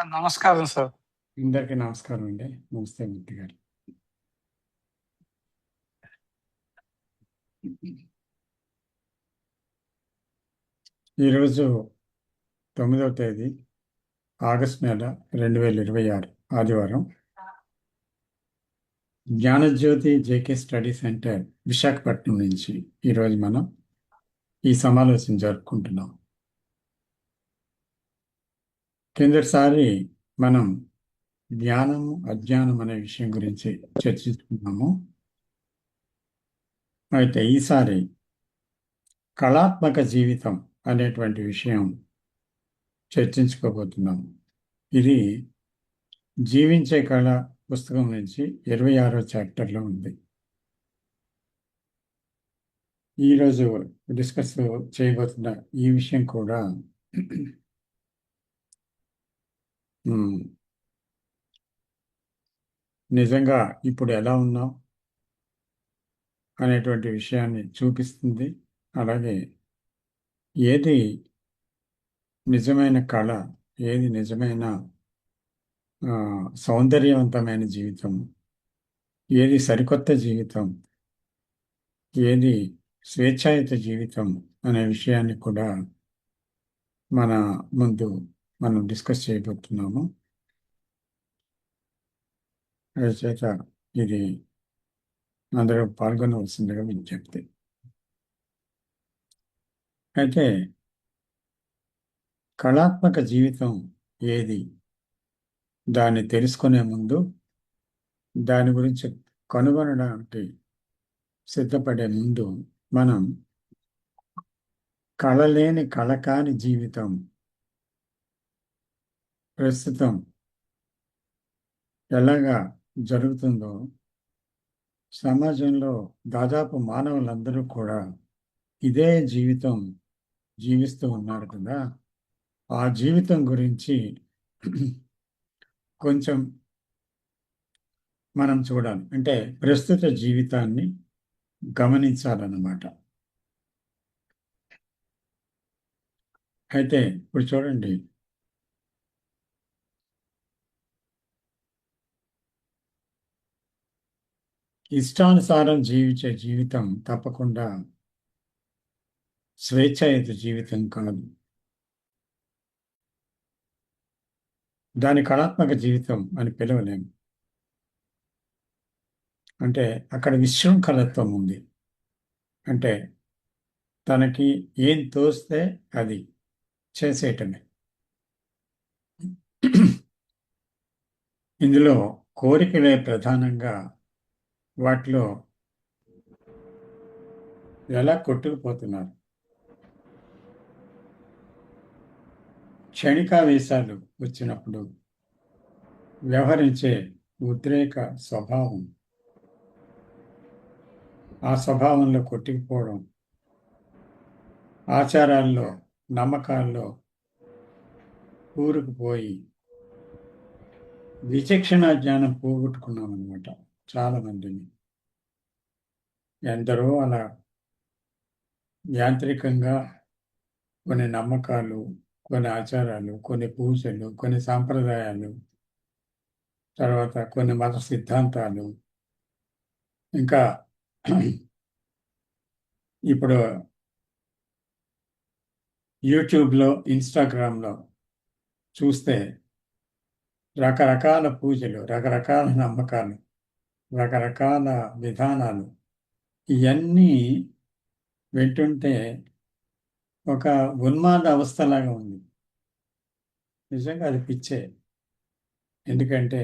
నమస్కారం సార్. అందరికీ నమస్కారం అండి. నమస్తే మూర్తి గారు. ఈరోజు 9వ తేదీ ఆగస్టు నెల 2026 ఆదివారం. Gnanajyothi JK study centre Visakhapatnam నుంచి ఈరోజు మనం ఈ సమావేశం జరుపుకుంటున్నాం. కిందటిసారి మనం జ్ఞానము అజ్ఞానం అనే విషయం గురించి చర్చించుకున్నాము. అయితే ఈసారి కళాత్మక జీవితం అనేటువంటి విషయం చర్చించుకోబోతున్నాము. ఇది జీవించే కళ పుస్తకం నుంచి 26వ చాప్టర్లో ఉంది. ఈరోజు డిస్కస్ చేయబోతున్న ఈ విషయం కూడా నిజంగా ఇప్పుడు ఎలా ఉన్నాం అనేటువంటి విషయాన్ని చూపిస్తుంది. అలాగే ఏది నిజమైన కళ, ఏది నిజమైన సౌందర్యవంతమైన జీవితం, ఏది సరికొత్త జీవితం, ఏది స్వేచ్ఛాయుత జీవితం అనే విషయాన్ని కూడా మన ముందు మనం డిస్కస్ చేయబోతున్నాము. చేత ఇది అందరూ పాల్గొనవలసిందిగా విజ్ఞప్తి. అయితే కళాత్మక జీవితం ఏది దాన్ని తెలుసుకునే ముందు, దాని గురించి కనుగొనడానికి సిద్ధపడే ముందు మనం కళలేని కళకాని జీవితం ప్రస్తుతం ఎలాగా జరుగుతుందో, సమాజంలో దాదాపు మానవులందరూ కూడా ఇదే జీవితం జీవిస్తూ ఉన్నారు కదా, ఆ జీవితం గురించి కొంచెం మనం చూడాలి. అంటే ప్రస్తుత జీవితాన్ని గమనించాలన్నమాట. అయితే ఇప్పుడు చూడండి, ఇష్టానుసారం జీవించే జీవితం తప్పకుండా స్వేచ్ఛాయుత జీవితం కాదు. దాని కళాత్మక జీవితం అని పిలవలేము. అంటే అక్కడ విశృంఖలత్వం ఉంది. అంటే తనకి ఏం తోస్తే అది చేసేయటమే. ఇందులో కోరికలే ప్రధానంగా వాటిలో ఎలా కొట్టుకుపోతున్నారు. క్షణికావేశాలు వచ్చినప్పుడు వ్యవహరించే ఉద్రేక స్వభావం, ఆ స్వభావంలో కొట్టుకుపోవడం, ఆచారాల్లో నమ్మకాల్లో కూరుకుపోయి విచక్షణ జ్ఞానం పోగొట్టుకున్నాం అనమాట చాలా మందిని. ఎందరో అలా యాంత్రికంగా కొన్ని నమ్మకాలు, కొన్ని ఆచారాలు, కొన్ని పూజలు, కొన్ని సాంప్రదాయాలు, తర్వాత కొన్ని మత సిద్ధాంతాలు, ఇంకా ఇప్పుడు యూట్యూబ్లో, ఇన్స్టాగ్రామ్లో చూస్తే రకరకాల పూజలు, రకరకాల నమ్మకాలు, రకరకాల విధానాలు, ఇవన్నీ వింటుంటే ఒక ఉన్మాద అవస్థలాగా ఉంది. నిజంగా అది పిచ్చే. ఎందుకంటే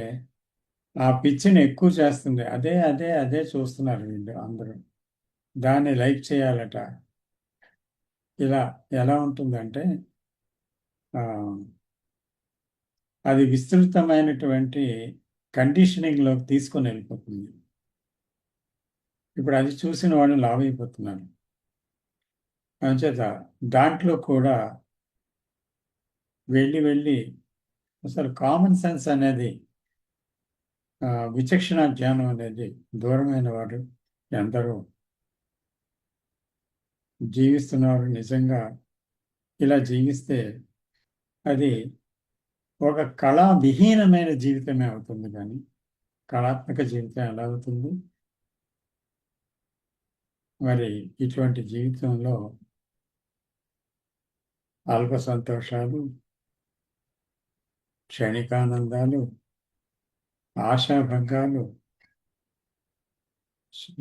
ఆ పిచ్చిని ఎక్కువ చేస్తుంది. అదే అదే అదే చూస్తున్నారు వీళ్ళు అందరూ. దాన్ని లైక్ చేయాలట. ఇలా ఎలా ఉంటుందంటే అది విస్తృతమైనటువంటి కండిషనింగ్లోకి తీసుకొని వెళ్ళిపోతుంది. ఇప్పుడు అది చూసిన వాళ్ళు లావ్ అయిపోతున్నారు. అంచేత దాంట్లో కూడా వెళ్ళి అసలు కామన్ సెన్స్ అనేది, విచక్షణ జ్ఞానం అనేది దూరమైన వాడు ఎందరో జీవిస్తున్నారు. నిజంగా ఇలా జీవిస్తే అది ఒక కళావిహీనమైన జీవితమే అవుతుంది, కానీ కళాత్మక జీవితం ఎలా అవుతుంది? మరి ఇటువంటి జీవితంలో అల్ప సంతోషాలు, క్షణికానందాలు, ఆశాభంగాలు,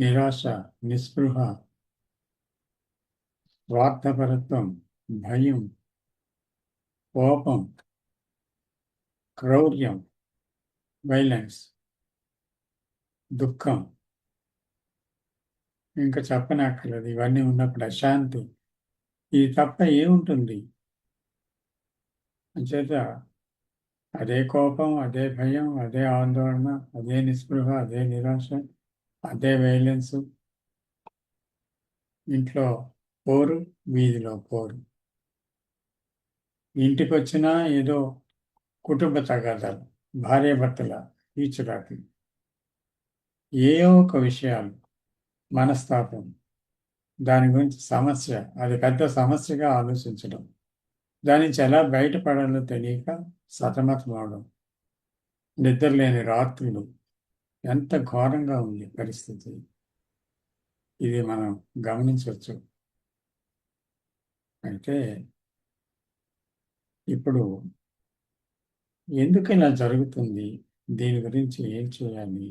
నిరాశ, నిస్పృహ, స్వార్థపరత్వం, భయం, కోపం, క్రౌర్యం, వైలెన్స్, దుఃఖం, ఇంకా చెప్పనక్కర్లేదు. ఇవన్నీ ఉన్నప్పుడు అశాంతి, ఇది తప్ప ఏముంటుంది? అంచేత అదే కోపం, అదే భయం, అదే ఆందోళన, అదే నిస్పృహ, అదే నిరాశ, అదే వైలెన్స్. ఇంట్లో పోరు, వీధిలో పోరు. ఇంటికి వచ్చినా ఏదో కుటుంబ తగాదాలు, భార్యాభర్తల ఈచురాకు, ఏవో ఒక విషయాలు, మనస్తాపం, దాని గురించి సమస్య, అది పెద్ద సమస్యగా ఆలోచించడం, దాని నుంచి ఎలా బయటపడాలో తెలియక సతమతం అవడం, నిద్రలేని రాత్రులు. ఎంత ఘోరంగా ఉంది పరిస్థితి! ఇది మనం గమనించవచ్చు. అయితే ఇప్పుడు ఎందుకు ఇలా జరుగుతుంది, దీని గురించి ఏం చేయాలి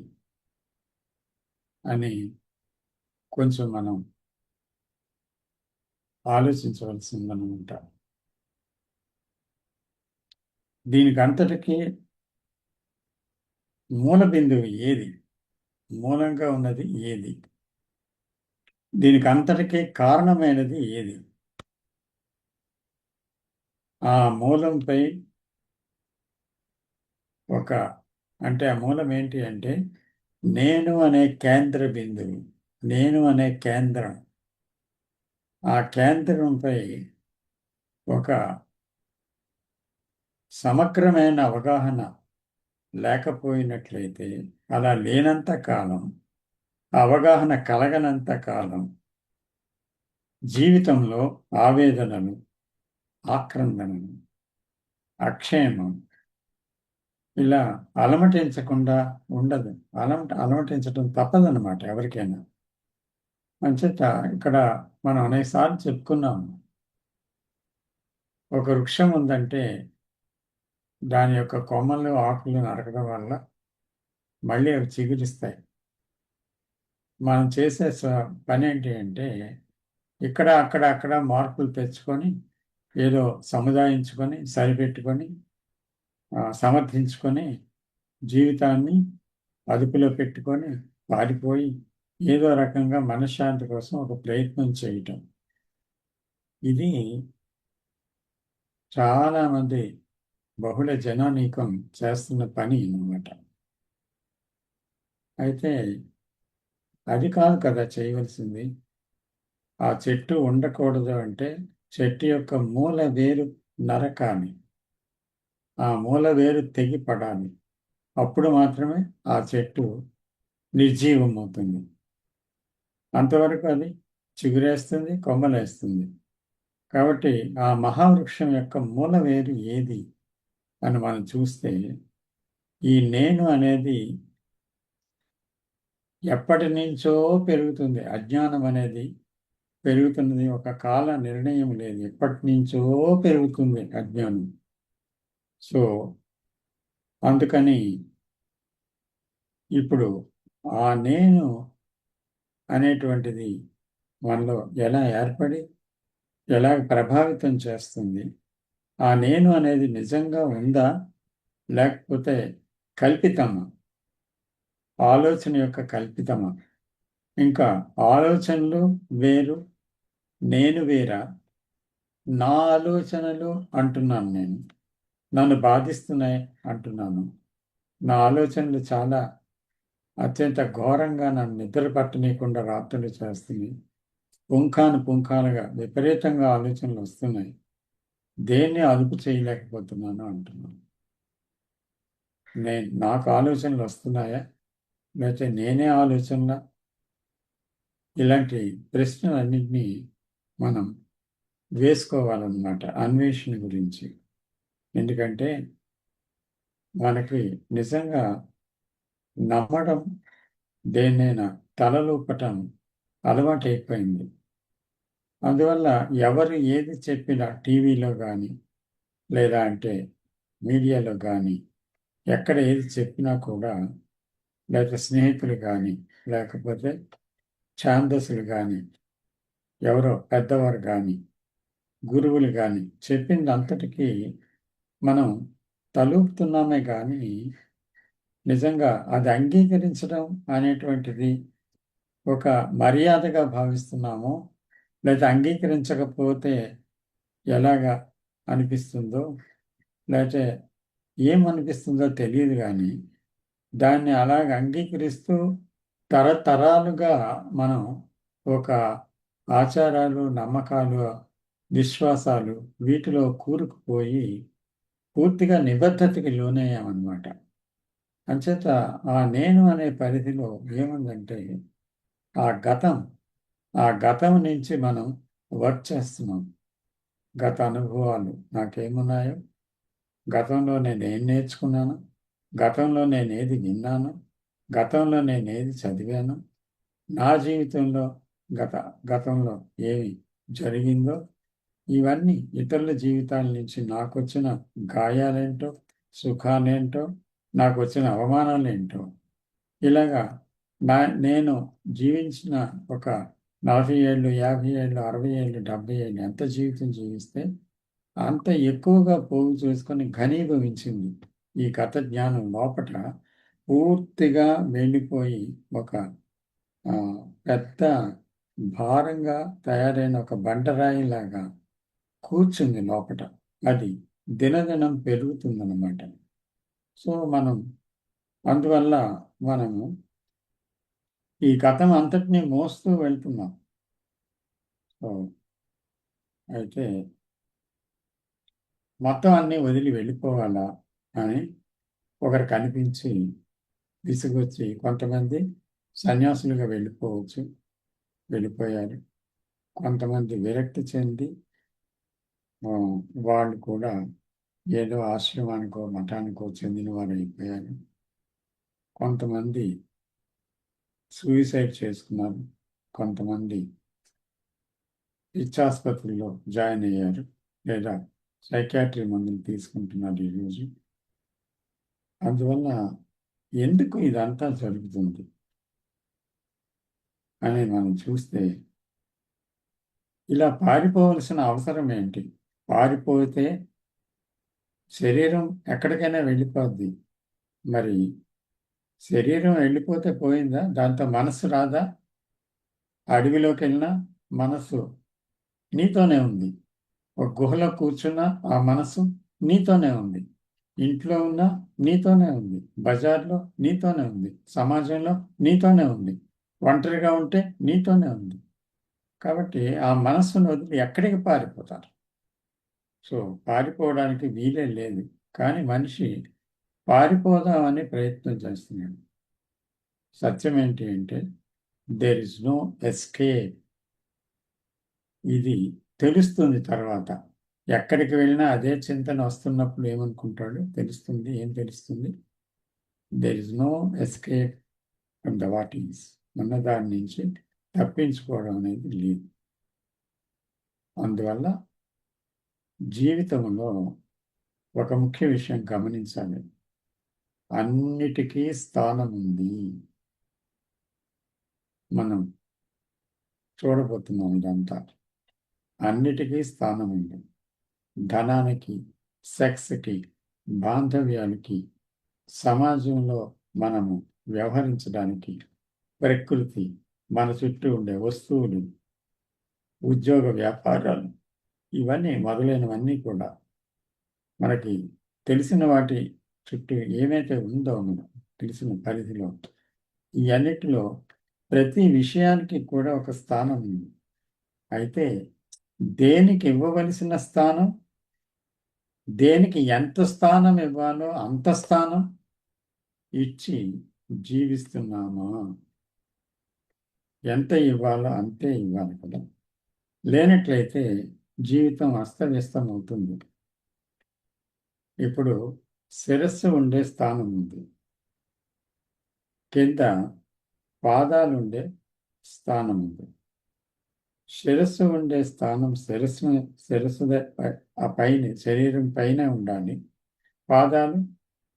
అని కొంచెం మనం ఆలోచించవలసిందనమాట. దీనికి అంతటికీ మూల బిందువు ఏది? మూలంగా ఉన్నది ఏది? దీనికి అంతటికీ కారణమైనది ఏది? ఆ మూలంపై అంటే ఆ మూలం ఏంటి అంటే నేను అనే కేంద్ర బిందువు, నేను అనే కేంద్రం. ఆ కేంద్రంపై ఒక సమగ్రమైన అవగాహన లేకపోయినట్లయితే, అలా లేనంత కాలం, అవగాహన కలగనంత కాలం జీవితంలో ఆవేదనలు, ఆక్రందనలు, అక్షేమం ఇలా అలమటించకుండా ఉండదు. అలమటించడం తప్పదన్నమాట ఎవరికైనా. అంచేత ఇక్కడ మనం అనేకసార్లు చెప్పుకున్నాము, ఒక వృక్షం ఉందంటే దాని యొక్క కొమ్మలు, ఆకులు నరకడం వల్ల మళ్ళీ అవి చిగురిస్తాయి. మనం చేసే పని ఏంటి అంటే ఇక్కడ అక్కడ మార్పులు తెచ్చుకొని ఏదో సముదాయించుకొని సరిపెట్టుకొని సమర్థించుకొని జీవితాన్ని అదుపులో పెట్టుకొని పారిపోయి ఏదో రకంగా మనశ్శాంతి కోసం ఒక ప్రయత్నం చేయటం. ఇది చాలామంది బహుళ జనానీకం చేస్తున్న పని అన్నమాట. అయితే అది కాదు కదా చేయవలసింది. ఆ చెట్టు ఉండకూడదు అంటే చెట్టు యొక్క మూల వేరు నరకాలి, ఆ మూల వేరు తెగి పడాలి. అప్పుడు మాత్రమే ఆ చెట్టు నిర్జీవం అవుతుంది. అంతవరకు అది చిగురేస్తుంది, కొమ్మలేస్తుంది. కాబట్టి ఆ మహావృక్షం యొక్క మూల వేరు ఏది అని మనం చూస్తే, ఈ నేను అనేది ఎప్పటి నుంచో పెరుగుతుంది. అజ్ఞానం అనేది పెరుగుతున్నది, ఒక కాల నిర్ణయం లేదు. ఎప్పటి నుంచో పెరుగుతుంది అజ్ఞానం. సో అందుకని ఇప్పుడు ఆ నేను అనేటువంటిది మనలో ఎలా ఏర్పడి ఎలా ప్రభావితం చేస్తుంది? ఆ నేను అనేది నిజంగా ఉందా, లేకపోతే కల్పితమా? ఆలోచన యొక్క కల్పితమా? ఇంకా ఆలోచనలు వేరు, నేను వేరా? నా ఆలోచనలు అంటున్నాను నేను, నన్ను బాధిస్తున్నాయి అంటున్నాను. నా ఆలోచనలు చాలా అత్యంత ఘోరంగా నన్ను నిద్ర పట్టనీయకుండా రాత్రులు చేస్తుంది. పుంఖానుగా విపరీతంగా ఆలోచనలు వస్తున్నాయి. దేన్ని అదుపు చేయలేకపోతున్నాను అంటున్నాను. నాకు ఆలోచనలు వస్తున్నాయా, లేకపోతే నేనే ఆలోచనలా? ఇలాంటి ప్రశ్నలన్నింటినీ మనం వేసుకోవాలన్నమాట అన్వేషణ గురించి. ఎందుకంటే మనకి నిజంగా నమ్మడం, దేన్నైనా తలలూపటం అలవాటైపోయింది. అందువల్ల ఎవరు ఏది చెప్పినా టీవీలో గానీ, లేదా అంటే మీడియాలో గానీ, ఎక్కడ ఏది చెప్పినా కూడా, లేకపోతే స్నేహితులు గానీ, లేకపోతే ఛాందసులు గానీ, ఎవరో పెద్దవారు గానీ, గురువులు గానీ చెప్పిందంతటికీ మనం తలూపుతున్నామే గానీ, నిజంగా అది అంగీకరించడం అనేటువంటిది ఒక మర్యాదగా భావిస్తున్నామో, లేదా అంగీకరించకపోతే ఎలాగా అనిపిస్తుందో, లేతే ఏమనిపిస్తుందో తెలీదు గానీ, దాన్ని అలాగ అంగీకరిస్తూ తరతరాలుగా మనం ఒక ఆచారాలు, నమ్మకాలు, విశ్వాసాలు వీటిలో కూరుకుపోయి పూర్తిగా నిబద్ధతకి లోనయ్యామనమాట. అంచేత ఆ నేను అనే పరిధిలో ఏముందంటే ఆ గతం, ఆ గతం నుంచి మనం వర్క్ చేస్తున్నాం. గత అనుభవాలు నాకేమున్నాయో, గతంలో నేనేం నేర్చుకున్నాను, గతంలో నేనేది విన్నాను, గతంలో నేనేది చదివాను, నా జీవితంలో గతంలో ఏమి జరిగిందో, ఇవన్నీ ఇతరుల జీవితాల నుంచి నాకొచ్చిన గాయాలేంటో, సుఖాలేంటో, నాకొచ్చిన అవమానాలేంటో, ఇలాగా నేను జీవించిన ఒక 40 ఏళ్ళు, 50 ఏళ్ళు, 60 ఏళ్ళు, 70 ఏళ్ళు ఎంత జీవితం జీవిస్తే అంత ఎక్కువగా పోగు చేసుకొని ఘనీభవించింది. ఈ గత జ్ఞానం లోపట పూర్తిగా వెళ్ళిపోయి ఒక పెద్ద భారంగా తయారైన ఒక బండరాయిలాగా కూర్చుంది లోపట. అది దినదినం పెరుగుతుందన్నమాట. సో, అందువల్ల మనము ఈ గతం అంతటినీ మోస్తూ వెళ్తున్నాం. సో, అయితే మొత్తం అన్నీ వదిలి వెళ్ళిపోవాలా అని ఒకరికి అనిపించి విసుగొచ్చి కొంతమంది సన్యాసులుగా వెళ్ళిపోయారు. కొంతమంది విరక్తి చెంది వాళ్ళు కూడా ఏదో ఆశ్రమానికో, మఠానికో చెందిన వారు అయిపోయారు. కొంతమంది సూయిసైడ్ చేసుకున్నారు. కొంతమంది పిచ్చాసుపత్రిలో జాయిన్ అయ్యారు, లేదా సైకాట్రీ మందులు తీసుకుంటున్నారు ఈరోజు. అందువల్ల ఎందుకు ఇదంతా జరుగుతుంది అని మనం చూస్తే, ఇలా పారిపోవలసిన అవసరం ఏంటి? పారిపోతే శరీరం ఎక్కడికైనా వెళ్ళిపోద్ది. మరి శరీరం వెళ్ళిపోతే పోయిందా? దాంతో మనస్సు రాదా? అడవిలోకి వెళ్ళినా మనస్సు నీతోనే ఉంది. ఒక గుహలో కూర్చున్నా ఆ మనస్సు నీతోనే ఉంది. ఇంట్లో ఉన్నా నీతోనే ఉంది. బజార్లో నీతోనే ఉంది. సమాజంలో నీతోనే ఉంది. ఒంటరిగా ఉంటే నీతోనే ఉంది. కాబట్టి ఆ మనస్సును వదిలి ఎక్కడికి పారిపోతారు? సో, పారిపోవడానికి వీలే లేదు. కానీ మనిషి పారిపోదామని ప్రయత్నం చేస్తున్నాడు. సత్యం ఏంటి అంటే, దేర్ ఇస్ నో ఎస్కేప్. ఇది తెలుస్తుంది తర్వాత. ఎక్కడికి వెళ్ళినా అదే చింతన వస్తున్నప్పుడు ఏమనుకుంటాడు? తెలుస్తుంది. ఏం తెలుస్తుంది? There is no escape from the what is. ఉన్న దాని నుంచి తప్పించుకోవడం అనేది లేదు. అందువల్ల జీవితంలో ఒక ముఖ్య విషయం గమనించాలి. అన్నిటికీ స్థానం ఉంది. మనం చూడబోతున్నాం ఇదంతా. అన్నిటికీ స్థానం ఉంది. ధనానికి, సెక్స్‌కి, బాంధవ్యాలకి, సమాజంలో మనము వ్యవహరించడానికి, ప్రకృతి, మన చుట్టూ ఉండే వస్తువులు, ఉద్యోగ వ్యాపారాలు, ఇవన్నీ మొదలైనవన్నీ కూడా మనకి తెలిసిన వాటి చుట్టూ ఏమైతే ఉందో మనకు తెలిసిన పరిధిలో, ఈ అన్నిటిలో ప్రతి విషయానికి కూడా ఒక స్థానం ఉంది. అయితే దేనికి ఇవ్వవలసిన స్థానం, దేనికి ఎంత స్థానం ఇవ్వాలో అంత స్థానం ఇచ్చి జీవిస్తున్నామా? ఎంత ఇవ్వాలో అంతే ఇవ్వాలి కదా! లేనట్లయితే జీవితం అస్తవ్యస్తం అవుతుంది. ఇప్పుడు శిరస్సు ఉండే స్థానం ఉంది. కింద పాదాలు ఉండే స్థానం ఉంది. శిరస్సు ఉండే స్థానం శిరస్సు ఆ పైన శరీరం పైన ఉండాలి. పాదాలు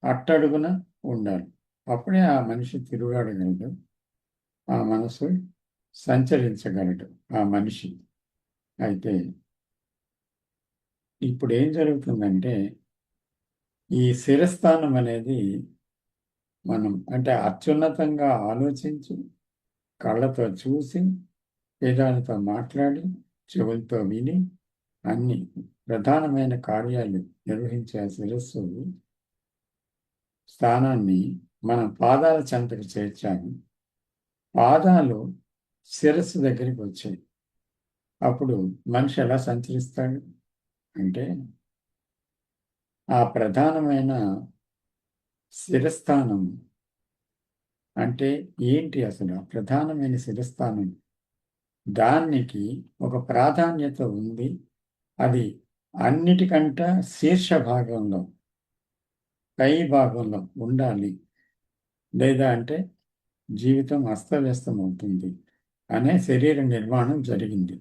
అట్టడుగున ఉండాలి. అప్పుడే ఆ మనిషి తిరుగాడగలడు. ఆ మనసు సంచరించగలడు ఆ మనిషి. అయితే ఇప్పుడు ఏం జరుగుతుందంటే ఈ శిరస్థానం అనేది మనం అంటే అత్యున్నతంగా ఆలోచించి, కళ్ళతో చూసి, వేదాలతో మాట్లాడి, చెవులతో విని, అన్ని ప్రధానమైన కార్యాలు నిర్వహించే శిరస్సు స్థానాన్ని మనం పాదాల చెంతకు చేర్చాము. పాదాలు శిరస్సు దగ్గరికి వచ్చాయి. అప్పుడు మనిషి ఎలా సంచరిస్తాడు అంటే ఆ ప్రధానమైన శిరస్థానం అంటే ఏంటి? అసలు ప్రధానమైన శిరస్థానం దానికి ఒక ప్రాధాన్యత ఉంది. అది అన్నిటికంట శీర్ష భాగంలో పై భాగంలో ఉండాలి. లేదా అంటే జీవితం అస్తవ్యస్తం అవుతుంది అనే శరీర నిర్మాణం జరిగింది.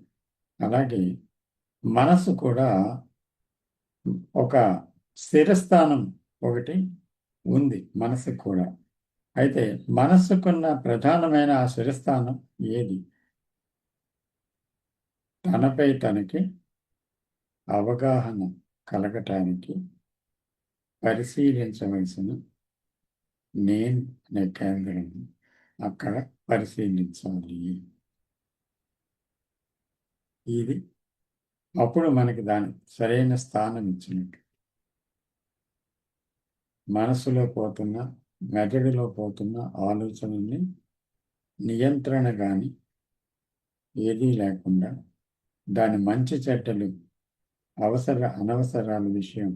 అలాగే మనసు కూడా ఒక స్థిరస్థానం ఒకటి ఉంది మనసుకు కూడా. అయితే మనస్సుకున్న ప్రధానమైన ఆ శిరస్థానం ఏది? తనపై తనకి అవగాహన కలగటానికి పరిశీలించవలసిన నేను అనే కేంద్రం అక్కడ పరిశీలించాలి. ఇది అప్పుడు మనకి దాని సరైన స్థానం ఇచ్చినట్టు. మనసులో పోతున్న మెదడులో పోతున్న ఆలోచనల్ని నియంత్రణ కానీ ఏదీ లేకుండా దాని మంచి చెడ్డలు అనవసరాల విషయం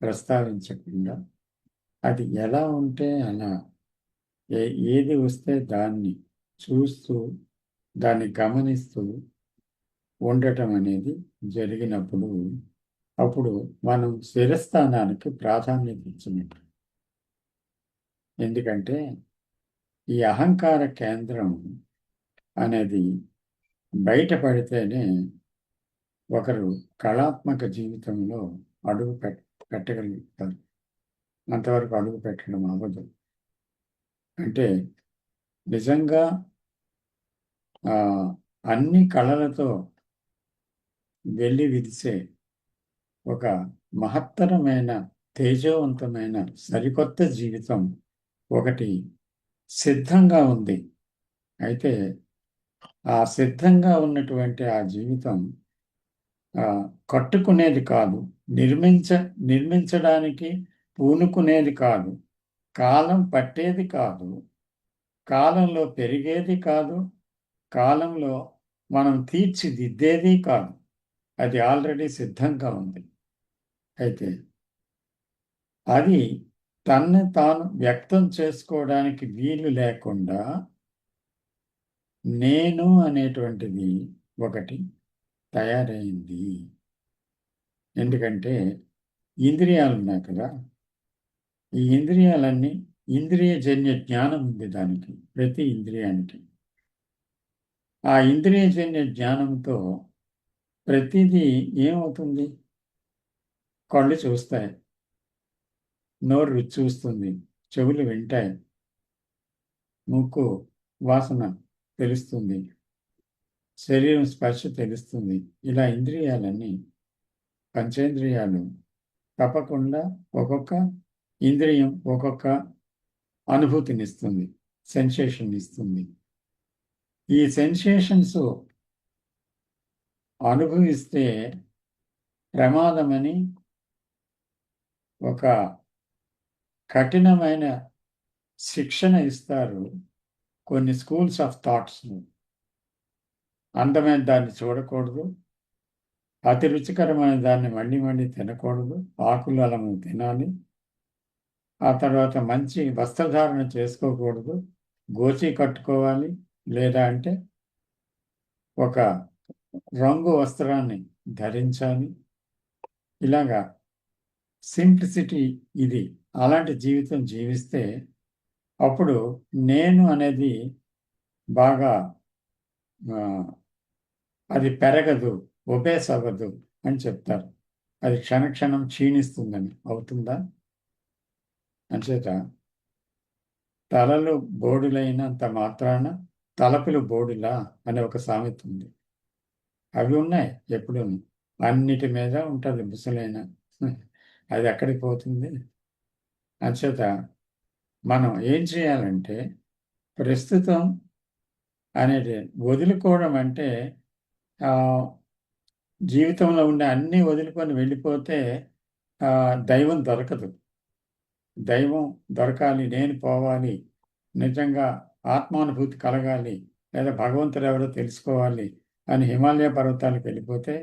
ప్రస్తావించకుండా అది ఎలా ఉంటే అలా ఏది వస్తే దాన్ని చూస్తూ దాన్ని గమనిస్తూ ఉండటం అనేది జరిగినప్పుడు అప్పుడు మనం శిరస్థానానికి ప్రాధాన్యత ఇచ్చినట్టు. ఎందుకంటే ఈ అహంకార కేంద్రం అనేది బయటపడితేనే ఒకరు కళాత్మక జీవితంలో అడుగు పెట్టగలుగుతారు. అంతవరకు అడుగు పెట్టడం అవ్వదు. అంటే నిజంగా అన్ని కళలతో వెళ్ళి విదిసే ఒక మహత్తరమైన తేజవంతమైన సరికొత్త జీవితం ఒకటి సిద్ధంగా ఉంది. అయితే ఆ సిద్ధంగా ఉన్నటువంటి ఆ జీవితం కట్టుకునేది కాదు, నిర్మించడానికి పూనుకునేది కాదు, కాలం పట్టేది కాదు, కాలంలో పెరిగేది కాదు, కాలంలో మనం తీర్చిదిద్దేది కాదు. అది ఆల్రెడీ సిద్ధంగా ఉంది. అయితే అది తన్ను తాను వ్యక్తం చేసుకోవడానికి వీలు లేకుండా నేను అనేటువంటిది ఒకటి తయారైంది. ఎందుకంటే ఇంద్రియాలు ఉన్నాయి కదా, ఈ ఇంద్రియాలన్నీ ఇంద్రియజన్య జ్ఞానం ఉంది దానికి, ప్రతి ఇంద్రియానికి. ఆ ఇంద్రియజన్య జ్ఞానంతో ప్రతిదీ ఏమవుతుంది? కళ్ళు చూస్తాయి, నోరు రుచి చూస్తుంది, చెవులు వింటాయి, ముక్కు వాసన తెలుస్తుంది, శరీరం స్పర్శ తెలుస్తుంది. ఇలా ఇంద్రియాలన్నీ పంచేంద్రియాలు తప్పకుండా ఒక్కొక్క ఇంద్రియం ఒక్కొక్క అనుభూతినిస్తుంది, సెన్సేషన్ ఇస్తుంది. ఈ సెన్సేషన్స్ అనుభవిస్తే ప్రమాదమని ఒక కఠినమైన శిక్షణ ఇస్తారు కొన్ని స్కూల్స్ ఆఫ్ థాట్స్. అందమైన దాన్ని చూడకూడదు, అతి రుచికరమైన దాన్ని మళ్ళీ తినకూడదు, ఆకులు అలము తినాలి, ఆ తర్వాత మంచి వస్త్రధారణ చేసుకోకూడదు, గోచి కట్టుకోవాలి, లేదా అంటే ఒక రంగు వస్త్రాన్ని ధరించాలి. ఇలాగా సింప్లిసిటీ ఇది. అలాంటి జీవితం జీవిస్తే అప్పుడు నేను అనేది బాగా ఆ, అది పెరగదు, ఒబేస్ అవ్వదు అని చెప్తారు. అది క్షణక్షణం క్షీణిస్తుందని. అవుతుందా? అంచేత తలలు బోడులైనంత మాత్రాన తలపులు బోడులా అనే ఒక సామెత ఉంది. అవి ఉన్నాయి ఎప్పుడు. అన్నిటి మీద ఉంటుంది ముసలైన. అది ఎక్కడికి పోతుంది? అంచేత మనం ఏం చేయాలంటే ప్రస్తుతం అనేది వదులుకోవడం అంటే ఆ, జీవితంలో ఉండే అన్నీ వదులుకొని వెళ్ళిపోతే దైవం దొరకదు. దైవం దొరకాలి, నేను పోవాలి, నిజంగా ఆత్మానుభూతి కలగాలి, లేదా భగవంతుడు ఎవరో తెలుసుకోవాలి అని హిమాలయ పర్వతాలకు వెళ్ళిపోతే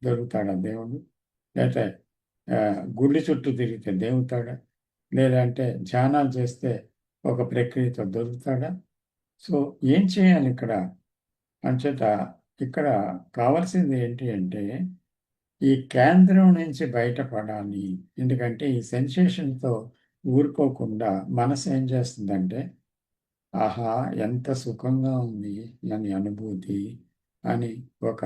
దొరుకుతాడా దేవుడు? లేకపోతే గుడి చుట్టూ తిరిగితే దేవుతాడా? లేదంటే ధ్యానాలు చేస్తే ఒక ప్రక్రియతో దొరుకుతాడా? సో ఏం చేయాలి ఇక్కడ? అంచేత ఇక్కడ కావాల్సింది ఏంటి అంటే ఈ కేంద్రం నుంచి బయటపడాలి. ఎందుకంటే ఈ సెన్సేషన్తో ఊరుకోకుండా మనసు ఏం చేస్తుందంటే, ఆహా ఎంత సుఖంగా ఉంది అని అనుభూతి అని ఒక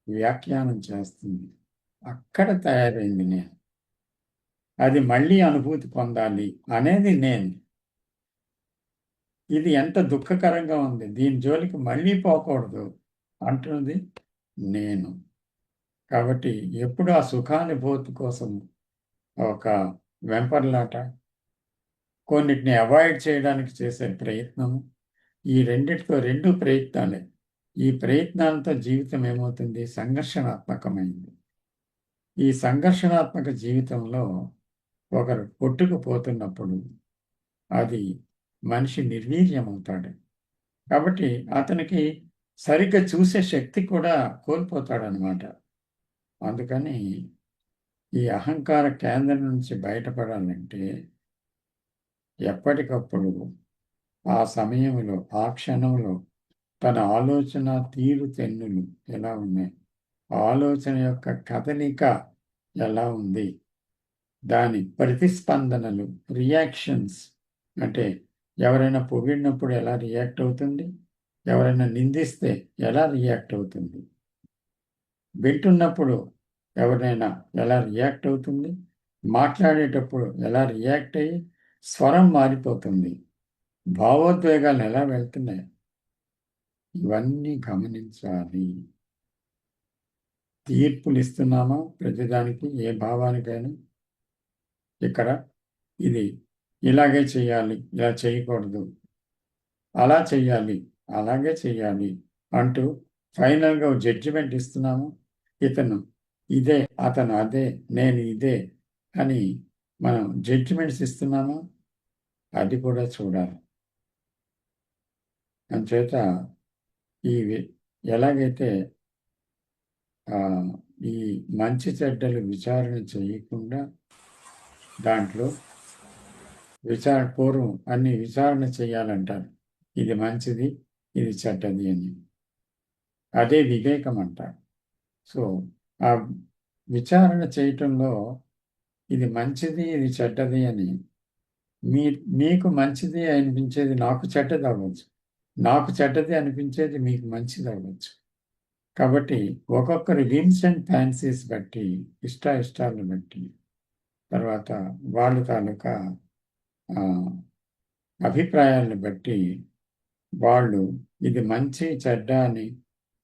వ్యాఖ్యానం చేస్తుంది. అక్కడ తయారైంది నేను. అది మళ్ళీ అనుభూతి పొందాలి అనేది నేను. ఇది ఎంత దుఃఖకరంగా ఉంది, దీని జోలికి మళ్ళీ పోకూడదు అంటున్నది నేను. కాబట్టి ఎప్పుడు ఆ సుఖానుభూతి కోసం ఒక వెంపర్లాట, కొన్నిటిని అవాయిడ్ చేయడానికి చేసే ప్రయత్నం, ఈ రెండు ప్రయత్నాలే. ఈ ప్రయత్నాలతో జీవితం ఏమవుతుంది? సంఘర్షణాత్మకమైంది. ఈ సంఘర్షణాత్మక జీవితంలో ఒకరు కొట్టుకుపోతున్నప్పుడు అది మనిషి నిర్వీర్యమవుతాడు. కాబట్టి అతనికి సరిగ్గా చూసే శక్తి కూడా కోల్పోతాడనమాట. అందుకని ఈ అహంకార కేంద్రం నుంచి బయటపడాలంటే ఎప్పటికప్పుడు ఆ సమయంలో, ఆ క్షణంలో తన ఆలోచన తీరుతెన్నులు ఎలా ఉన్నాయి, ఆలోచన యొక్క కదలిక ఎలా ఉంది, దాని ప్రతిస్పందనలు, రియాక్షన్స్, అంటే ఎవరైనా పొగిడినప్పుడు ఎలా రియాక్ట్ అవుతుంది, ఎవరైనా నిందిస్తే ఎలా రియాక్ట్ అవుతుంది, వింటున్నప్పుడు ఎవరైనా ఎలా రియాక్ట్ అవుతుంది, మాట్లాడేటప్పుడు ఎలా రియాక్ట్ అయ్యి స్వరం మారిపోతుంది, భావోద్వేగాలు ఎలా వెళ్తున్నాయి, ఇవన్నీ గమనించాలి. తీర్పులు ఇస్తున్నామా ప్రతిదానికి, ఏ భావానికైనా? ఇక్కడ ఇది ఇలాగే చేయాలి, ఇలా చేయకూడదు, అలా చెయ్యాలి, అలాగే చెయ్యాలి అంటూ ఫైనల్గా జడ్జిమెంట్ ఇస్తున్నాము. ఇతను ఇదే, అతను అదే, నేను ఇదే అని మనం జడ్జిమెంట్స్ ఇస్తున్నాము. అది కూడా చూడాలి. అందుచేత ఈ ఎలాగైతే ఈ మంచి చెడ్డలు విచారణ చేయకుండా దాంట్లో పూర్వం అన్ని విచారణ చేయాలంటారు. ఇది మంచిది, ఇది చెడ్డది అని. అదే వివేకం అంటారు. సో ఆ విచారణ చేయటంలో ఇది మంచిది, ఇది చెడ్డది అని మీకు మంచిది అనిపించేది నాకు చెడ్డది అవ్వచ్చు, నాకు చెడ్డది అనిపించేది మీకు మంచిది అవ్వచ్చు. కాబట్టి ఒక్కొక్కరి విమ్స్ అండ్ ఫ్యాన్సీస్ బట్టి, ఇష్టాలను బట్టి, తర్వాత వాళ్ళ తాలూకా అభిప్రాయాలను బట్టి వాళ్ళు ఇది మంచి చెడ్డ అని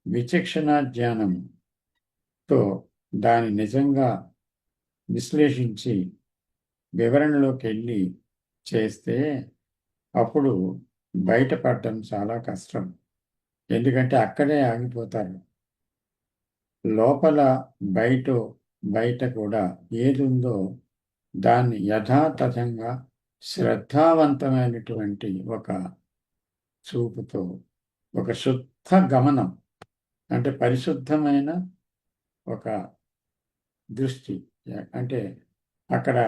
విచక్షణ జ్ఞానంతో దాన్ని నిజంగా విశ్లేషించి వివరణలోకి వెళ్ళి చేస్తే అప్పుడు బయటపడటం చాలా కష్టం. ఎందుకంటే అక్కడే ఆగిపోతారు. లోపల బయట కూడా ఏది ఉందో దాన్ని యథాతథంగా శ్రద్ధావంతమైనటువంటి ఒక చూపుతో, ఒక శుద్ధ గమనం, అంటే పరిశుద్ధమైన ఒక దృష్టి, అంటే అక్కడ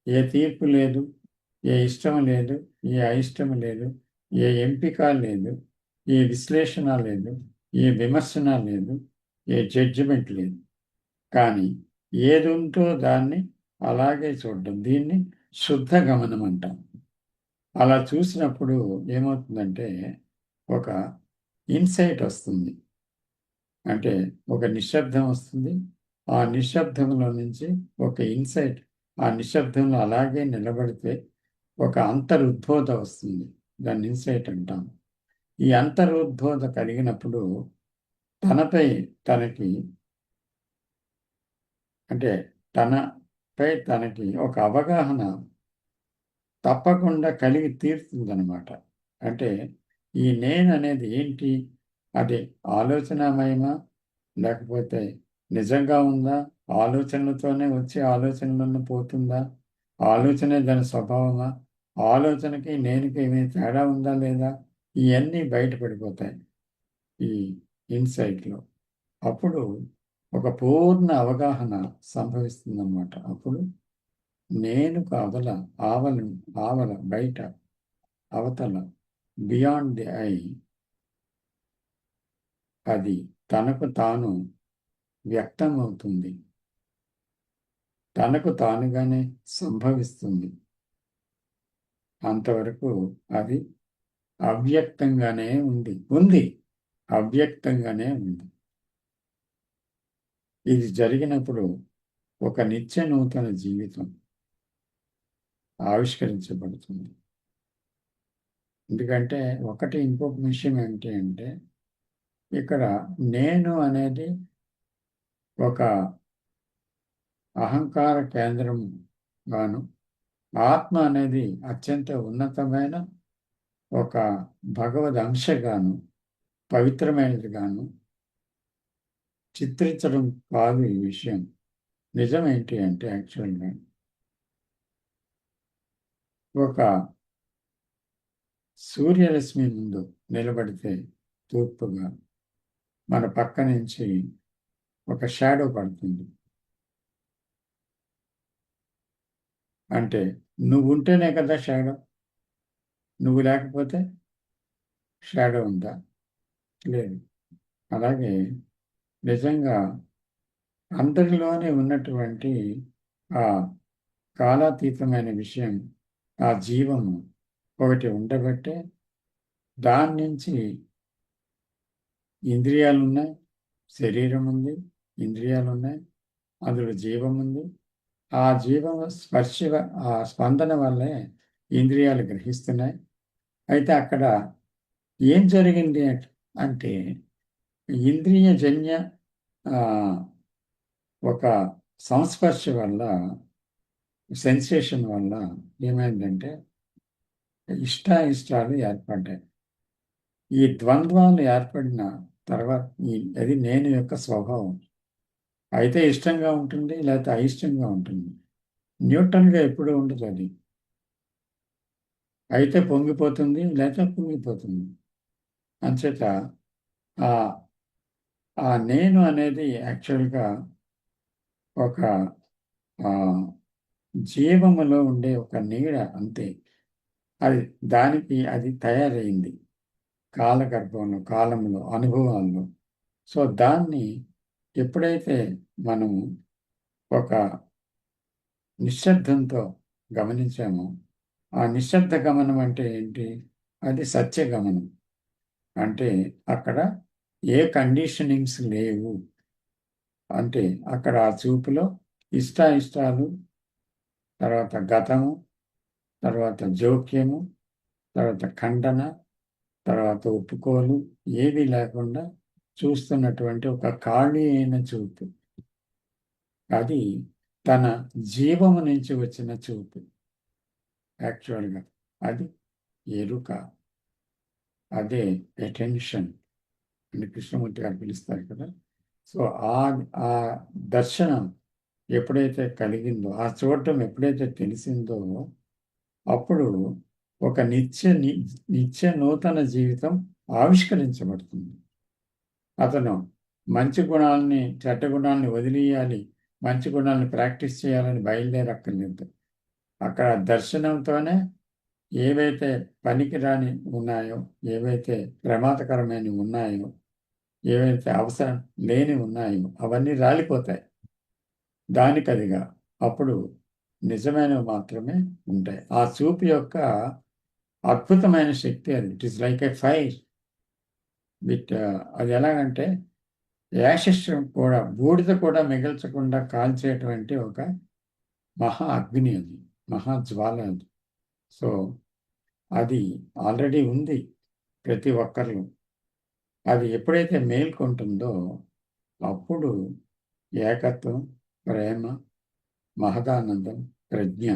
ఏ తీర్పు లేదు, ఏ ఇష్టం లేదు, ఏ అయిష్టం లేదు, ఏ ఎంపిక లేదు, ఏ విశ్లేషణ లేదు, ఏ విమర్శన లేదు, ఏ జడ్జిమెంట్ లేదు. కానీ ఏది ఉంటో దాన్ని అలాగే చూడడం. దీన్ని శుద్ధ గమనం అంటాం. అలా చూసినప్పుడు ఏమవుతుందంటే ఒక ఇన్సైట్ వస్తుంది. అంటే ఒక నిశ్శబ్దం వస్తుంది. ఆ నిశ్శబ్దంలో నుంచి ఒక ఇన్సైట్, ఆ నిశ్శబ్దంలో అలాగే నిలబడితే ఒక అంతరుద్బోధ వస్తుంది. దాన్ని ఇన్సైట్ అంటాం. ఈ అంతరుద్బోధ కలిగినప్పుడు తనపై తనకి, అంటే తనపై తనకి ఒక అవగాహన తప్పకుండా కలిగి తీరుతుందనమాట. అంటే ఈ నేను అనేది ఏంటి? అది ఆలోచనామయమా? లేకపోతే నిజంగా ఉందా? ఆలోచనలతోనే వచ్చి ఆలోచనలను పోతుందా? ఆలోచనే దాని స్వభావమా? ఆలోచనకి నేనుకి ఏమీ తేడా ఉందా లేదా? ఇవన్నీ బయటపడిపోతాయి ఈ ఇన్సైట్లో. అప్పుడు ఒక పూర్ణ అవగాహన సంభవిస్తుందన్నమాట. అప్పుడు నేను అవల ఆవల ఆవల బయట అవతల బియాండ్ ది ఐ అది తనకు తాను వ్యక్తమవుతుంది. తనకు తానుగానే సంభవిస్తుంది. అంతవరకు అది అవ్యక్తంగానే ఉంది. అవ్యక్తంగానే ఉంది. ఇది జరిగినప్పుడు ఒక నిత్య నూతన జీవితం ఆవిష్కరించబడుతుంది. ఎందుకంటే ఇంకొక విషయం ఏంటి అంటే ఇక్కడ నేను అనేది ఒక అహంకార కేంద్రం గాను, ఆత్మ అనేది అత్యంత ఉన్నతమైన ఒక భగవద్ అంశగాను, పవిత్రమైనది గాను చిత్రించడం కాదు ఈ విషయం. నిజం ఏంటి అంటే యాక్చువల్గా ఒక సూర్యరశ్మి ముందు నిలబడితే తూర్పుగా మన పక్క నుంచి ఒక షాడో పడుతుంది. అంటే నువ్వు ఉంటేనే కదా షాడో. నువ్వు లేకపోతే షాడో ఉందా? లేదు. అలాగే నిజంగా అందరిలోనే ఉన్నటువంటి ఆ కాలాతీతమైన విషయం, ఆ జీవము ఒకటి ఉండబట్టే దాని నుంచి ఇంద్రియాలు ఉన్నాయి, శరీరం ఉంది, ఇంద్రియాలు ఉన్నాయి, అందులో జీవం ఉంది. ఆ జీవం ఆ స్పందన వల్లే ఇంద్రియాలు గ్రహిస్తున్నాయి. అయితే అక్కడ ఏం జరిగింది అంటే ఇంద్రియజన్య ఒక సంస్పర్శ వల్ల, సెన్సేషన్ వల్ల ఏమైందంటే ఇష్టాలు ఏర్పడ్డాయి. ఈ ద్వంద్వాలు ఏర్పడిన తర్వాత అది నేను యొక్క స్వభావం. అయితే ఇష్టంగా ఉంటుంది, లేకపోతే అయిష్టంగా ఉంటుంది. న్యూట్రల్గా ఎప్పుడూ ఉండదు అది. అయితే పొంగిపోతుంది, లేకపోతే పొంగిపోతుంది. అంచేత ఆ ఆ నేను అనేది యాక్చువల్గా ఒక జీవములో ఉండే ఒక నీడ అంతే. అది తయారైంది కాలంలో అనుభవాల్లో. సో దాన్ని ఎప్పుడైతే మనము ఒక నిశ్శబ్దంతో గమనించామో, ఆ నిశ్శబ్ద గమనం అంటే ఏంటి? అది సత్య గమనం. అంటే అక్కడ ఏ కండిషనింగ్స్ లేవు. అంటే అక్కడ ఆ చూపులో ఇష్టాలు, తర్వాత గతము, తర్వాత జోక్యము, తర్వాత ఖండన, తర్వాత ఒప్పుకోలు ఏవి లేకుండా చూస్తున్నటువంటి ఒక ఖాళీ అయిన చూపు. అది తన జీవము నుంచి వచ్చిన చూపు. యాక్చువల్గా అది ఎరుక, అదే అటెన్షన్ అని కృష్ణమూర్తి గారు పిలుస్తారు కదా. సో ఆ దర్శనం ఎప్పుడైతే కలిగిందో, ఆ చూడటం ఎప్పుడైతే తెలిసిందో, అప్పుడు ఒక నిత్య నూతన జీవితం ఆవిష్కరించబడుతుంది. అతను మంచి గుణాలని, చెడ్డ గుణాలని వదిలేయాలి, మంచి గుణాలని ప్రాక్టీస్ చేయాలని బయలుదేరక్కర్లేదు. అక్కడ దర్శనంతోనే ఏవైతే పనికిరాని ఉన్నాయో, ఏవైతే ప్రమాదకరమైనవి ఉన్నాయో, ఏవైతే అవసరం లేని ఉన్నాయో అవన్నీ రాలిపోతాయి దానికదిగా. అప్పుడు నిజమైనవి మాత్రమే ఉంటాయి. ఆ చూపు యొక్క అద్భుతమైన శక్తి అది. It is like a fire with అది ఎలాగంటే యాషస్ కూడా, బూడిద కూడా మిగల్చకుండా కాల్చేటువంటి ఒక మహా అగ్ని అది, మహా జ్వాల అది. సో అది ఆల్రెడీ ఉంది ప్రతి ఒక్కరిలో. అది ఎప్పుడైతే మేల్కొంటుందో అప్పుడు ఏకత్వం, ప్రేమ, మహదానందం, ప్రజ్ఞ,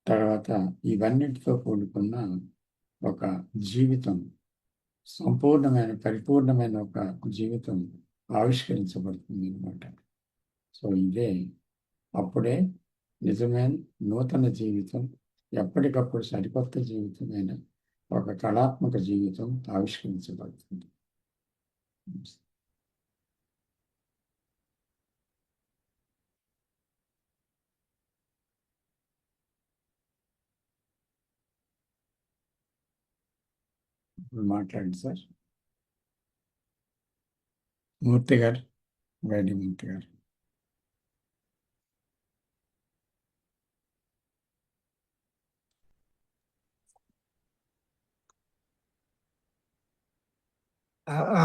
తర్వాత ఇవన్నిటితో కూడుకున్న ఒక జీవితం, సంపూర్ణమైన పరిపూర్ణమైన ఒక జీవితం ఆవిష్కరించబడుతుంది అనమాట. సో ఇదే అప్పుడే నిజమైన నూతన జీవితం, ఎప్పటికప్పుడు సరికొత్త జీవితమైన ఒక కళాత్మక జీవితం ఆవిష్కరించబడుతుంది. మాట్లాడండి సార్. మూర్తి గారు, వేడిమూర్తి గారు.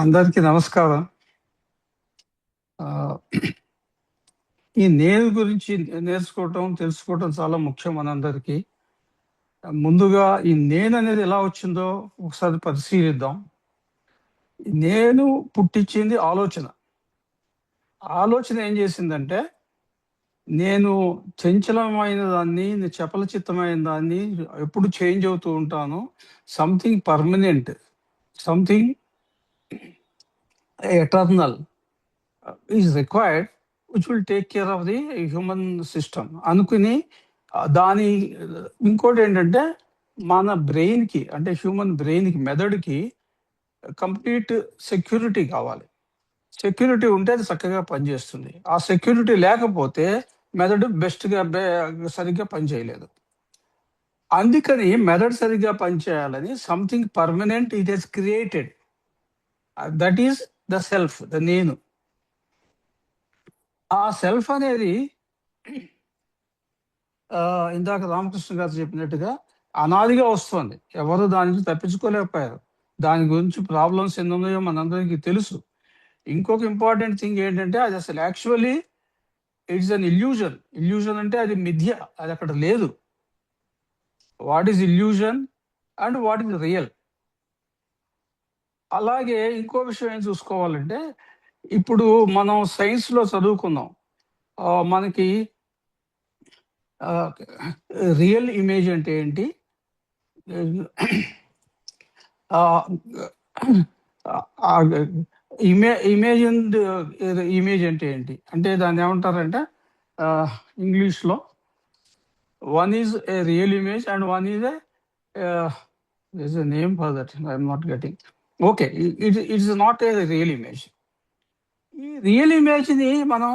అందరికీ నమస్కారం. ఈ నేను గురించి నేర్చుకోవటం, తెలుసుకోవటం చాలా ముఖ్యం మనందరికీ. ముందుగా ఈ నేను అనేది ఎలా వచ్చిందో ఒకసారి పరిశీలిద్దాం. నేను పుట్టించింది ఆలోచన. ఆలోచన ఏం చేసిందంటే, నేను చంచలమైన దాన్ని, చపలచిత్తమైన దాన్ని, ఎప్పుడు చేంజ్ అవుతూ ఉంటాను, something permanent, something eternal is required which will take care of the human system అనుకుని దాని ఇంకోటి ఏంటంటే, మన బ్రెయిన్కి, అంటే హ్యూమన్ బ్రెయిన్కి, మెదడుకి కంప్లీట్ సెక్యూరిటీ కావాలి. సెక్యూరిటీ ఉంటే అది చక్కగా పనిచేస్తుంది. ఆ సెక్యూరిటీ లేకపోతే మెదడు బెస్ట్గా సరిగ్గా పనిచేయలేదు. అందుకని మెదడు సరిగ్గా పనిచేయాలని something permanent it is created. That is the self, the నేను. ఆ సెల్ఫ్ అనేది ఇందాక రామకృష్ణ గారు చెప్పినట్టుగా అనాదిగా వస్తుంది. ఎవరు దాని నుంచి తప్పించుకోలేకపోయారు. దాని గురించి ప్రాబ్లమ్స్ ఎన్ని ఉన్నాయో మనందరికీ తెలుసు. ఇంకొక ఇంపార్టెంట్ థింగ్ ఏంటంటే, అది అసలు actually it's an illusion. Illusion అంటే అది మిథ్య, అది అక్కడ లేదు. What is illusion and what is real. అలాగే ఇంకో విషయం ఏం చూసుకోవాలంటే, ఇప్పుడు మనం సైన్స్లో చదువుకున్నాం, మనకి రియల్ ఇమేజ్ అంటే ఏంటి, ఇమేజ్ అంటే ఏంటి అంటే దాన్ని ఏమంటారంటే, ఇంగ్లీష్లో one is a real image and one is a name for that, I'm not getting. Okay, it's not a real image. ఈ రియల్ ఇమేజ్ని మనం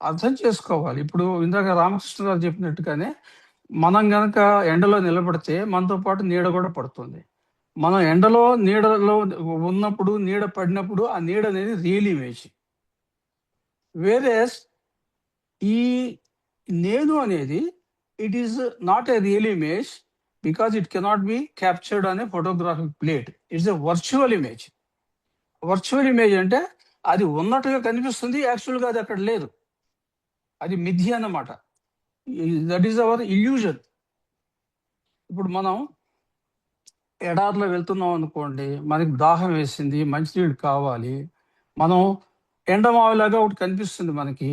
అర్థం చేసుకోవాలి. ఇప్పుడు ఇందాక రామకృష్ణ గారు చెప్పినట్టుగానే, మనం గనక ఎండలో నిలబడితే మనతో పాటు నీడ కూడా పడుతుంది. మనం నీడలో ఉన్నప్పుడు, నీడ పడినప్పుడు ఆ నీడ అనేది రియల్ ఇమేజ్. వేరేస్ ఈ నేను అనేది it is not a real image because it cannot be captured అనే photographic plate. It's a virtual image. Virtual image అంటే అది ఉన్నట్టుగా కనిపిస్తుంది, యాక్చువల్గా అది అక్కడ లేదు. అది మిథ్య అన్నమాట. That is our illusion. ఇప్పుడు మనం ఎడారిలో వెళ్తున్నాం అనుకోండి, మనకి దాహం వేసింది, మంచినీళ్ళు కావాలి, మనం ఎండమావిలాగా ఒకటి కనిపిస్తుంది మనకి,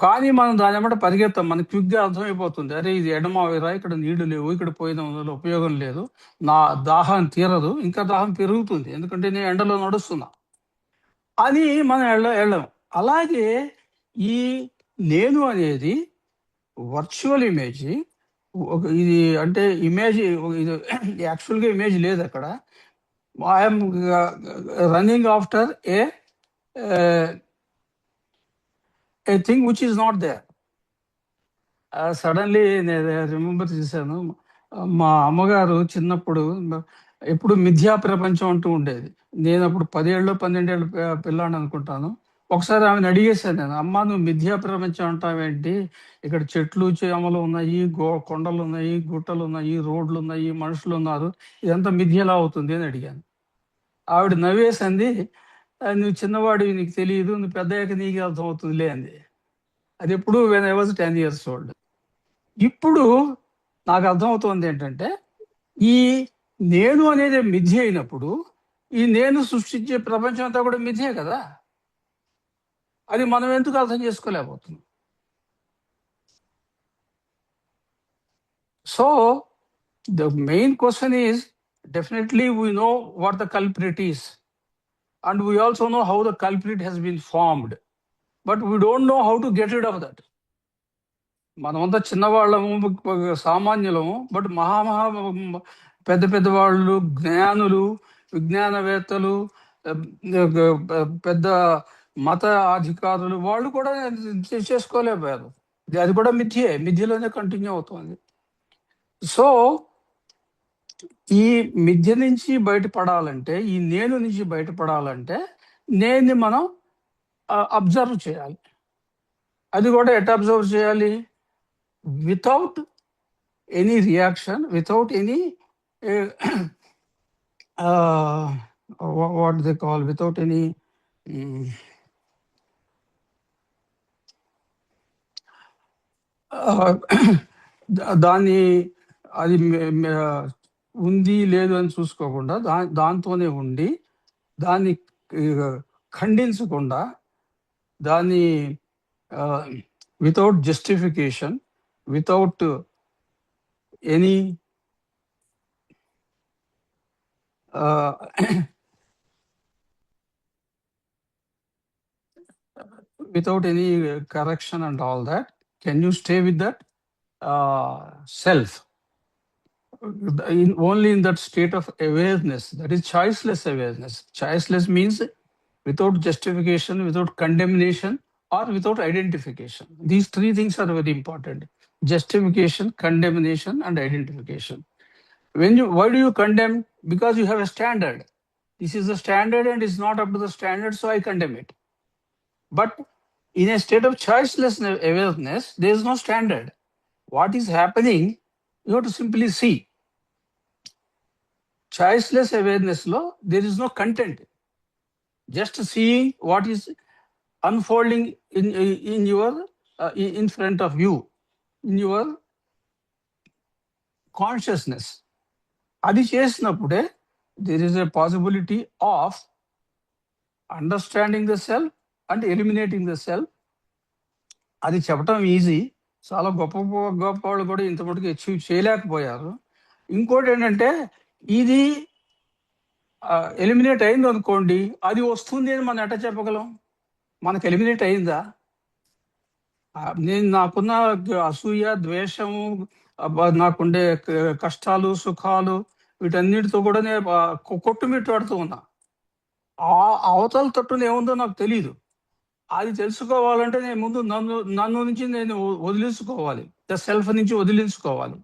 కానీ మనం దాని వెంబట పరిగెత్తాం. మనకి క్విక్గా అర్థమైపోతుంది, అరే ఇది ఎండమావిరా, ఇక్కడ నీళ్లు లేవు, ఇక్కడ పోయిన వల్ల ఉపయోగం లేదు, నా దాహం తీరదు, ఇంకా దాహం పెరుగుతుంది ఎందుకంటే నేను ఎండలో నడుస్తున్నా అని మనం వెళ్ళం. అలాగే ఈ నేను అనేది వర్చువల్ ఇమేజ్. ఇది అంటే ఇమేజ్, ఇది యాక్చువల్గా ఇమేజ్ లేదు అక్కడ. I'm running after a thing which is not there. Suddenly నేను రిమెంబర్ చేశాను, మా అమ్మగారు చిన్నప్పుడు ఎప్పుడు మిథ్యా ప్రపంచం అంటూ ఉండేది. నేను అప్పుడు 10 ఏళ్ళు 12 ఏళ్ళు పిల్లాడు అనుకుంటాను. ఒకసారి ఆమెను అడిగేశాను నేను, అమ్మ నువ్వు మిథ్యా ప్రపంచం అంటావేంటి? ఇక్కడ చెట్లు చేమలు ఉన్నాయి, కొండలు ఉన్నాయి, గుట్టలు ఉన్నాయి, రోడ్లు ఉన్నాయి, మనుషులు ఉన్నారు, ఇదంతా మిథ్యలా అవుతుంది అని అడిగాను. ఆవిడ నవ్వేసింది, నువ్వు చిన్నవాడివి, నీకు తెలియదు, నువ్వు పెద్దయ్యాక నీకు అర్థం అవుతుందిలే అంది. అది ఎప్పుడు when I was 10 years old. ఇప్పుడు నాకు అర్థమవుతోంది ఏంటంటే, ఈ నేను అనేది మిథ్య అయినప్పుడు ఈ నేను సృష్టించే ప్రపంచం అంతా కూడా మిథ్యే కదా. అది మనం ఎందుకు అర్థం చేసుకోలేకపోతున్నాం? So the main question is, definitely we know what the culprit is, and we also know how the culprit has been formed, but we don't know how to get rid of that. మనమంతా చిన్నవాళ్ళము, సామాన్యులము, but పెద్ద పెద్ద వాళ్ళు, జ్ఞానులు, విజ్ఞానవేత్తలు, పెద్ద మత అధికారులు, వాళ్ళు కూడా చేసుకోలేకపోయారు. అది కూడా మిథ్యలోనే కంటిన్యూ అవుతుంది. సో ఈ మిథ్య నుంచి బయటపడాలంటే, ఈ నేను నుంచి బయటపడాలంటే, నేను మనం అబ్జర్వ్ చేయాలి. అది కూడా ఎట్ అబ్జర్వ్ చేయాలి? without any reaction, without any what they call, without any దాన్ని అది ఉంది లేదు అని చూసుకోకుండా దాంతోనే ఉండి, దాన్ని ఖండించకుండా, దాన్ని without justification, without any without any correction and all that, can you stay with that self only in that state of awareness? That is choiceless awareness. Choiceless means without justification, without condemnation, or without identification. These three things are very important: justification, condemnation, and identification. Why do you condemn? Because you have a standard. This is the standard and it's not up to the standard, so I condemn it. But in a state of choiceless awareness, there is no standard. What is happening, you have to simply see. Choiceless awareness law, there is no content. Just seeing what is unfolding in your in front of you, in your consciousness. అది చేసినప్పుడే there is a possibility of understanding the self and eliminating the self. అది చెప్పటం easy, చాలా గొప్ప గొప్ప వాళ్ళు కూడా ఇంత మటుకు అచీవ్ చేయలేకపోయారు. ఇంకోటి ఏంటంటే, ఇది ఎలిమినేట్ అయింది అనుకోండి, అది వస్తుంది అని మనం ఎట్లా చెప్పగలం? మనకు ఎలిమినేట్ అయిందా? నాకున్న అసూయ, ద్వేషము, నాకుండే కష్టాలు, సుఖాలు, వీటన్నిటితో కూడా నేను కొట్టుమిట్టాడుతూ ఉన్నా. ఆ అవతల తట్టున ఏముందో నాకు తెలియదు. అది తెలుసుకోవాలంటే నేను ముందు నన్ను నుంచి నేను వదిలించుకోవాలి, ద సెల్ఫ్ నుంచి వదిలించుకోవాలి.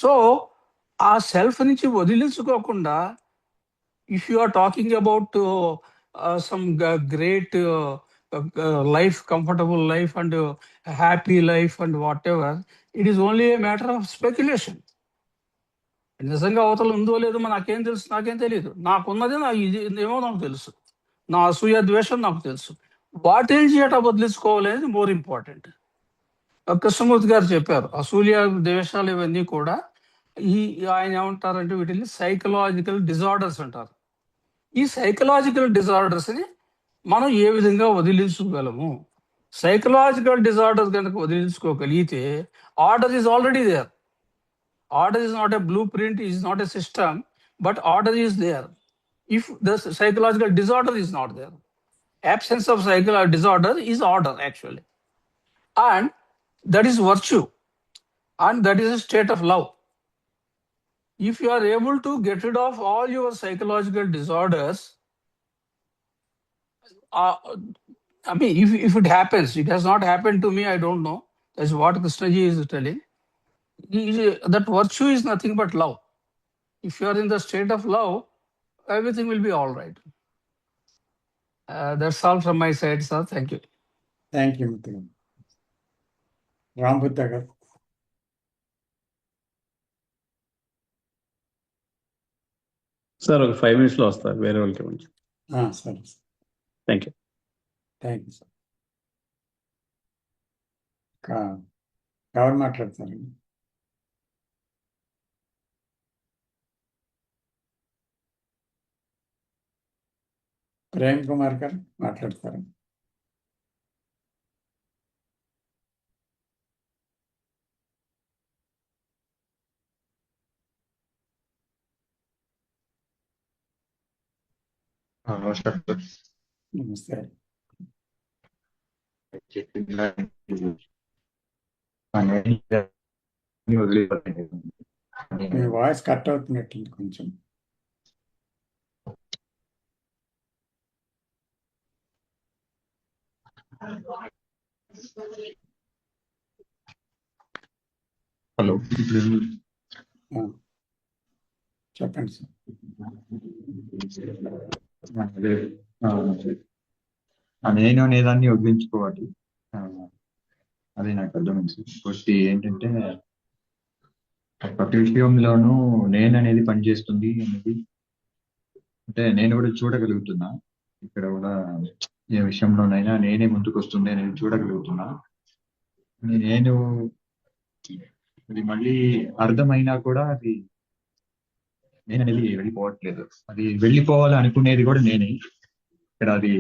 సో ఆ సెల్ఫ్ నుంచి వదిలించుకోకుండా, if you are talking about some great life, comfortable life and happy life and whatever, it is only a matter of speculation. నిజంగా అవతల ఉందో లేదో నాకేం తెలుసు? నాకేం తెలియదు. నాకున్నది ఏమో నాకు తెలుసు, నా అసూయ ద్వేషం నాకు తెలుసు. వాటిని చేయటం వదిలించుకోవాలనేది మోర్ ఇంపార్టెంట్. కృష్ణమూర్తి గారు చెప్పారు, అసూయ ద్వేషాలు ఇవన్నీ కూడా ఆయన ఏమంటారంటే వీటిని సైకలాజికల్ డిజార్డర్స్ అంటారు. ఈ సైకలాజికల్ డిజార్డర్స్ ని మనం ఏ విధంగా వదిలించుకోగలము? సైకలాజికల్ డిజార్డర్స్ కనుక వదిలించుకోగలిగితే, order is already there. Order is not a blueprint, is not a system, but order is there. If the psychological disorder is not there, absence of psychological disorder is order actually, and that is virtue, and that is a state of love. If you are able to get rid of all your psychological disorders, I mean, if it happens, it has not happened to me, I don't know. That's what Krishnaji is telling. That virtue is nothing but love. If you are in the state of love, everything will be all right. That's all from my side, sir. Thank you. Thank you మిత్రులు. రాంబుద్ధ గారు. Sir ఒక 5 minutes లో వస్తారు వేరే వాళ్ళకి ఇవ్వండి. సరే thank you. Thank you sir. ఎవరు మాట్లాడతారండి? ప్రేమ్ కుమార్ గారు మాట్లాడతారు. నమస్కారం సార్. నమస్తే. మీ వాయిస్ కట్ అవుతున్నట్టుంది కొంచెం. హలో, చెప్పండి సార్. నేను అనేదాన్ని వదిలించుకోవాలి. అది నాకు అర్థమైంది. ఫస్ట్ ఏంటంటే ప్రతి విషయంలోనూ నేను అనేది పనిచేస్తుంది అనేది, అంటే నేను కూడా చూడగలుగుతున్నా. ఇక్కడ కూడా ఏ విషయంలోనైనా నేనే ముందుకు వస్తుంది అనేది చూడగలుగుతున్నా. నేను అది మళ్ళీ అర్థమైనా కూడా అది నేననేది వెళ్ళిపోవట్లేదు. అది వెళ్ళిపోవాలి అనుకునేది కూడా నేనే. ఇక్కడ అది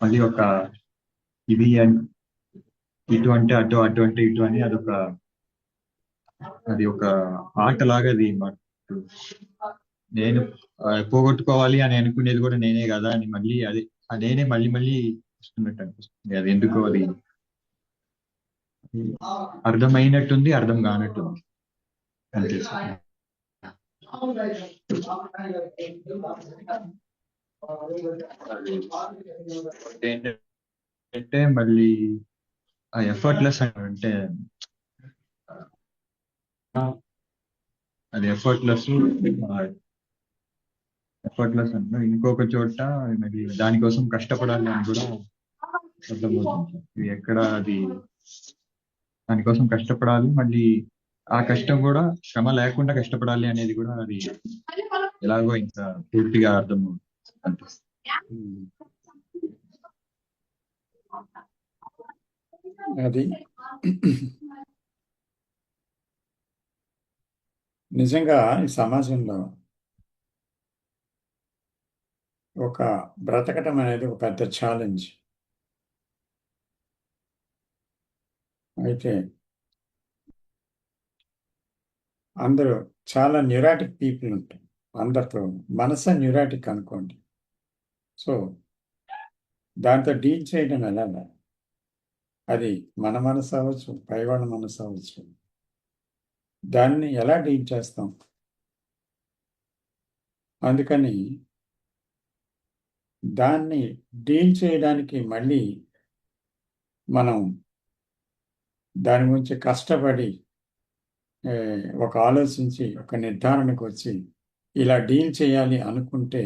మళ్ళీ ఒక ఇది ఇటు అంటే అటు, అటు అంటే ఇటు అని అది ఒక ఆటలాగా అది నేను పోగొట్టుకోవాలి అని అనుకునేది కూడా నేనే కదా అని మళ్ళీ అది నేనే మళ్ళీ మళ్ళీ వస్తున్నట్టు అనిపిస్తుంది. అది ఎందుకో అది అర్థమైనట్టుంది, అర్థం కానట్టుంది అంతే సార్. ఏంటంటే మళ్ళీ ఆ ఎఫర్ట్లెస్ అంటే అది ఎఫర్ట్లెస్ అంటే ఇంకొక చోట మళ్ళీ దానికోసం కష్టపడాలి అని కూడా అర్థమవుతుంది. ఇది ఎక్కడ అది దానికోసం కష్టపడాలి, మళ్ళీ ఆ కష్టం కూడా శ్రమ లేకుండా కష్టపడాలి అనేది కూడా అది ఎలాగో ఇంకా పూర్తిగా అర్థం అనిపిస్తుంది. అది నిజంగా ఈ సమాజంలో ఒక బ్రతకటం అనేది ఒక పెద్ద ఛాలెంజ్. అయితే అందరూ చాలా న్యూరాటిక్ పీపుల్ ఉంటారు. అందరితో మనసే న్యూరాటిక్ అనుకోండి. సో దాంతో డీల్ చేయడం ఎలాగా? అది మన మనసు అవ్వచ్చు, పైవాళ్ళ మనసు అవ్వచ్చు. దాన్ని ఎలా డీల్ చేస్తాం? అందుకని దాన్ని డీల్ చేయడానికి మళ్ళీ మనం దాని గురించి కష్టపడి ఒక ఆలోచించి ఒక నిర్ధారణకు వచ్చి ఇలా డీల్ చేయాలి అనుకుంటే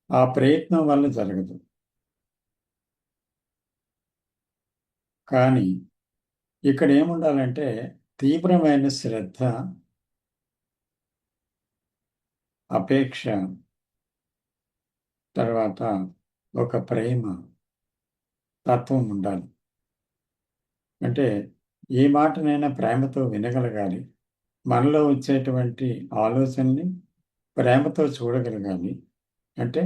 ఆ ప్రయత్నం వల్ల జరగదు. కానీ ఇక్కడ ఏముండాలంటే తీవ్రమైన శ్రద్ధ, అపేక్ష, తర్వాత ఒక ప్రేమ తత్వం ఉండాలి. అంటే ఏ మాటనైనా ప్రేమతో వినగలగాలి. మనలో వచ్చేటువంటి ఆలోచనని ప్రేమతో చూడగలగాలి. అంటే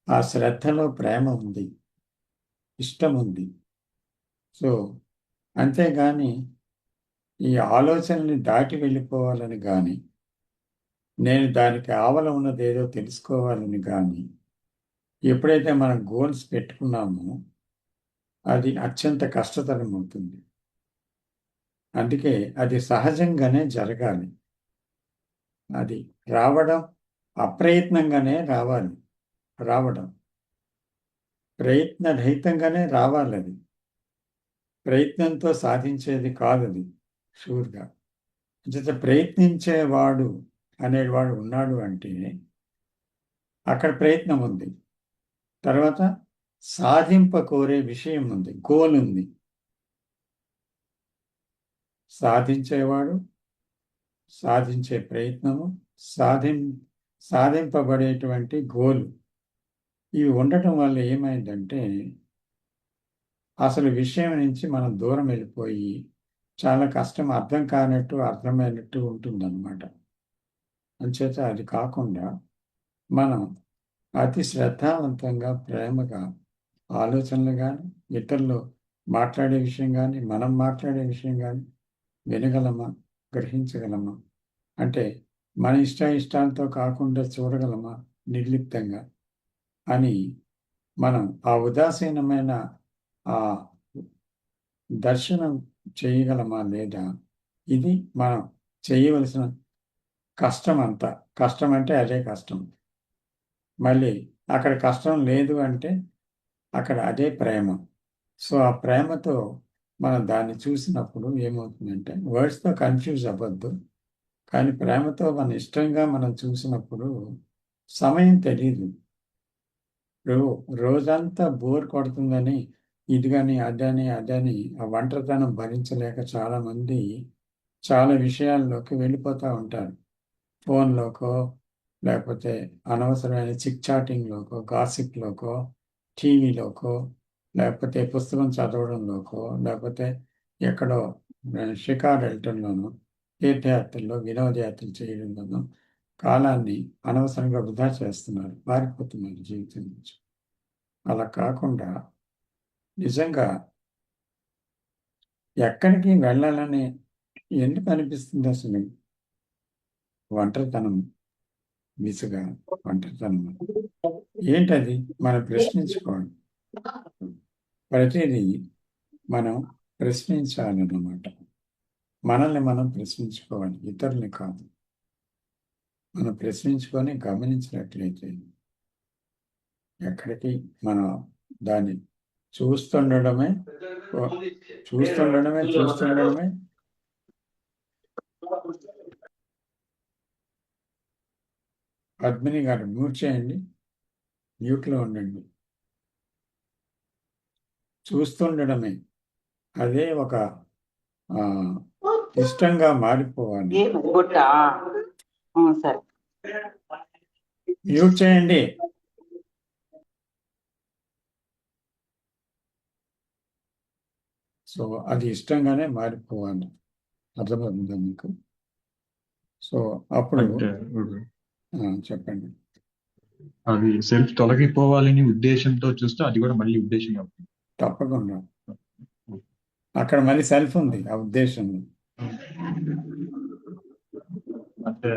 ఆ శ్రద్ధలో ప్రేమ ఉంది, ఇష్టం ఉంది. సో అంతేగాని ఈ ఆలోచనని దాటి వెళ్ళిపోవాలని కానీ, నేను దానికి ఆవల ఉన్నదేదో తెలుసుకోవాలని కానీ ఎప్పుడైతే మనం గోల్స్ పెట్టుకున్నామో అది అత్యంత కష్టతరం అవుతుంది. అందుకే అది సహజంగానే జరగాలి. అది రావడం అప్రయత్నంగానే రావడం ప్రయత్నరహితంగానే రావాలి. అది ప్రయత్నంతో సాధించేది కాదు. అది షూర్గా ప్రయత్నించేవాడు అనేవాడు ఉన్నాడు అంటే అక్కడ ప్రయత్నం ఉంది. తర్వాత సాధింప కోరే విషయం ఉంది, గోల్ ఉంది. సాధించేవాడు, సాధించే ప్రయత్నము, సాధింపబడేటువంటి గోల్, ఇవి ఉండటం వల్ల ఏమైందంటే అసలు విషయం నుంచి మనం దూరం వెళ్ళిపోయి చాలా కష్టం, అర్థం కానట్టు అర్థమైనట్టు ఉంటుందన్నమాట. అంచేత అది కాకుండా మనం అతి శ్రద్ధావంతంగా, ప్రేమగా ఆలోచనలు కానీ, ఇతరులు మాట్లాడే విషయం కానీ, మనం మాట్లాడే విషయం కానీ వినగలమా, గ్రహించగలమా, అంటే మన ఇష్టాలతో కాకుండా చూడగలమా నిర్లిప్తంగా అని మనం ఆ ఉదాసీనమైన ఆ దర్శనం చేయగలమా లేదా, ఇది మనం చేయవలసిన కష్టం అంతా. కష్టం అంటే అదే కష్టం. మళ్ళీ అక్కడ కష్టం లేదు అంటే అక్కడ అదే ప్రేమ. సో ఆ ప్రేమతో మనం దాన్ని చూసినప్పుడు ఏమవుతుందంటే, వర్డ్స్తో కన్ఫ్యూజ్ అవ్వద్దు, కానీ ప్రేమతో మన ఇష్టంగా మనం చూసినప్పుడు సమయం తెలియదు. రోజంతా బోర్ కొడుతుందని ఇదిగని అదని ఆ ఒంటరితనం భరించలేక చాలామంది చాలా విషయాల్లోకి వెళ్ళిపోతూ ఉంటారు. ఫోన్లోకో, లేకపోతే అనవసరమైన చిక్ చాటింగ్లోకో, గాసిప్లోకో, టీవీలోకో, లేకపోతే పుస్తకం చదవడంలోకో, లేకపోతే ఎక్కడో షికారు వెళ్ళటంలోనో, తీర్థయాత్రల్లో వినోదయాత్రలు చేయడంలోనో కాలాన్ని అనవసరంగా వృధా చేస్తున్నారు, పారిపోతున్నారు జీవితం నుంచి. అలా కాకుండా నిజంగా ఎక్కడికి వెళ్ళాలని ఎందుకు అనిపిస్తుంది అసలు? ఒంటరితనం, విసుగా, ఒంటరితనం ఏంటది? మనం ప్రశ్నించుకోవాలి. ప్రతిదీ మనం ప్రశ్నించాలన్నమాట. మనల్ని మనం ప్రశ్నించుకోవాలి, ఇతరుల్ని కాదు. మనం ప్రశ్నించుకొని గమనించినట్లయితే ఎక్కడికి మనం దాన్ని చూస్తుండడమే పద్మిని గారు మ్యూట్ చేయండి, మ్యూట్లో ఉండండి. చూస్తుండడమే అదే ఒక ఇష్టంగా మారిపోవాలి. మ్యూట్ చేయండి. సో అది ఇష్టంగానే మారిపోవాలి. అర్థమవుతుందా మీకు? సో అప్పుడు చెప్పండి. అది సెల్ఫ్ తొలగిపోవాలని ఉద్దేశంతో చూస్తే అది కూడా మళ్ళీ ఉద్దేశం అవుతుంది. తప్పకుండా అక్కడ మళ్ళీ సెల్ఫ్ ఉంది ఆ ఉద్దేశంలో. అంటే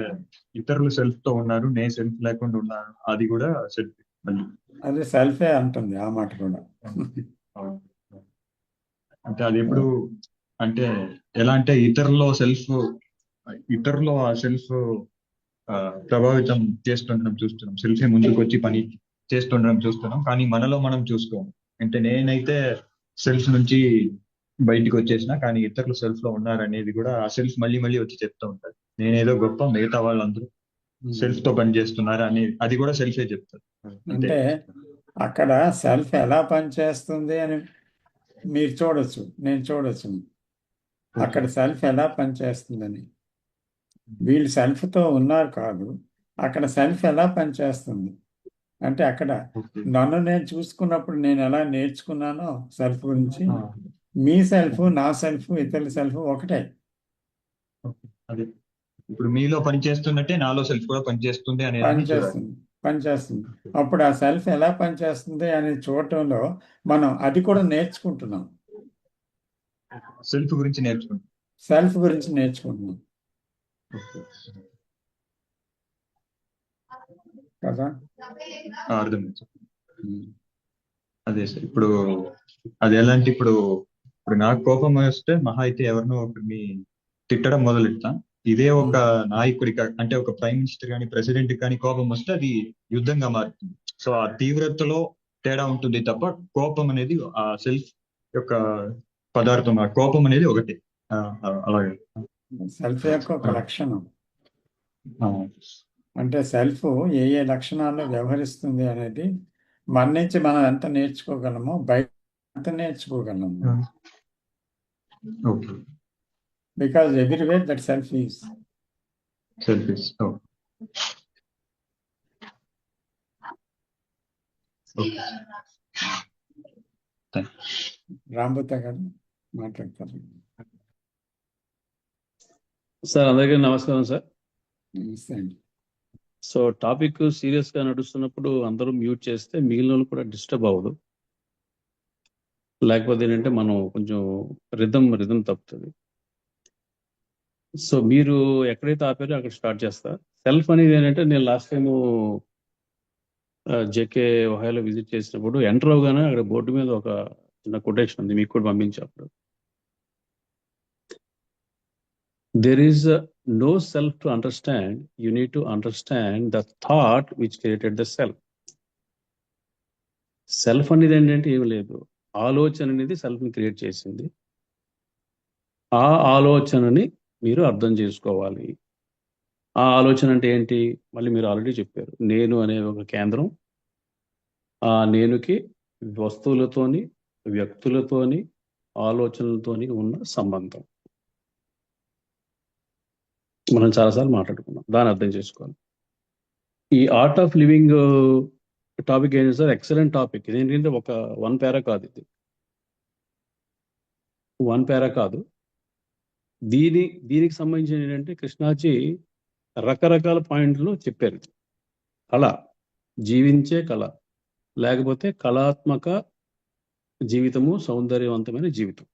ఇతరులు సెల్ఫ్ తో ఉన్నారు, నేను సెల్ఫ్ లేకుండా ఉన్నాను, అది కూడా సెల్ఫ్. అదే సెల్ఫే అంటుంది ఆ మాట కూడా. అంటే అది ఎప్పుడు అంటే ఎలా అంటే ఇతరులో ఆ సెల్ఫ్ ప్రభావితం చేస్తుండడం చూస్తున్నాం, సెల్ఫే ముందుకు వచ్చి పని చేస్తుండడం చూస్తున్నాం, కానీ మనలో మనం చూసుకోం. అంటే నేనైతే సెల్ఫ్ నుంచి బయటికి వచ్చేసిన, కానీ ఇతరులు సెల్ఫ్ లో ఉన్నారనేది కూడా ఆ సెల్ఫ్ మళ్ళీ మళ్ళీ వచ్చి చెప్తూ ఉంటారు. నేనేదో గొప్ప, మిగతా వాళ్ళందరూ సెల్ఫ్ తో పని చేస్తున్నారు అని అది కూడా సెల్ఫే చెప్తారు. అంటే అక్కడ సెల్ఫ్ ఎలా పనిచేస్తుంది అని మీరు చూడొచ్చు, నేను చూడొచ్చు. అక్కడ సెల్ఫ్ ఎలా పనిచేస్తుందని వీళ్ళు సెల్ఫ్తో ఉన్నారు కాదు, అక్కడ సెల్ఫ్ ఎలా పనిచేస్తుంది అంటే అక్కడ నన్ను నేను చూసుకున్నప్పుడు నేను ఎలా నేర్చుకున్నానో సెల్ఫ్ గురించి, మీ సెల్ఫ్, నా సెల్ఫ్, ఇతరుల సెల్ఫ్ ఒకటే. అదే ఇప్పుడు మీలో పనిచేస్తున్నట్టే నాలో సెల్ఫ్ కూడా పనిచేస్తుంది అనేది పనిచేస్తుంది. అప్పుడు ఆ సెల్ఫ్ ఎలా పనిచేస్తుంది అని చూడటంలో మనం అది కూడా నేర్చుకుంటున్నాం. సెల్ఫ్ గురించి నేర్చుకుంటున్నాం కదా. అర్థం. అదే సార్, ఇప్పుడు అది ఎలా అంటే ఇప్పుడు నాకు కోపం వస్తే మహా అయితే ఎవరినో ఒకరిని తిట్టడం మొదలెడతాం. ఇదే ఒక నాయకుడి అంటే ఒక ప్రైమ్ మినిస్టర్ కానీ ప్రెసిడెంట్ కానీ కోపం వస్తే అది యుద్ధంగా మారుతుంది. సో ఆ తీవ్రతలో తేడా ఉంటుంది తప్ప కోపం అనేది ఆ సెల్ఫ్ యొక్క పదార్థం, ఆ కోపం అనేది ఒకటి. అలాగే సెల్ఫ్ యొక్క ఒక లక్షణం అంటే సెల్ఫ్ ఏ లక్షణాల్లో వ్యవహరిస్తుంది అనేది మన నుంచి మనం ఎంత నేర్చుకోగలమో బయట ఎంత నేర్చుకోగలము. Okay. Because everywhere that self is. Selfish. Okay. Rambutha గారు మాట్లాడతారు. సార్ అందరికీ నమస్కారం సార్. నమస్తే అండి. సో టాపిక్ సీరియస్ గా నడుస్తున్నప్పుడు అందరూ మ్యూట్ చేస్తే మిగిలిన వాళ్ళు కూడా డిస్టర్బ్ అవ్వదు. లేకపోతే ఏంటంటే మనం కొంచెం రిధం తప్పుతుంది. సో మీరు ఎక్కడైతే ఆపారో అక్కడ స్టార్ట్ చేస్తా. సెల్ఫ్ అనేది ఏంటంటే నేను లాస్ట్ టైం జేకే ఒహాయోలో విజిట్ చేసినప్పుడు ఎంటర్ అవగానే అక్కడ బోర్డు మీద ఒక చిన్న కొటేషన్ ఉంది, మీకు కూడా పంపించారు. There is no self to understand. You need to understand the thought which created the self. Self అనేది ఏంటంటే ఏమి లేదు, ఆలోచన అనేది సెల్ఫ్ని క్రియేట్ చేసింది. ఆ ఆలోచనని మీరు అర్థం చేసుకోవాలి. ఆ ఆలోచన అంటే ఏంటి, మళ్ళీ మీరు ఆల్రెడీ చెప్పారు, నేను అనే ఒక కేంద్రం. ఆ నేనుకి వస్తువులతోని, వ్యక్తులతోని, ఆలోచనలతోని ఉన్న సంబంధం మనం చాలాసార్లు మాట్లాడుకున్నాం. దాన్ని అర్థం చేసుకోవాలి. ఈ ఆర్ట్ ఆఫ్ లివింగ్ టాపిక్ ఏంటి సార్, ఎక్సలెంట్ టాపిక్. ఇదేంటంటే ఒక వన్ పేరా కాదు, ఇది వన్ పేరా కాదు. దీనికి సంబంధించిన ఏంటంటే కృష్ణాజీ రకరకాల పాయింట్లు చెప్పారు. కళ, జీవించే కళ, లేకపోతే కళాత్మక జీవితము, సౌందర్యవంతమైన జీవితం.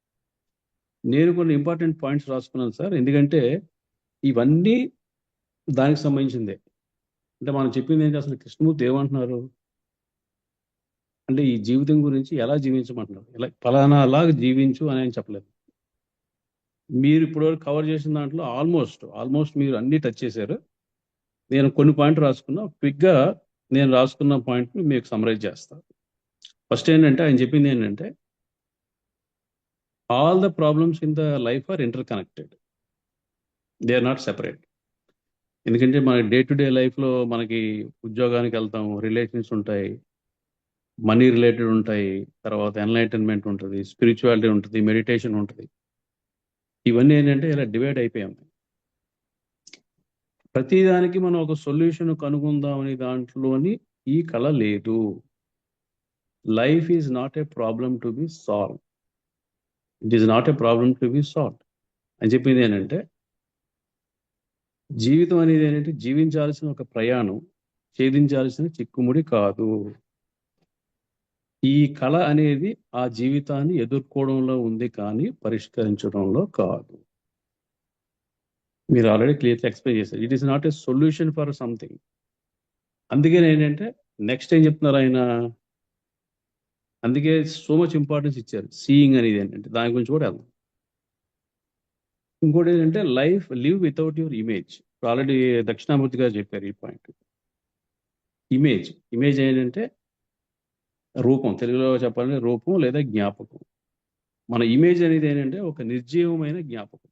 నేను కొన్ని ఇంపార్టెంట్ పాయింట్స్ రాసుకున్నాను సార్, ఎందుకంటే ఇవన్నీ దానికి సంబంధించిందే. అంటే మనం చెప్పింది ఏంటి, అసలు కృష్ణమూర్తి ఏమంటున్నారు అంటే ఈ జీవితం గురించి ఎలా జీవించమంటున్నారు, ఇలా ఫలానా అలాగా జీవించు అని ఆయన చెప్పలేదు. మీరు ఇప్పటివరకు కవర్ చేసిన దాంట్లో ఆల్మోస్ట్ మీరు అన్ని టచ్ చేశారు. నేను కొన్ని పాయింట్ రాసుకున్నా, క్విక్గా నేను రాసుకున్న పాయింట్ని మీకు సమరైజ్ చేస్తాను. ఫస్ట్ ఏంటంటే ఆయన చెప్పింది ఏంటంటే all the problems in the life are interconnected, they are not separate. ఎందుకంటే మన డే టు డే లైఫ్లో మనకి ఉద్యోగానికి వెళ్తాం, రిలేషన్స్ ఉంటాయి, మనీ రిలేటెడ్ ఉంటాయి, తర్వాత ఎన్లైటన్మెంట్ ఉంటుంది, స్పిరిచువాలిటీ ఉంటుంది, మెడిటేషన్ ఉంటుంది. ఇవన్నీ ఏంటంటే ఇలా డివైడ్ అయిపోయాం. ప్రతిదానికి మనం ఒక సొల్యూషన్ కనుగొందామని దాంట్లోని ఈ కళ లేదు. Life is not a problem to be solve, it is not A problem to be solve అని చెప్పింది ఏంటంటే జీవితం అనేది ఏంటంటే జీవించాల్సిన ఒక ప్రయాణం, ఛేదించాల్సిన చిక్కుముడి కాదు. ఈ కళ అనేది ఆ జీవితాన్ని ఎదుర్కోవడంలో ఉంది కానీ పరిష్కరించడంలో కాదు. మీరు ఆల్రెడీ క్లియర్గా ఎక్స్ప్లెయిన్ చేశారు, it is not a solution for something. అందుకే ఏంటంటే నెక్స్ట్ ఏం చెప్తున్నారు ఆయన, అందుకే సో మచ్ ఇంపార్టెన్స్ ఇచ్చారు సీయింగ్ అనేది ఏంటంటే, దాని గురించి కూడా వెళ్దాం. ఇంకోటి ఏంటంటే live without your image. Already Dakshinamurthy గారు చెప్పారు ఈ పాయింట్. ఇమేజ్ ఏంటంటే రూపం, తెలుగులో చెప్పాలంటే రూపం లేదా జ్ఞాపకం. మన ఇమేజ్ అనేది ఏంటంటే ఒక నిర్జీవమైన జ్ఞాపకం.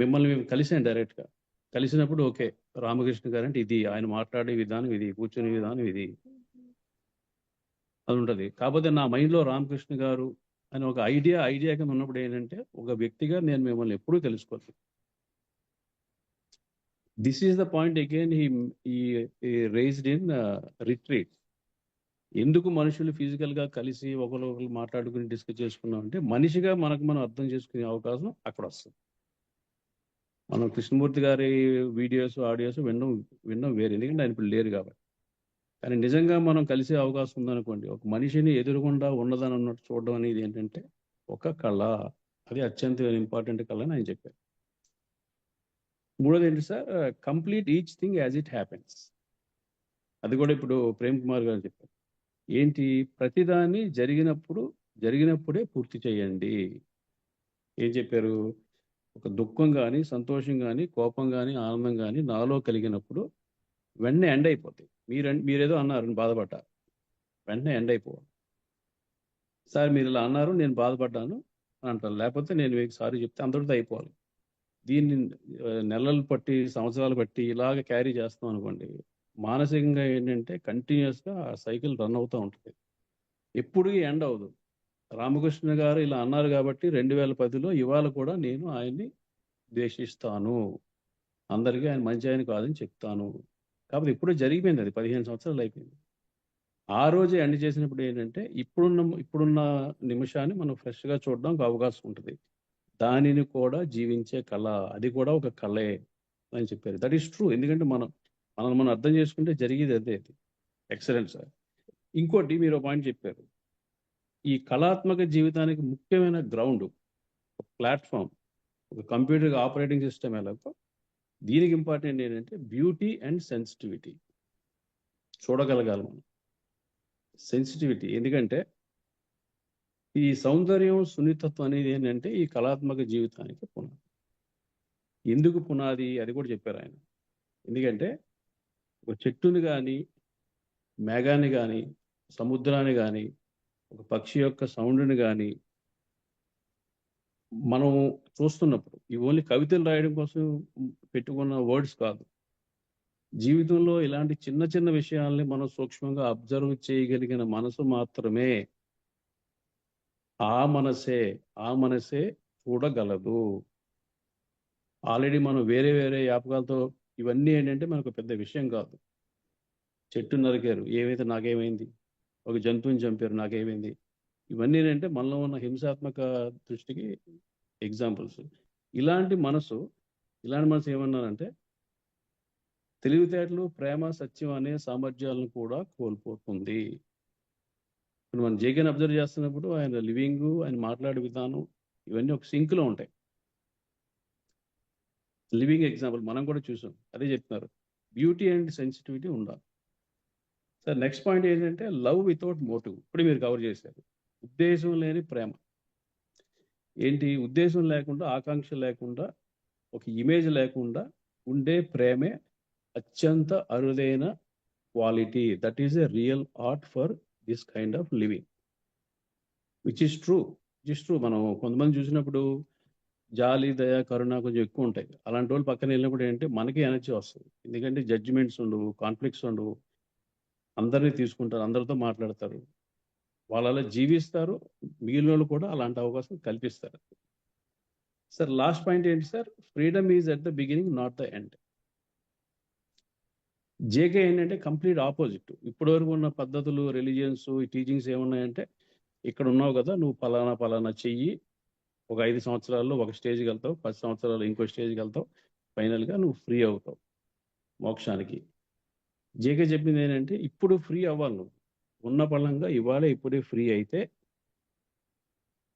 మిమ్మల్ని మేము కలిసాం డైరెక్ట్గా, కలిసినప్పుడు ఓకే రామకృష్ణ గారు అంటే ఇది, ఆయన మాట్లాడే విధానం ఇది, కూర్చునే విధానం ఇది, అది ఉంటుంది. కాకపోతే నా మైండ్లో రామకృష్ణ గారు అని ఒక ఐడియా కింద ఉన్నప్పుడు ఏంటంటే ఒక వ్యక్తిగా నేను మిమ్మల్ని ఎప్పుడూ తెలుసుకోలేదు. This is the point again he raised in retreat. ఎందుకు మనుషులు ఫిజికల్గా కలిసి ఒకరు మాట్లాడుకుని డిస్కస్ చేసుకున్నాం అంటే మనిషిగా మనం అర్థం చేసుకునే అవకాశం అక్కడ వస్తుంది. మనం కృష్ణమూర్తి గారి వీడియోస్, ఆడియోస్ వినడం వేరు, ఎందుకంటే ఆయన ఇప్పుడు లేరు కాబట్టి. కానీ నిజంగా మనం కలిసే అవకాశం ఉందనుకోండి, ఒక మనిషిని ఎదురుగుండా ఉన్నదని అన్నట్టు చూడడం అనేది ఏంటంటే ఒక కళ, అది అత్యంత ఇంపార్టెంట్ కళ అని ఆయన చెప్పారు. మూడోది ఏంటి sir, complete each thing as it happens. అది కూడా ఇప్పుడు ప్రేమ్ కుమార్ గారు చెప్పారు. ఏంటి, ప్రతిదాన్ని జరిగినప్పుడే పూర్తి చేయండి. ఏం చెప్పారు, ఒక దుఃఖం కానీ, సంతోషం కానీ, కోపం కానీ, ఆనందం కానీ నాలో కలిగినప్పుడు వెంటనే ఎండ్ అయిపోతాయి. మీరేదో అన్నారు, బాధపడ్డారు, వెంటనే ఎండ్ అయిపోవాలి. సార్ మీరు ఇలా అన్నారు, నేను బాధపడ్డాను అని అంటారు, లేకపోతే నేను మీకు సారీ చెప్తే అందరితో అయిపోవాలి. దీన్ని నెలలు పట్టి, సంవత్సరాలు బట్టి ఇలాగ క్యారీ చేస్తాం అనుకోండి, మానసికంగా ఏంటంటే కంటిన్యూస్గా ఆ సైకిల్ రన్ అవుతూ ఉంటుంది. ఎప్పుడు ఎండ్ అవ్వదు. రామకృష్ణ గారు ఇలా అన్నారు కాబట్టి 2010లో ఇవాళ కూడా నేను ఆయన్ని ద్వేషిస్తాను, అందరికీ ఆయన మంచి ఆయన కాదని చెప్తాను. కాబట్టి ఇప్పుడు జరిగిపోయింది, అది 15 సంవత్సరాలు అయిపోయింది. ఆ రోజు ఎండ్ చేసినప్పుడు ఏంటంటే ఇప్పుడున్న నిమిషాన్ని మనం ఫ్రెష్గా చూడడానికి అవకాశం ఉంటుంది. దానిని కూడా జీవించే కళ, అది కూడా ఒక కళే అని చెప్పారు. That is true. ఎందుకంటే మనం అర్థం చేసుకుంటే జరిగేది అదే. అది ఎక్సలెంట్ సార్. ఇంకోటి మీరు పాయింట్ చెప్పారు, ఈ కళాత్మక జీవితానికి ముఖ్యమైన గ్రౌండ్, ఒక ప్లాట్ఫామ్, ఒక కంప్యూటర్ ఆపరేటింగ్ సిస్టమ్ ఎలాగో దీనికి ఇంపార్టెంట్ ఏంటంటే బ్యూటీ అండ్ సెన్సిటివిటీ. చూడగలగాలి మనం, సెన్సిటివిటీ. ఎందుకంటే ఈ సౌందర్యం, సున్నితత్వం అనేది ఏంటంటే ఈ కళాత్మక జీవితానికి పునాది. ఎందుకు పునాది అది కూడా చెప్పారు ఆయన. ఎందుకంటే ఒక చెట్టుని కానీ, మేఘాన్ని కానీ, సముద్రాన్ని కానీ, ఒక పక్షి యొక్క సౌండ్ని కానీ మనం చూస్తున్నప్పుడు ఇవి ఓన్లీ కవితలు రాయడం కోసం పెట్టుకున్న వర్డ్స్ కాదు. జీవితంలో ఇలాంటి చిన్న చిన్న విషయాల్ని మనం సూక్ష్మంగా అబ్జర్వ్ చేయగలిగిన మనసు మాత్రమే, ఆ మనసే చూడగలదు. ఆల్రెడీ మనం వేరే వేరే వ్యాపకాలతో ఇవన్నీ ఏంటంటే మనకు పెద్ద విషయం కాదు. చెట్టు నరికారు, ఏమైతే నాకేమైంది, ఒక జంతువుని చంపారు, నాకేమైంది. ఇవన్నీ ఏంటంటే మనలో ఉన్న హింసాత్మక దృష్టికి ఎగ్జాంపుల్స్. ఇలాంటి మనసు ఏమన్నారంటే తెలివితేటలు, ప్రేమ, సత్యం అనే సామర్థ్యాలను కూడా కోల్పోతుంది. ఇప్పుడు మనం జేకేని అబ్జర్వ్ చేస్తున్నప్పుడు ఆయన లివింగ్, ఆయన మాట్లాడే విధానం ఇవన్నీ ఒక సింక్లో ఉంటాయి. లివింగ్ ఎగ్జాంపుల్ మనం కూడా చూసాం. అదే చెప్తున్నారు, బ్యూటీ అండ్ సెన్సిటివిటీ ఉండాలి. సార్ నెక్స్ట్ పాయింట్ ఏంటంటే లవ్ వితౌట్ మోటివ్. ఇప్పుడు మీరు కవర్ చేశారు, ఉద్దేశం లేని ప్రేమ. ఏంటి ఉద్దేశం లేకుండా, ఆకాంక్ష లేకుండా, ఒక ఇమేజ్ లేకుండా ఉండే ప్రేమే అత్యంత అరుదైన quality. That is a real art for this kind of living, which is true. మనం కొంతమంది చూసినప్పుడు జాలి, దయ, కరుణ కొంచెం ఎక్కువ ఉంటాయి. అలాంటి వాళ్ళు పక్కన వెళ్ళినప్పుడు ఏంటంటే మనకి ఎనర్జీ వస్తుంది. ఎందుకంటే జడ్జిమెంట్స్ ఉండవు, కాన్ఫ్లిక్ట్స్ ఉండవు, అందరినీ తీసుకుంటారు, అందరితో మాట్లాడతారు, వాళ్ళు అలా జీవిస్తారు. మిగిలిన వాళ్ళు కూడా అలాంటి అవకాశం కల్పిస్తారు. సార్ లాస్ట్ పాయింట్ ఏంటి sir, freedom is at the beginning not the end. JK ఏంటంటే కంప్లీట్ ఆపోజిట్. ఇప్పటి వరకు ఉన్న పద్ధతులు, రిలీజియన్స్, ఈ టీచింగ్స్ ఏమున్నాయంటే ఇక్కడ ఉన్నావు కదా, నువ్వు పలానా చెయ్యి, ఒక 5 సంవత్సరాల్లో ఒక స్టేజ్కి వెళ్తావు, 10 సంవత్సరాల్లో ఇంకో స్టేజ్కి వెళ్తావు, ఫైనల్గా నువ్వు ఫ్రీ అవుతావు మోక్షానికి. జేకే చెప్పింది ఏంటంటే ఇప్పుడు ఫ్రీ అవ్వాలి నువ్వు, ఉన్న పళంగా ఇవాళ ఇప్పుడే ఫ్రీ అయితే.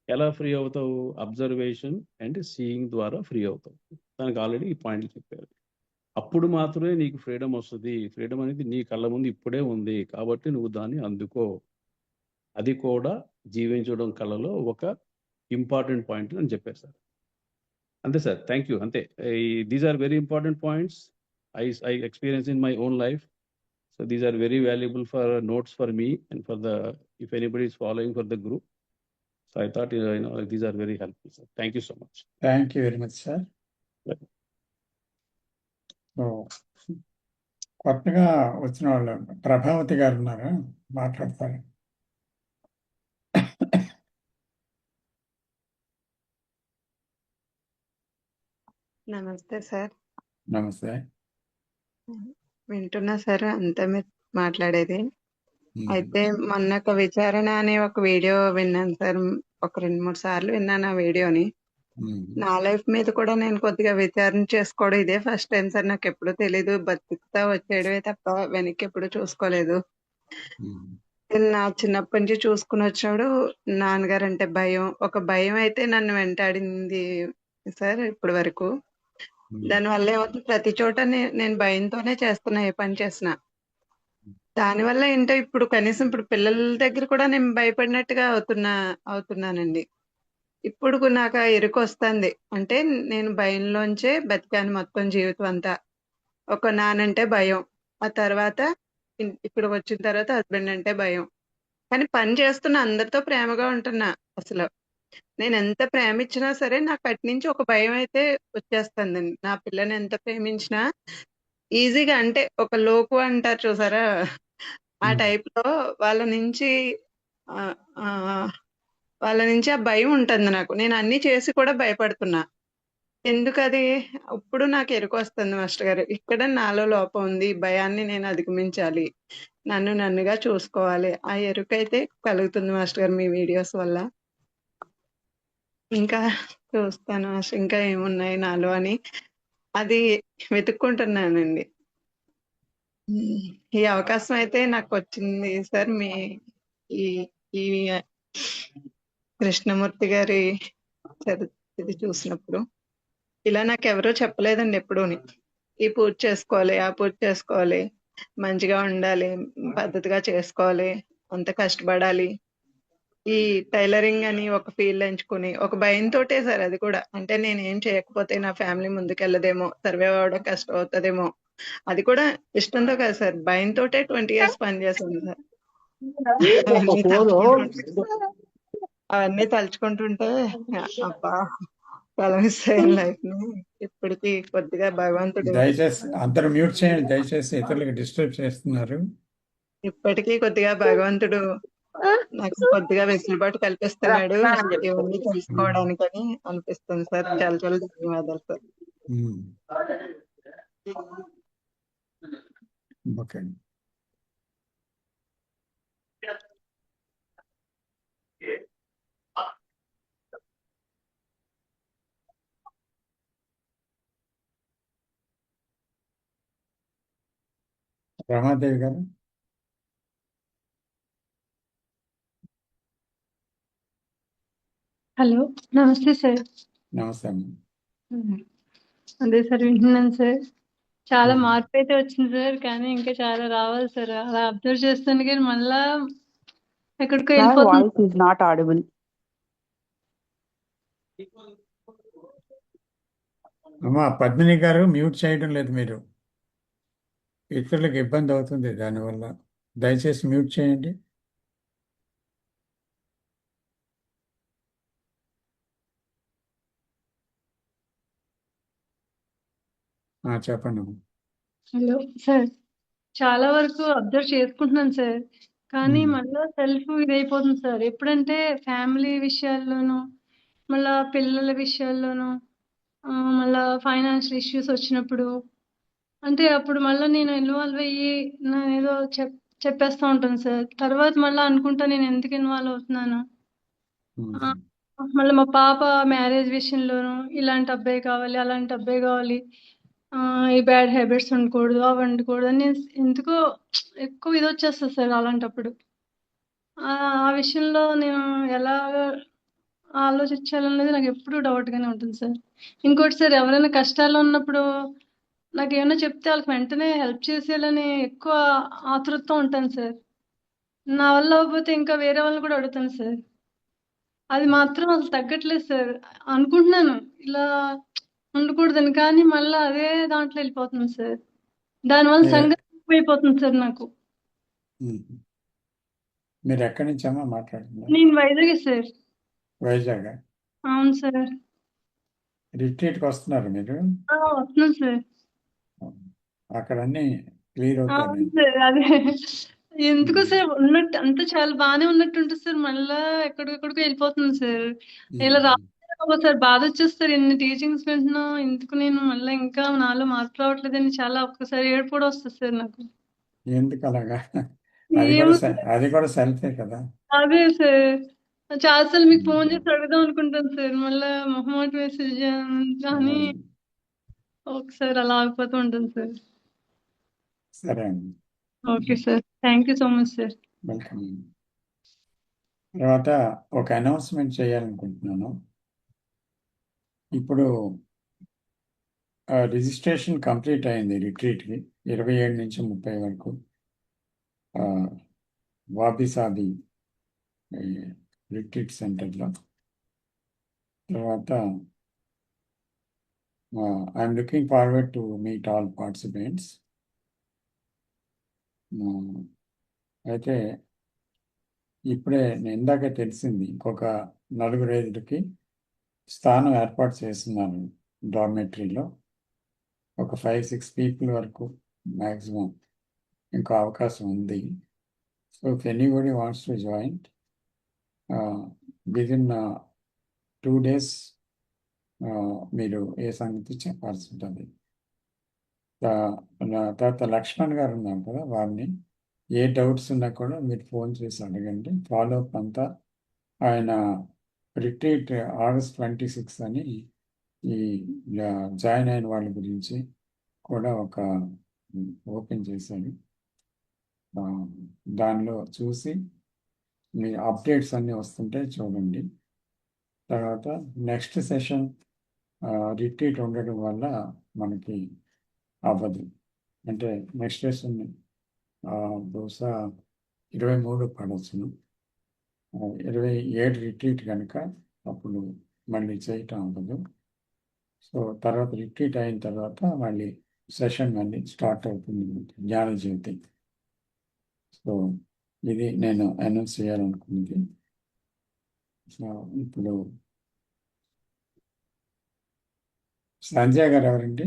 ఎలా ఫ్రీ అవుతావు? అబ్జర్వేషన్ అండ్ సీయింగ్ ద్వారా ఫ్రీ అవుతావు. దానికి ఆల్రెడీ ఈ పాయింట్లు చెప్పారు. అప్పుడు మాత్రమే నీకు ఫ్రీడమ్ వస్తుంది. ఫ్రీడమ్ అనేది నీ కళ్ళ ముందు ఇప్పుడే ఉంది కాబట్టి నువ్వు దాన్ని అందుకో. అది కూడా జీవించడం కళలో ఒక ఇంపార్టెంట్ పాయింట్ అని చెప్పారు సార్. అంతే సార్, థ్యాంక్ యూ. అంతే, these are very important points I experience in my own life. So these are very valuable for notes for me and for the if anybody is following for the group. So I thought these are very helpful, sir. Thank you so much. Thank you very much sir. So కొత్తగా వచ్చిన వాళ్ళు ప్రభావతి గారు ఉన్నారా, మాట్లాడతారు. నమస్తే sir. నమస్తే. వింటున్నా sir అంతా మీరు మాట్లాడేది. ఉమ్, అయితే మొన్న ఒక విచారణ అనే ఒక వీడియో విన్నాను సార్. ఒక 2-3 సార్లు విన్నాను ఆ వీడియోని. ఉమ్, నా లైఫ్ మీద కూడా నేను కొద్దిగా విచారణ చేసుకోవడం ఇదే ఫస్ట్ టైం సార్. నాకు ఎప్పుడు తెలీదు, బతుకుతా వచ్చేయడమే తప్ప వెనక్కి ఎప్పుడు చూసుకోలేదు. ఉమ్, నా చిన్నప్పటి నుంచి చూసుకుని వచ్చినప్పుడు నాన్నగారు అంటే భయం, ఒక భయం అయితే నన్ను వెంటాడింది సార్ ఇప్పటి వరకు. ఉమ్, దానివల్ల ఏమవుతుంది, ప్రతి చోట నేను భయంతోనే చేస్తున్నా ఏ పని చేసినా. దానివల్ల ఏంటో ఇప్పుడు కనీసం ఇప్పుడు పిల్లల దగ్గర కూడా నేను భయపడినట్టుగా అవుతున్నానండి. ఇప్పుడు నాకు ఆ ఎరుక వస్తుంది. అంటే నేను భయంలోంచే బతికాను మొత్తం జీవితం అంతా. ఒక నానంటే భయం, ఆ తర్వాత ఇప్పుడు వచ్చిన తర్వాత హస్బెండ్ అంటే భయం. కానీ పని చేస్తున్నా, అందరితో ప్రేమగా ఉంటున్నా. అసలు నేను ఎంత ప్రేమించినా సరే నాకు అటు నుంచి ఒక భయం అయితే వచ్చేస్తుందండి. నా పిల్లని ఎంత ప్రేమించినా ఈజీగా అంటే ఒక లోకు అంటారు చూసారా, ఆ ఉమ్. టైప్ లో వాళ్ళ నుంచి ఆ, ఆ, వాళ్ళ నుంచి ఆ భయం ఉంటుంది నాకు. నేను అన్ని చేసి కూడా భయపడుతున్నా. ఎందుకది? ఇప్పుడు నాకు ఎరుక వస్తుంది మాస్టర్ గారు. ఇక్కడ నాలో లోపం ఉంది, ఈ భయాన్ని నేను అధిగమించాలి, నన్ను నన్నుగా చూసుకోవాలి. ఆ ఎరుక అయితే కలుగుతుంది మాస్టర్ గారు మీ వీడియోస్ వల్ల. ఇంకా చూస్తాను మాస్టర్, ఇంకా ఏమున్నాయి నాలో అని అది వెతుక్కుంటున్నానండి. ఈ అవకాశం అయితే నాకు వచ్చింది సార్. మీ ఈ ఈ కృష్ణమూర్తి గారి ఇది చూసినప్పుడు ఇలా నాకు ఎవరూ చెప్పలేదండి ఎప్పుడూని. ఈ పూజ చేసుకోవాలి, ఆ పూజ చేసుకోవాలి, మంచిగా ఉండాలి, పద్ధతిగా చేసుకోవాలి, అంత కష్టపడాలి. ఈ టైలరింగ్ అని ఒక ఫీల్డ్ ఎంచుకుని ఒక భయంతోటే సార్. అది కూడా అంటే నేను ఏం చేయకపోతే నా ఫ్యామిలీ ముందుకెళ్ళదేమో, సర్వైవ్ అవ్వడం కష్టం అవుతుందేమో, అది కూడా ఇష్టంతో కాదు సార్, భయంతోటే 20 years పనిచేశాను సార్. అవన్నీ అవన్నీ తలుచుకుంటుంటే అబ్బా, చాలా మిస్ అయ్యాను లైఫ్ ని. ఇప్పటికీ కొద్దిగా భగవంతుడు దయచేసి అందరూ మ్యూట్ చేయండి, దయచేసి ఇతరులకు డిస్టర్బ్ చేస్తున్నారు. ఇప్పటికీ కొద్దిగా భగవంతుడు నాకు కొద్దిగా వెసులుబాటు కల్పిస్తున్నాడు ఇవన్నీ తెలుసుకోవడానికని అనిపిస్తుంది సార్. చాలా చాలా ధన్యవాదాలు సార్. ఉమ్. ఓకే. రమాదేవి గారు, హలో, నమస్తే సార్. నమస్తే అమ్మ. అదే సార్, వింటున్నాను సార్. చాలా ఉమ్. మార్పు అయితే వచ్చింది సార్, కానీ ఇంకా చాలా రావాలి సార్. అలా అబ్జర్వ్ చేస్తాను కానీ మళ్ళా ఎక్కడికో Your వెళ్ళిపోతుంది. voice is not audible. అమ్మ పద్మిని గారు, మ్యూట్ చేయడం లేదు మీరు. ఇతరులకు ఇబ్బంది అవుతుంది దానివల్ల. దయచేసి మ్యూట్ చేయండి. చెప్పండి అమ్మ. హలో సార్, చాలా వరకు అబ్జర్వ్ చేసుకుంటున్నాను సార్, కానీ ఉమ్. మళ్ళా సెల్ఫ్ ఇదైపోతుంది సార్. ఎప్పుడంటే ఫ్యామిలీ విషయాల్లోనూ, మళ్ళా పిల్లల విషయాల్లోనూ, మళ్ళా ఫైనాన్షియల్ ఇష్యూస్ వచ్చినప్పుడు, అంటే అప్పుడు మళ్ళీ నేను ఇన్వాల్వ్ అయ్యి నేను ఏదో చెప్పేస్తా ఉంటాను సార్. తర్వాత మళ్ళీ అనుకుంటా నేను ఎందుకు ఇన్వాల్వ్ అవుతున్నాను. ఆ, ఉమ్. మళ్ళీ మా పాప మ్యారేజ్ విషయంలోనూ ఇలాంటి అబ్బాయి కావాలి, అలాంటి అబ్బాయి కావాలి, ఈ బ్యాడ్ హ్యాబిట్స్ ఉండకూడదు, అవి ఉండకూడదు అని నేను ఎందుకో ఎక్కువ ఇది వచ్చేస్తుంది సార్ అలాంటప్పుడు. ఆ విషయంలో నేను ఎలా ఆలోచించాలనేది నాకు ఎప్పుడూ డౌట్ గానే ఉంటుంది సార్. ఇంకోటి సార్, ఎవరైనా కష్టాల్లో ఉన్నప్పుడు నాకు ఏమైనా చెప్తే వాళ్ళకి వెంటనే హెల్ప్ చేసేయాలని ఎక్కువ ఆతృతతో ఉంటాను సార్. నా వల్ల అవ్వకపోతే ఇంకా వేరే వాళ్ళని కూడా అడుగుతాను సార్. అది మాత్రం అసలు తగ్గట్లేదు సార్. అనుకుంటున్నాను ఇలా ఉండకూడదని, కానీ మళ్ళీ అదే దాంట్లో వెళ్ళిపోతుంది సార్. దానివల్ల ఏ- సంఘటన ఎక్కువైపోతుంది సార్ నాకు. ఉమ్. మీరు ఎక్కడి నుంచి అమ్మా మాట్లాడుతున్నారు? నేను వైజాగ్ సార్. వైజాగ్. అవును సార్. రిట్రీట్కి వస్తున్నారు మీరు? వస్తున్నాను సార్. అక్కడ అన్ని క్లియర్ అవును అవుతాయి. సార్. అదే ఎందుకో సార్ ఉన్నట్టు అంతా చాలా బాగానే ఉన్నట్టు ఉంటుంది సార్, మళ్ళా ఎక్కడికక్కడికో వెళ్ళిపోతుంది సార్. ఇలా రాలేదు సార్, బాధ వచ్చేస్తారు. ఎన్ని టీచింగ్స్ వింటున్నా ఎందుకు నేను మళ్ళీ ఇంకా నాలో మార్పు రావట్లేదని చాలా ఒక్కసారి ఏడుపు కూడా వస్తుంది సార్ నాకు. ఎందుకు అలాగా? ఏమో అది కూడా సెల్ఫే కదా. అదే సార్, చాలాసార్లు మీకు ఫోన్ చేసి అడుగుదాం అనుకుంటాను సార్, మళ్ళీ మొహమాట మెసేజ్ కానీ ఒకసారి అలా ఆగిపోతూ ఉంటుంది సార్. సరే అండి, okay sir, thank you so much sir. Welcome. తర్వాత ఒక అనౌన్స్మెంట్ చేయాలనుకుంటున్నాను. ఇప్పుడు రిజిస్ట్రేషన్ కంప్లీట్ అయింది రిట్రీట్కి 27 నుంచి 30 వరకు. వాబిసాబి రిట్రీట్ సెంటర్లో. తర్వాత I'm looking forward to meet all participants. అయితే ఇప్పుడే ఇందాకే తెలిసింది, ఇంకొక 4-5కి స్థానం ఏర్పాటు చేస్తున్నాను డార్మెటరీలో. ఒక 5-6 పీపుల్ వరకు మ్యాక్సిమం ఇంకా అవకాశం ఉంది. So if anybody wants to join within 2 days మీరు ఏ సంగతి చెప్పాల్సి ఉంటుంది. తర్వాత లక్ష్మణ్ గారు ఉన్నారు కదా, వారిని ఏ డౌట్స్ ఉన్నా కూడా మీరు ఫోన్ చేసి అడగండి. ఫాలో అప్ అంతా ఆయన రిట్రీట్ August 26 అని ఈ జాయిన్ అయిన వాళ్ళ గురించి కూడా ఒక ఓపెన్ చేశాడు. దానిలో చూసి మీ అప్డేట్స్ అన్నీ వస్తుంటే చూడండి. తర్వాత నెక్స్ట్ సెషన్ రిట్రీట్ ఉండడం వల్ల మనకి అవ్వదు. అంటే నెక్స్ట్ సెషన్ బహుశా 23 పడవచ్చును. 27 రిట్రీట్ కనుక అప్పుడు మళ్ళీ చేయటం అవ్వదు. సో తర్వాత రిట్రీట్ అయిన తర్వాత మళ్ళీ సెషన్ మళ్ళీ స్టార్ట్ అవుతుంది జ్ఞాన జ్యోతి. సో ఇది నేను అనౌన్స్ చేయాలనుకున్నది. సో ఇప్పుడు సంజయ్ గారు ఎవరండి?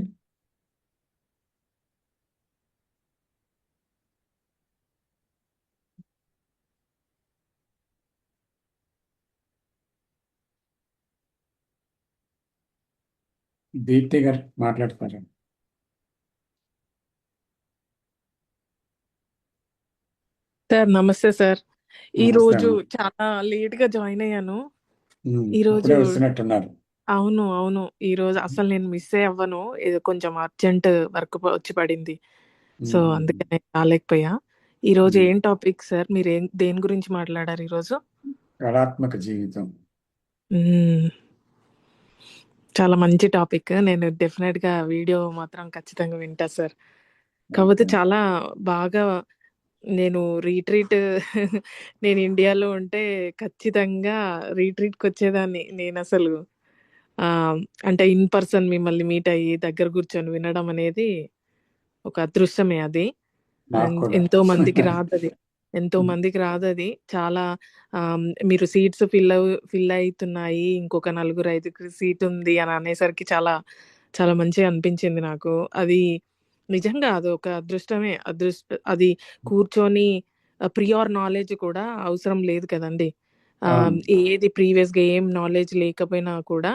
దీప్తి గారు మాట్లాడతారా? సార్ నమస్తే సార్. ఈ నమస్తే రోజు అమ్మా. చాలా లేట్ గా జాయిన్ అయ్యాను. ఈ రోజు ఇప్పుడే వస్తున్నట్టున్నారు. అవును. ఈ రోజు అసలు నేను మిస్ అవ్వను. ఏదో కొంచెం అర్జెంట్ వర్క్ వచ్చి పడింది. సో అందుకని నేను రాలేకపోయా. ఈ రోజు ఏం టాపిక్ సార్? మీరు దేని గురించి మాట్లాడారు ఈ రోజు? కళాత్మక జీవితం. చాలా మంచి టాపిక్. నేను డెఫినెట్ గా వీడియో మాత్రం ఖచ్చితంగా వింటా సార్. కాకపోతే చాలా బాగా నేను రీట్రీట్ నేను ఇండియాలో ఉంటే ఖచ్చితంగా రీట్రీట్కి వచ్చేదాన్ని. నేను అసలు అంటే ఇన్ పర్సన్ మిమ్మల్ని మీట్ అయ్యి దగ్గర కూర్చొని వినడం అనేది ఒక అదృష్టమే అది. నాకు కూడా. ఎంతో మందికి రాదది. చాలా మీరు సీట్స్ ఫిల్ అవుతున్నాయి, ఇంకొక 4-5 సీట్ ఉంది అని అనేసరికి చాలా చాలా మంచిగా అనిపించింది నాకు. అది నిజంగా అదొక అదృష్టమే. అది కూర్చొని ప్రియార్ నాలెడ్జ్ కూడా అవసరం లేదు కదండి. ఏది ప్రీవియస్గా ఏం నాలెడ్జ్ లేకపోయినా కూడా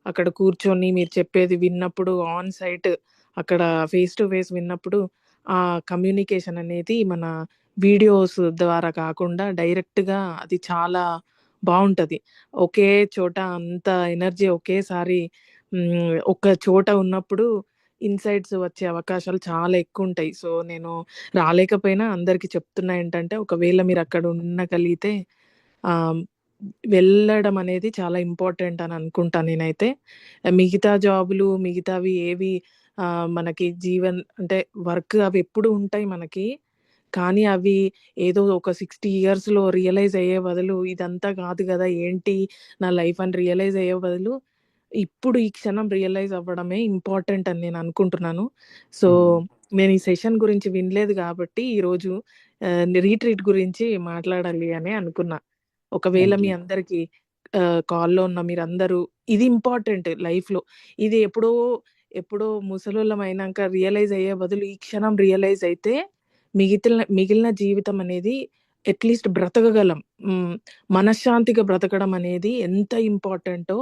అక్కడ కూర్చొని మీరు చెప్పేది విన్నప్పుడు ఆన్ సైట్ అక్కడ ఫేస్ టు ఫేస్ విన్నప్పుడు ఆ కమ్యూనికేషన్ అనేది మన వీడియోస్ ద్వారా కాకుండా డైరెక్ట్గా అది చాలా బాగుంటది. ఒకే చోట అంత ఎనర్జీ ఒకేసారి ఒక చోట ఉన్నప్పుడు ఇన్సైట్స్ వచ్చే అవకాశాలు చాలా ఎక్కువ ఉంటాయి. సో నేను రాలేకపోయినా అందరికి చెప్తున్నా ఏంటంటే, ఒకవేళ మీరు అక్కడ ఉండగలిగితే వెళ్ళడం అనేది చాలా ఇంపార్టెంట్ అని అనుకుంటా నేనైతే. మిగతా జాబులు మిగతావి ఏవి మనకి అంటే వర్క్ అవి ఎప్పుడు ఉంటాయి మనకి. కానీ అవి ఏదో ఒక 60 ఇయర్స్‌లో రియలైజ్ అయ్యే బదులు ఇదంతా కాదు కదా ఏంటి నా లైఫ్ అని రియలైజ్ అయ్యే బదులు ఇప్పుడు ఈ క్షణం రియలైజ్ అవ్వడమే ఇంపార్టెంట్ అని నేను అనుకుంటున్నాను. సో నేను ఈ సెషన్ గురించి వినలేదు కాబట్టి ఈరోజు రీట్రీట్ గురించి మాట్లాడాలి అని అనుకున్నా. ఒకవేళ మీ అందరికి కాల్‌లో ఉన్న మీరందరూ ఇది ఇంపార్టెంట్ లైఫ్‌లో. ఇది ఎప్పుడో ముసలోళ్ళం అయినాక రియలైజ్ అయ్యే బదులు ఈ క్షణం రియలైజ్ అయితే మిగిలిన జీవితం అనేది అట్లీస్ట్ బ్రతకగలం. మనశ్శాంతిగా బ్రతకడం అనేది ఎంత ఇంపార్టెంటో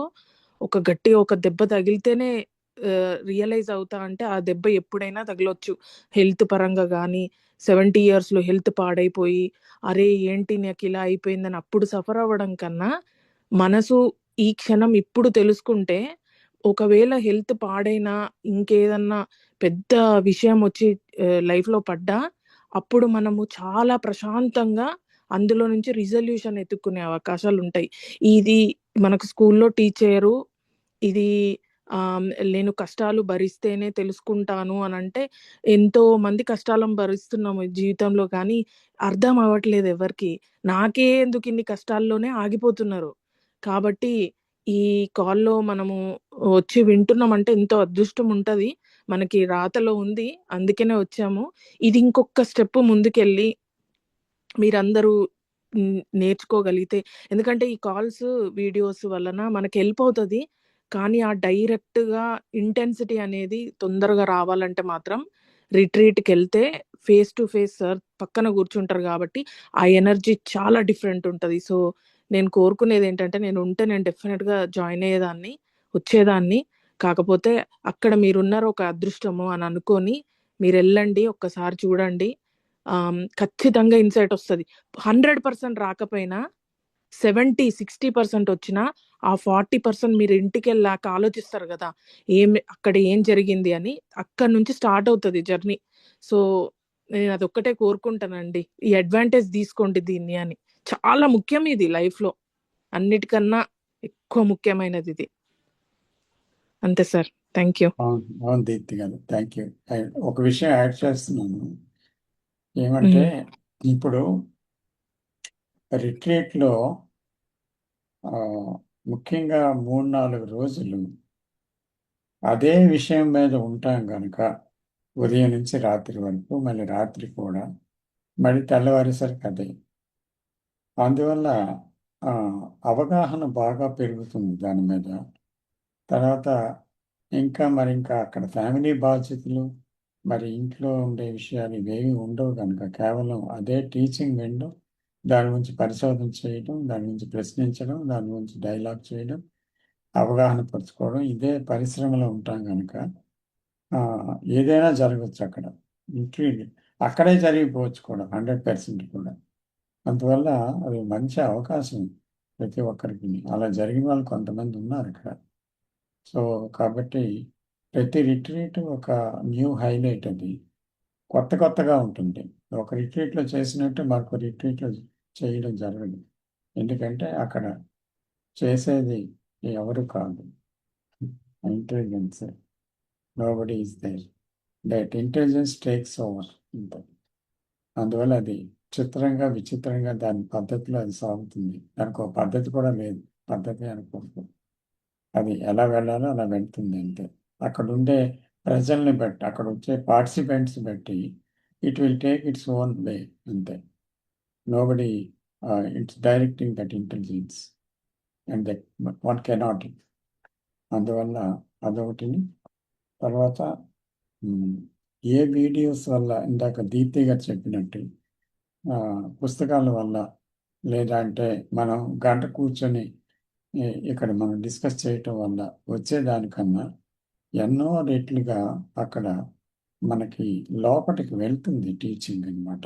గట్టిగా ఒక దెబ్బ తగిలితేనే రియలైజ్ అవుతా అంటే ఆ దెబ్బ ఎప్పుడైనా తగలొచ్చు. హెల్త్ పరంగా కానీ 70 ఇయర్స్‌లో హెల్త్ పాడైపోయి అరే ఏంటి నాకు ఇలా అయిపోయిందని అప్పుడు సఫర్ అవ్వడం కన్నా మనసు ఈ క్షణం ఇప్పుడు తెలుసుకుంటే ఒకవేళ హెల్త్ పాడైనా ఇంకేదన్నా పెద్ద విషయం వచ్చి లైఫ్‌లో పడ్డా అప్పుడు మనము చాలా ప్రశాంతంగా అందులో నుంచి రిజల్యూషన్ ఎతుక్కునే అవకాశాలు ఉంటాయి. ఇది మనకు స్కూల్లో టీచ్ చేయరు. ఇది నేను కష్టాలు భరిస్తేనే తెలుసుకుంటాను అనంటే ఎంతో మంది కష్టాలను భరిస్తున్నాము జీవితంలో. కానీ అర్థం అవ్వట్లేదు ఎవరికి. నాకే ఎందుకు ఇన్ని కష్టాల్లోనే ఆగిపోతున్నారు. కాబట్టి ఈ కాల్‌లో మనము వచ్చి వింటున్నామంటే ఎంతో అదృష్టం ఉంటది. మనకి రాతలో ఉంది. అందుకనే వచ్చాము. ఇది ఇంకొక స్టెప్ ముందుకెళ్ళి మీరందరూ నేర్చుకోగలిగితే, ఎందుకంటే ఈ కాల్స్, వీడియోస్ వలన మనకి హెల్ప్ అవుతది. కానీ ఆ డైరెక్ట్‌గా ఇంటెన్సిటీ అనేది తొందరగా రావాలంటే మాత్రం రిట్రీట్‌కెళ్తే ఫేస్ టు ఫేస్ సార్ పక్కన కూర్చుంటారు కాబట్టి ఆ ఎనర్జీ చాలా డిఫరెంట్ ఉంటది. సో, నేను కోరుకునేదేంటంటే నేను డెఫినిట్‌గా జాయిన్ అయ్యేదాన్ని, వచ్చేదాన్ని. కాకపోతే అక్కడ మీరున్నారు ఒక అదృష్టము అని అనుకోని మీరెళ్ళండి. ఒక్కసారి చూడండి. ఖచ్చితంగా ఇన్‌సైట్ ఒస్తది. 100% రాకపోయినా 70, 60% వచ్చినా ఆ 40% మీరు ఇంటికెళ్ళాక ఆలోచిస్తారు గదా! అక్కడ ఏం జరిగింది అని. అక్కడి నుంచి స్టార్ట్ అవుతది జర్నీ. సో, నేనదొక్కటే కోరుకుంటానండి. ఈ అడ్వాంటేజ్ తీసుకోండి దీన్ని అని. చాలా ముఖ్యం ఇది లైఫ్‌లో. అన్నిటికన్నా ఎక్కువ ముఖ్యమైనదిది. అంతే సార్. Thank you. అవును దీప్తి గారు, థ్యాంక్ యూ. ఒక విషయం యాడ్ చేస్తున్నాను. ఏమంటే ఇప్పుడు రిట్రీట్లో ముఖ్యంగా 3-4 రోజులు అదే విషయం మీద ఉంటాం కనుక ఉదయం నుంచి రాత్రి వరకు, మళ్ళీ రాత్రి కూడా, మళ్ళీ తెల్లవారేసరికి అదే. అందువల్ల అవగాహన బాగా పెరుగుతుంది దాని మీద. తర్వాత ఇంకా అక్కడ ఫ్యామిలీ బాధ్యతలు, మరి ఇంట్లో ఉండే విషయాలు ఇవేవి ఉండవు కనుక కేవలం అదే టీచింగ్ వినడం, దాని గురించి పరిశోధన చేయడం, దాని గురించి ప్రశ్నించడం, దాని గురించి డైలాగ్ చేయడం, అవగాహన పరుచుకోవడం, ఇదే పరిశ్రమలో ఉంటాం కనుక ఏదైనా జరగచ్చు అక్కడ. అక్కడే జరిగిపోవచ్చు కూడా 100% కూడా. అందువల్ల అది మంచి అవకాశం ప్రతి ఒక్కరికి. అలా జరిగిన వాళ్ళు కొంతమంది ఉన్నారు ఇక్కడ. సో కాబట్టి ప్రతి రిట్రీట్ ఒక న్యూ హైలైట్. అది కొత్తగా ఉంటుంది. ఒక రిట్రీట్లో చేసినట్టు మరొక రిట్రీట్లో చేయడం జరగదు. ఎందుకంటే అక్కడ చేసేది ఎవరు కాదు, intelligence. Nobody is there. That intelligence takes over. అందువల్ల అది చిత్రంగా విచిత్రంగా దాని పద్ధతిలో అది సాగుతుంది. దానికి ఒక పద్ధతి కూడా లేదు. పద్ధతి అనుకోకు, అది ఎలా వెళ్ళాలో అలా వెళ్తుంది అంతే. అక్కడ ఉండే ప్రజల్ని బట్టి, అక్కడ వచ్చే పార్టిసిపెంట్స్ బట్టి it will take its own way అంతే. Nobody its directing that intelligence and that one cannot. అందువల్ల అదొకటిని. తర్వాత ఏ వీడియోస్ వల్ల, ఇందాక దీప్తి గారు చెప్పినట్టు పుస్తకాల వల్ల, లేదా అంటే మనం గంట కూర్చొని ఇక్కడ మనం డిస్కస్ చేయటం వల్ల వచ్చేదానికన్నా ఎన్నో రెట్లుగా అక్కడ మనకి లోపలికి వెళ్తుంది టీచింగ్ అన్నమాట.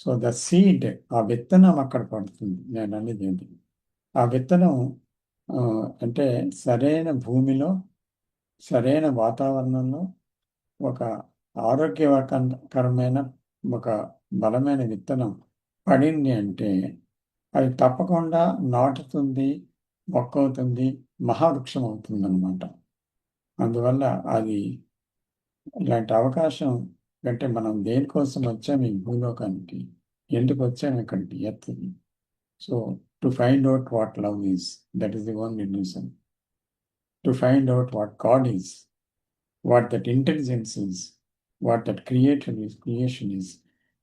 సో ద సీడ్, ఆ విత్తనం అక్కడ పడుతుంది. నేను అనేది ఏంటి, ఆ విత్తనం అంటే సరైన భూమిలో, సరైన వాతావరణంలో ఒక ఆరోగ్యకరమైన ఒక బలమైన విత్తనం పడింది అంటే అది తప్పకుండా నాటుతుంది, మొక్క అవుతుంది, మహావృక్షం అవుతుంది అన్నమాట. అందువల్ల అది ఇలాంటి అవకాశం అంటే మనం దేనికోసం వచ్చాము ఈ భూలోకానికి, ఎందుకు వచ్చాము ఇక్కడికి, ఎత్తుది. So to find out what love is, that is the only reason. To find out what God is, what that intelligence is, what that creation is.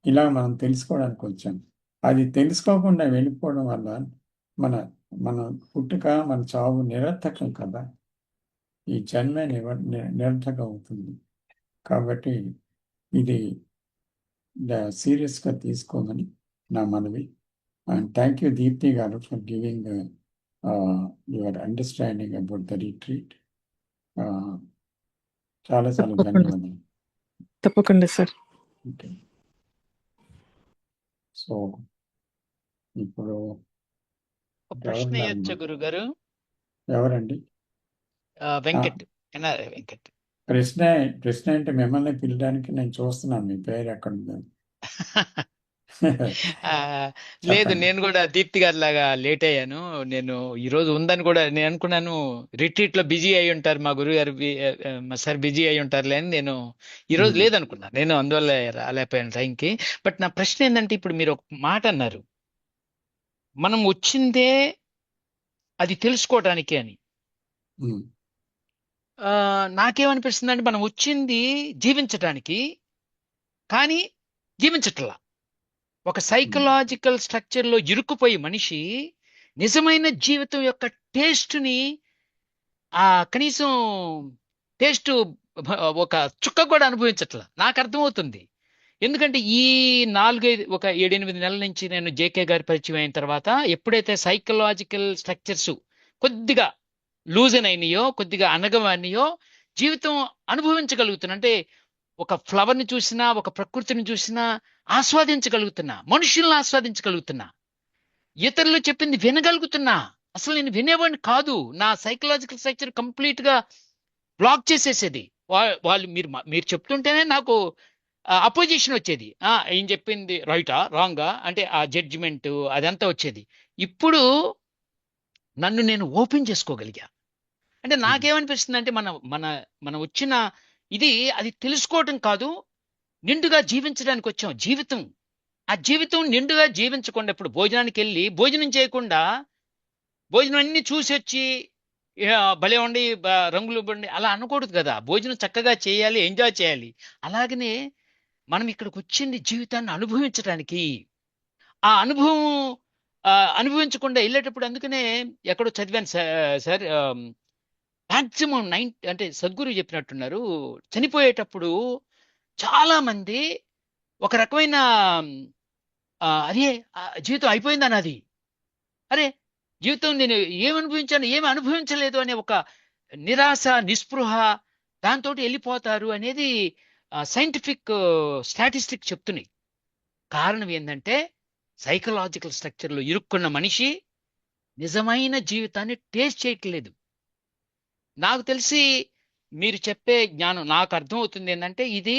ఇలా మనం తెలుసుకోవడానికి వచ్చాం. అది తెలుసుకోకుండా వెళ్ళిపోవడం వల్ల మన మన పుట్టుక, మన చావు నిరర్థకం కదా. ఈ జన్మే నిరర్థకం అవుతుంది. కాబట్టి ఇది సీరియస్గా తీసుకోమని నా మనవి. అండ్ థ్యాంక్ యూ దీప్తి గారు for giving your understanding about the retreat. చాలా ధన్యవాదాలు. తప్పకుండా సార్. ఓకే. సో ఇప్పుడు ప్రశ్న వేయొచ్చా గురుగారు? ఎవరండి? వెంకట్, ఎన్ఆర్ఐ వెంకట్. ప్రశ్న అంటే మిమ్మల్ని పిలవడానికి నేను చూస్తున్నాను. మీ పేరు ఎక్కడ ఉందో. లేదు, నేను కూడా దీప్తి గారి లాగా లేట్ అయ్యాను. నేను ఈ రోజు ఉందని కూడా నేను అనుకున్నాను. రిట్రీట్ లో బిజీ అయి ఉంటారు మా గురువు గారు, మా సార్ బిజీ అయి ఉంటారులే అని నేను ఈ రోజు లేదనుకున్నాను. నేను అందువల్ల రాలేకపోయాను టైంకి. బట్ నా ప్రశ్న ఏంటంటే, ఇప్పుడు మీరు ఒక మాట అన్నారు, మనం వచ్చిందే అది తెలుసుకోవటానికి అని. నాకేమనిపిస్తుంది అంటే, మనం వచ్చింది జీవించటానికి, కానీ జీవించట్లా. ఒక సైకలాజికల్ స్ట్రక్చర్ లో ఇరుక్కుపోయి మనిషి నిజమైన జీవితం యొక్క టేస్ట్ ని కనీసం టేస్ట్ ఒక చుక్క కూడా అనుభవించట్లా. నాకు అర్థమవుతుంది. ఎందుకంటే ఈ ఒక 7-8 నెలల నుంచి నేను జేకే గారి పరిచయం అయిన తర్వాత ఎప్పుడైతే సైకలాజికల్ స్ట్రక్చర్స్ కొద్దిగా లూజన్ అయినాయో, కొద్దిగా అనగమనియో, జీవితం అనుభవించగలుగుతున్నా. అంటే ఒక ఫ్లవర్ని చూసినా, ఒక ప్రకృతిని చూసినా ఆస్వాదించగలుగుతున్నా, మనుషుల్ని ఆస్వాదించగలుగుతున్నా, ఇతరులు చెప్పింది వినగలుగుతున్నా. అసలు నేను వినేవాడిని కాదు. నా సైకలాజికల్ స్ట్రక్చర్ కంప్లీట్ గా బ్లాక్ చేసేసేది. వాళ్ళు మీరు చెప్తుంటేనే నాకు అపోజిషన్ వచ్చేది. ఏం చెప్పింది రైటా రాంగా అంటే ఆ జడ్జిమెంట్ అదంతా వచ్చేది. ఇప్పుడు నన్ను నేను ఓపెన్ చేసుకోగలిగా. అంటే నాకేమనిపిస్తుంది అంటే మన మన మన వచ్చిన అది తెలుసుకోవటం కాదు, నిండుగా జీవించడానికి వచ్చాం. ఆ జీవితం నిండుగా జీవించకుండా ఇప్పుడు భోజనానికి వెళ్ళి భోజనం చేయకుండా భోజనం అన్ని చూసి వచ్చి భలే ఉండి రంగులు బండి అలా అనకూడదు కదా. భోజనం చక్కగా చేయాలి, ఎంజాయ్ చేయాలి. అలాగనే మనం ఇక్కడికి వచ్చింది జీవితాన్ని అనుభవించడానికి. ఆ అనుభవం అనుభవించకుండా వెళ్ళేటప్పుడు, అందుకనే ఎక్కడో చదివాను సార్, మాక్సిమం అంటే సద్గురు చెప్పినట్టున్నారు, చనిపోయేటప్పుడు చాలా మంది ఒక రకమైన అరే జీవితం అయిపోయింది అన్నది, అరే జీవితం నేను ఏమనుభవించాను, ఏమి అనుభవించలేదు అనే ఒక నిరాశ, నిస్పృహ దాంతో వెళ్ళిపోతారు అనేది సైంటిఫిక్ స్టాటిస్టిక్ చెప్తున్నాయి. కారణం ఏంటంటే సైకలాజికల్ స్ట్రక్చర్లో ఇరుక్కున్న మనిషి నిజమైన జీవితాన్ని టేస్ట్ చేయట్లేదు. నాకు తెలిసి మీరు చెప్పే జ్ఞానం నాకు అర్థమవుతుంది ఏంటంటే ఇది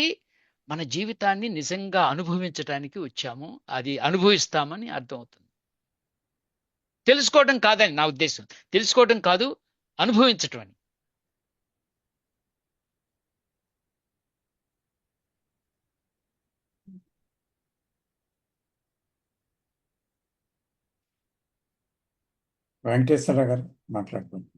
మన జీవితాన్ని నిజంగా అనుభవించడానికి వచ్చాము, అది అనుభవిస్తామని అర్థమవుతుంది. తెలుసుకోవడం కాదని నా ఉద్దేశం, తెలుసుకోవడం కాదు, అనుభవించటం అని. వెంకటేశ్వర గారు మాట్లాడుకోండి.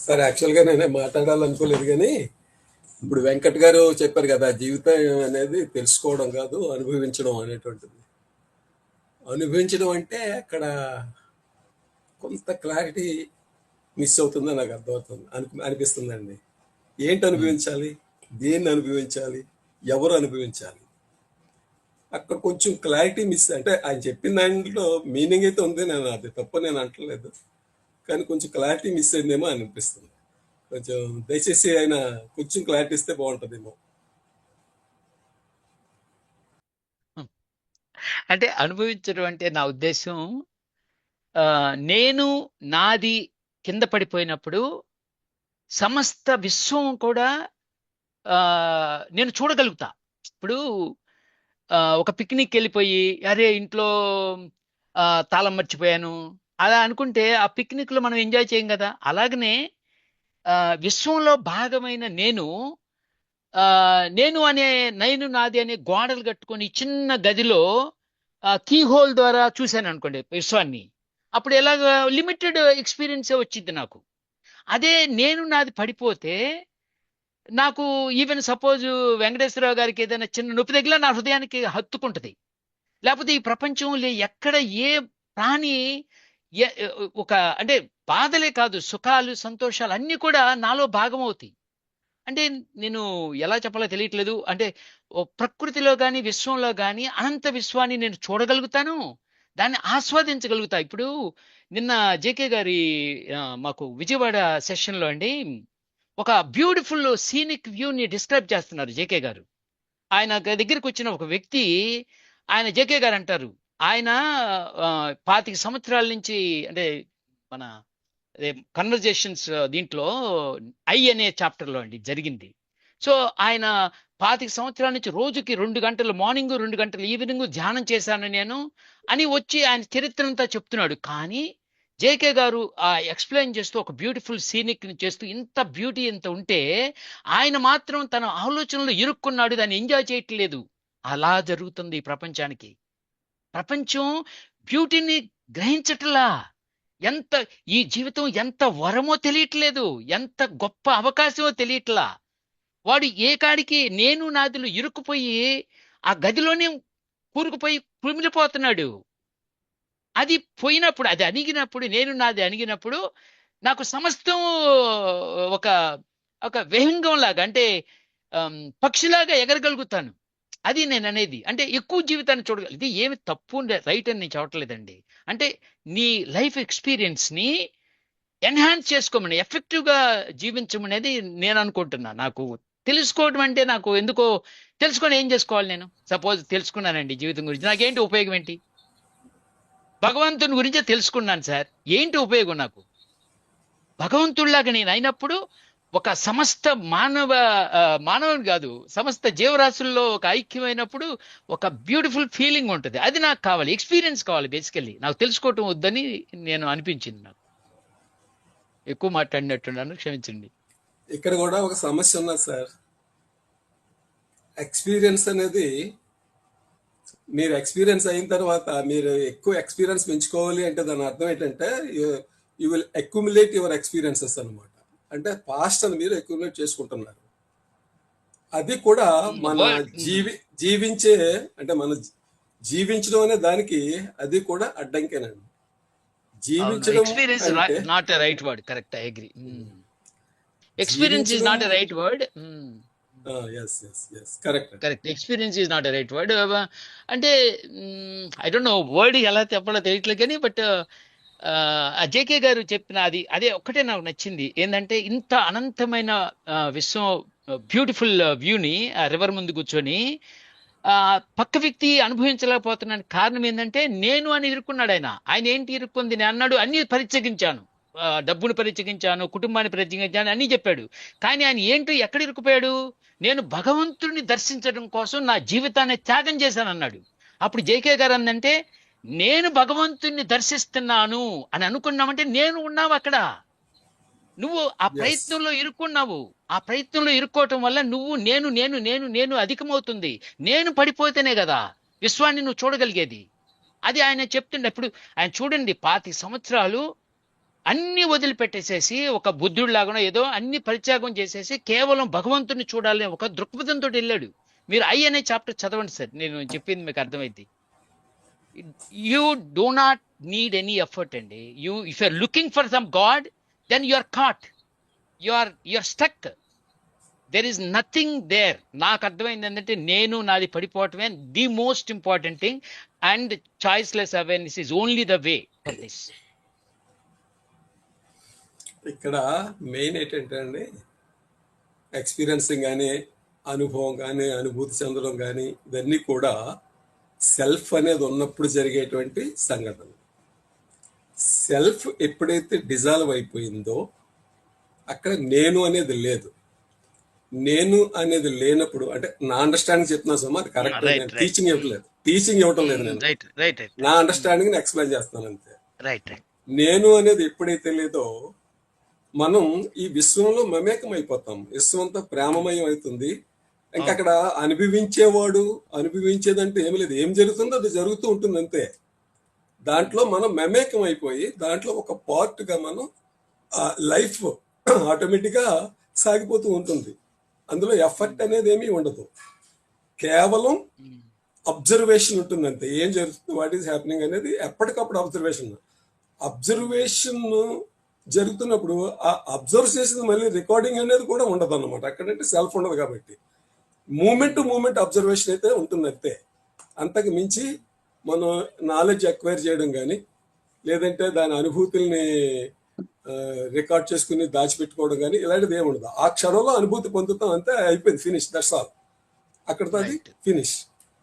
సార్, యాక్చువల్గా నేనే మాట్లాడాలనుకోలేదు, కానీ ఇప్పుడు వెంకట్ గారు చెప్పారు కదా, జీవితం అనేది తెలుసుకోవడం కాదు అనుభవించడం అనేటువంటిది. అనుభవించడం అంటే అక్కడ కొంత క్లారిటీ మిస్ అవుతుందని నాకు అర్థమవుతుంది, అనిపిస్తుందండి. ఏంటి అనుభవించాలి, దేన్ని అనుభవించాలి, ఎవరు అనుభవించాలి, అక్కడ కొంచెం క్లారిటీ మిస్. అంటే ఆయన చెప్పిన దాంట్లో మీనింగ్ అయితే ఉంది, అది తప్ప నేను అంటలేదు, కానీ కొంచెం క్లారిటీ మిస్ అయిందేమో అనిపిస్తుంది. కొంచెం దయచేసి ఆయన కొంచెం క్లారిటీ ఇస్తే బాగుంటుందేమో. అంటే అనుభవించడం అంటే నా ఉద్దేశం, నేను నాది కింద పడిపోయినప్పుడు సమస్త విశ్వం కూడా నేను చూడగలుగుతా. ఇప్పుడు ఒక పిక్నిక్ వెళ్ళిపోయి అరే ఇంట్లో తాళం మర్చిపోయాను అలా అనుకుంటే ఆ పిక్నిక్ లో మనం ఎంజాయ్ చేయం కదా. అలాగనే విశ్వంలో భాగమైన నేను నాది అనే గోడలు కట్టుకొని చిన్న గదిలో కీ హోల్ ద్వారా చూశాను అనుకోండి విశ్వాన్ని. అప్పుడు ఎలాగ లిమిటెడ్ ఎక్స్పీరియన్సే వచ్చింది నాకు. అదే నేను నాది పడిపోతే నాకు ఈవెన్ సపోజ్ వెంకటేశ్వరరావు గారికి ఏదైనా చిన్న నొప్పి తగిలా నా హృదయానికి హత్తుకుంటది. లేకపోతే ఈ ప్రపంచంలో ఎక్కడ ఏ ప్రాణి ఒక అంటే బాధలే కాదు, సుఖాలు సంతోషాలు అన్నీ కూడా నాలో భాగమవుతాయి. అంటే నేను ఎలా చెప్పాలో తెలియట్లేదు. అంటే ప్రకృతిలో కానీ విశ్వంలో కానీ అనంత విశ్వాన్ని నేను చూడగలుగుతాను, దాన్ని ఆస్వాదించగలుగుతా. ఇప్పుడు నిన్న జేకే గారి మాకు విజయవాడ సెషన్లో అండి ఒక బ్యూటిఫుల్ సీనిక్ వ్యూని డిస్క్రైబ్ చేస్తున్నారు జేకే గారు. ఆయన దగ్గరికి వచ్చిన ఒక వ్యక్తి, ఆయన జేకే గారు అంటారు, ఆయన 25 సంవత్సరాల నుంచి అంటే మన కన్వర్జేషన్స్ దీంట్లో ఐ అనే చాప్టర్లో అండి జరిగింది. సో ఆయన 25 సంవత్సరాల నుంచి రోజుకి 2 గంటలు మార్నింగ్ 2 గంటలు ఈవినింగ్ ధ్యానం చేశాను నేను అని వచ్చి ఆయన చరిత్రంతా చెప్తున్నాడు. కానీ జేకే గారు ఎక్స్ప్లెయిన్ చేస్తూ ఒక బ్యూటిఫుల్ సీనిక్ చేస్తూ ఇంత బ్యూటీ ఇంత ఉంటే ఆయన మాత్రం తన ఆలోచనలో ఇరుక్కున్నాడు, దాన్ని ఎంజాయ్ చేయట్లేదు. అలా జరుగుతుంది ఈ ప్రపంచానికి. ప్రపంచం బ్యూటీని గ్రహించట్లా. ఈ జీవితం ఎంత వరమో తెలియట్లేదు, ఎంత గొప్ప అవకాశమో తెలియట్లా. వాడు ఏ కాడికి నేను నాదులు ఇరుక్కుపోయి ఆ గదిలోనే కూరుకుపోయి కుమిలిపోతున్నాడు. అది పోయినప్పుడు, అది అణిగినప్పుడు, నేను నాది అణిగినప్పుడు నాకు సమస్తం ఒక ఒక విహంగం లాగా, అంటే పక్షిలాగా ఎగరగలుగుతాను. అది నేను అనేది. అంటే ఎక్కువ జీవితాన్ని చూడగల, ఇది ఏమి తప్పు రైట్ అని నేను చెప్పట్లేదండి. అంటే నీ లైఫ్ ఎక్స్పీరియన్స్ ని ఎన్హాన్స్ చేసుకోమని, ఎఫెక్టివ్ గా జీవించమనేది నేను అనుకుంటున్నా. నాకు తెలుసుకోవడం అంటే, నాకు ఎందుకో తెలుసుకొని ఏం చేసుకోవాలి నేను? సపోజ్ తెలుసుకున్నానండి జీవితం గురించి, నాకేంటి ఉపయోగం ఏంటి? భగవంతుని గురించే తెలుసుకున్నాను సార్, ఏంటి ఉపయోగం నాకు? భగవంతుడిలాగా నేను అయినప్పుడు ఒక సమస్త మానవుని కాదు, సమస్త జీవరాశుల్లో ఒక ఐక్యమైనప్పుడు ఒక బ్యూటిఫుల్ ఫీలింగ్ ఉంటుంది. అది నాకు కావాలి, ఎక్స్పీరియన్స్ కావాలి. బేసికల్లీ నాకు తెలుసుకోవటం వద్దని నేను అనిపించింది. నాకు ఎక్కువ మాట్లాడినట్టున్నాను, క్షమించండి. ఇక్కడ కూడా ఒక సమస్య ఉన్నది సార్. ఎక్స్పీరియన్స్ అనేది, మీరు ఎక్స్పీరియన్స్ అయిన తర్వాత మీరు ఎక్కువ ఎక్స్పీరియన్స్ పెంచుకోవాలి అంటే దాని అర్థం ఏంటంటే you will accumulate your experiences అనమాట. అంటే పాస్ట్ అని మీరు అక్యుములేట్ చేసుకుంటున్నారు. అది కూడా మన జీవించే, అంటే మన జీవించడం అనే దానికి అది కూడా అడ్డంకేనండి. జీవించడం experience not a right word. Correct, I agree. Experience is not a right word. Correct, experience is not a right word. అంటే ఐ డోంట్ నో వర్డ్ ఎలా చెప్పాలో తెలియట్లేదు కానీ, బట్ జేకే గారు చెప్పిన అదే ఒక్కటే నాకు నచ్చింది. ఏంటంటే ఇంత అనంతమైన విశ్వం, బ్యూటిఫుల్ వ్యూని రివర్ ముందు కూర్చొని పక్క వ్యక్తి అనుభవించలేకపోతున్నాను. కారణం ఏంటంటే నేను అని ఇరుక్కున్నాడు ఆయన ఏంటి ఇరుక్కుంది? నేను అన్నాడు అన్ని పరిత్యజించాను, డబ్బును పరిత్యజించాను, కుటుంబాన్ని పరిత్యజించాను అన్నీ చెప్పాడు. కానీ ఆయన ఏంటో ఎక్కడ ఇరుక్కుపోయాడు? నేను భగవంతుడిని దర్శించడం కోసం నా జీవితాన్ని త్యాగం చేశాను అన్నాడు. అప్పుడు జేకే గారు అందంటే, నేను భగవంతుణ్ణి దర్శిస్తున్నాను అని అనుకున్నామంటే నేను ఉన్నావు అక్కడ. నువ్వు ఆ ప్రయత్నంలో ఇరుక్కున్నావు. ఆ ప్రయత్నంలో ఇరుక్కోవటం వల్ల నువ్వు నేను నేను నేను నేను అధికమవుతుంది. నేను పడిపోతేనే కదా విశ్వాన్ని నువ్వు చూడగలిగేది. అది ఆయన చెప్తుండే. ఇప్పుడు ఆయన చూడండి, 25 సంవత్సరాలు అన్ని వదిలిపెట్టేసేసి ఒక బుద్ధుడిలాగానో ఏదో అన్ని పరిత్యాగం చేసేసి కేవలం భగవంతుని చూడాలని ఒక దృక్పథంతో వెళ్ళాడు. మీరు ఐ అనే చాప్టర్ చదవండి సార్, నేను చెప్పింది మీకు అర్థమైంది. You do not need any effort అండి. If you are looking for some God, then you are caught. You are stuck. There is nothing there. నాకు అర్థమైంది ఏంటంటే నేను నాది పడిపోవటమే the most important thing, and choiceless awareness is only the way for this. ఇక్కడ main ఏంటంటే అండి, experiencing కానీ, అనుభవం కానీ, అనుభూతి చెందడం కానీ, ఇవన్నీ కూడా సెల్ఫ్ అనేది ఉన్నప్పుడు జరిగేటువంటి సంఘటన. సెల్ఫ్ ఎప్పుడైతే డిజాల్వ్ అయిపోయిందో అక్కడ నేను అనేది లేదు. నేను అనేది లేనప్పుడు, అంటే నా అండర్స్టాండింగ్ చెప్తున్నాను సార్, అది కరెక్ట్. నేను టీచింగ్ ఇవ్వటం లేదు, నేను నా అండర్స్టాండింగ్ ఎక్స్ప్లెయిన్ చేస్తున్నాను అంతే. నేను అనేది ఎప్పుడైతే లేదో మనం ఈ విశ్వంలో మమేకం అయిపోతాం. విశ్వం అంతా ప్రేమమయం అవుతుంది. ఇంకా అక్కడ అనుభవించేదంటే ఏమి లేదు. ఏం జరుగుతుందో అది జరుగుతూ ఉంటుంది అంతే. దాంట్లో మనం మమేకం అయిపోయి దాంట్లో ఒక పార్ట్గా మనం లైఫ్ ఆటోమేటిక్గా సాగిపోతూ ఉంటుంది. అందులో ఎఫర్ట్ అనేది ఏమీ ఉండదు, కేవలం అబ్జర్వేషన్ ఉంటుంది అంతే. ఏం జరుగుతుంది, వాట్ ఈస్ హ్యాపెనింగ్ అనేది ఎప్పటికప్పుడు అబ్జర్వేషన్ జరుగుతున్నప్పుడు ఆ అబ్జర్వ్ చేసింది మళ్ళీ రికార్డింగ్ అనేది కూడా ఉండదు అన్నమాట. అక్కడంటే సెల్ఫ్ ఉండదు కాబట్టి మూమెంట్ టు మూమెంట్ అబ్జర్వేషన్ అయితే ఉంటుంది అంతే. అంతకు మించి మనం నాలెడ్జ్ అక్వైర్ చేయడం కానీ, లేదంటే దాని అనుభూతుల్ని రికార్డ్ చేసుకుని దాచిపెట్టుకోవడం కానీ ఇలాంటిది ఏమి ఉండదు. ఆ క్షణంలో అనుభూతి పొందుతాం అంతే, అయిపోయింది, ఫినిష్, దట్స్ ఆల్. అక్కడతో అది ఫినిష్.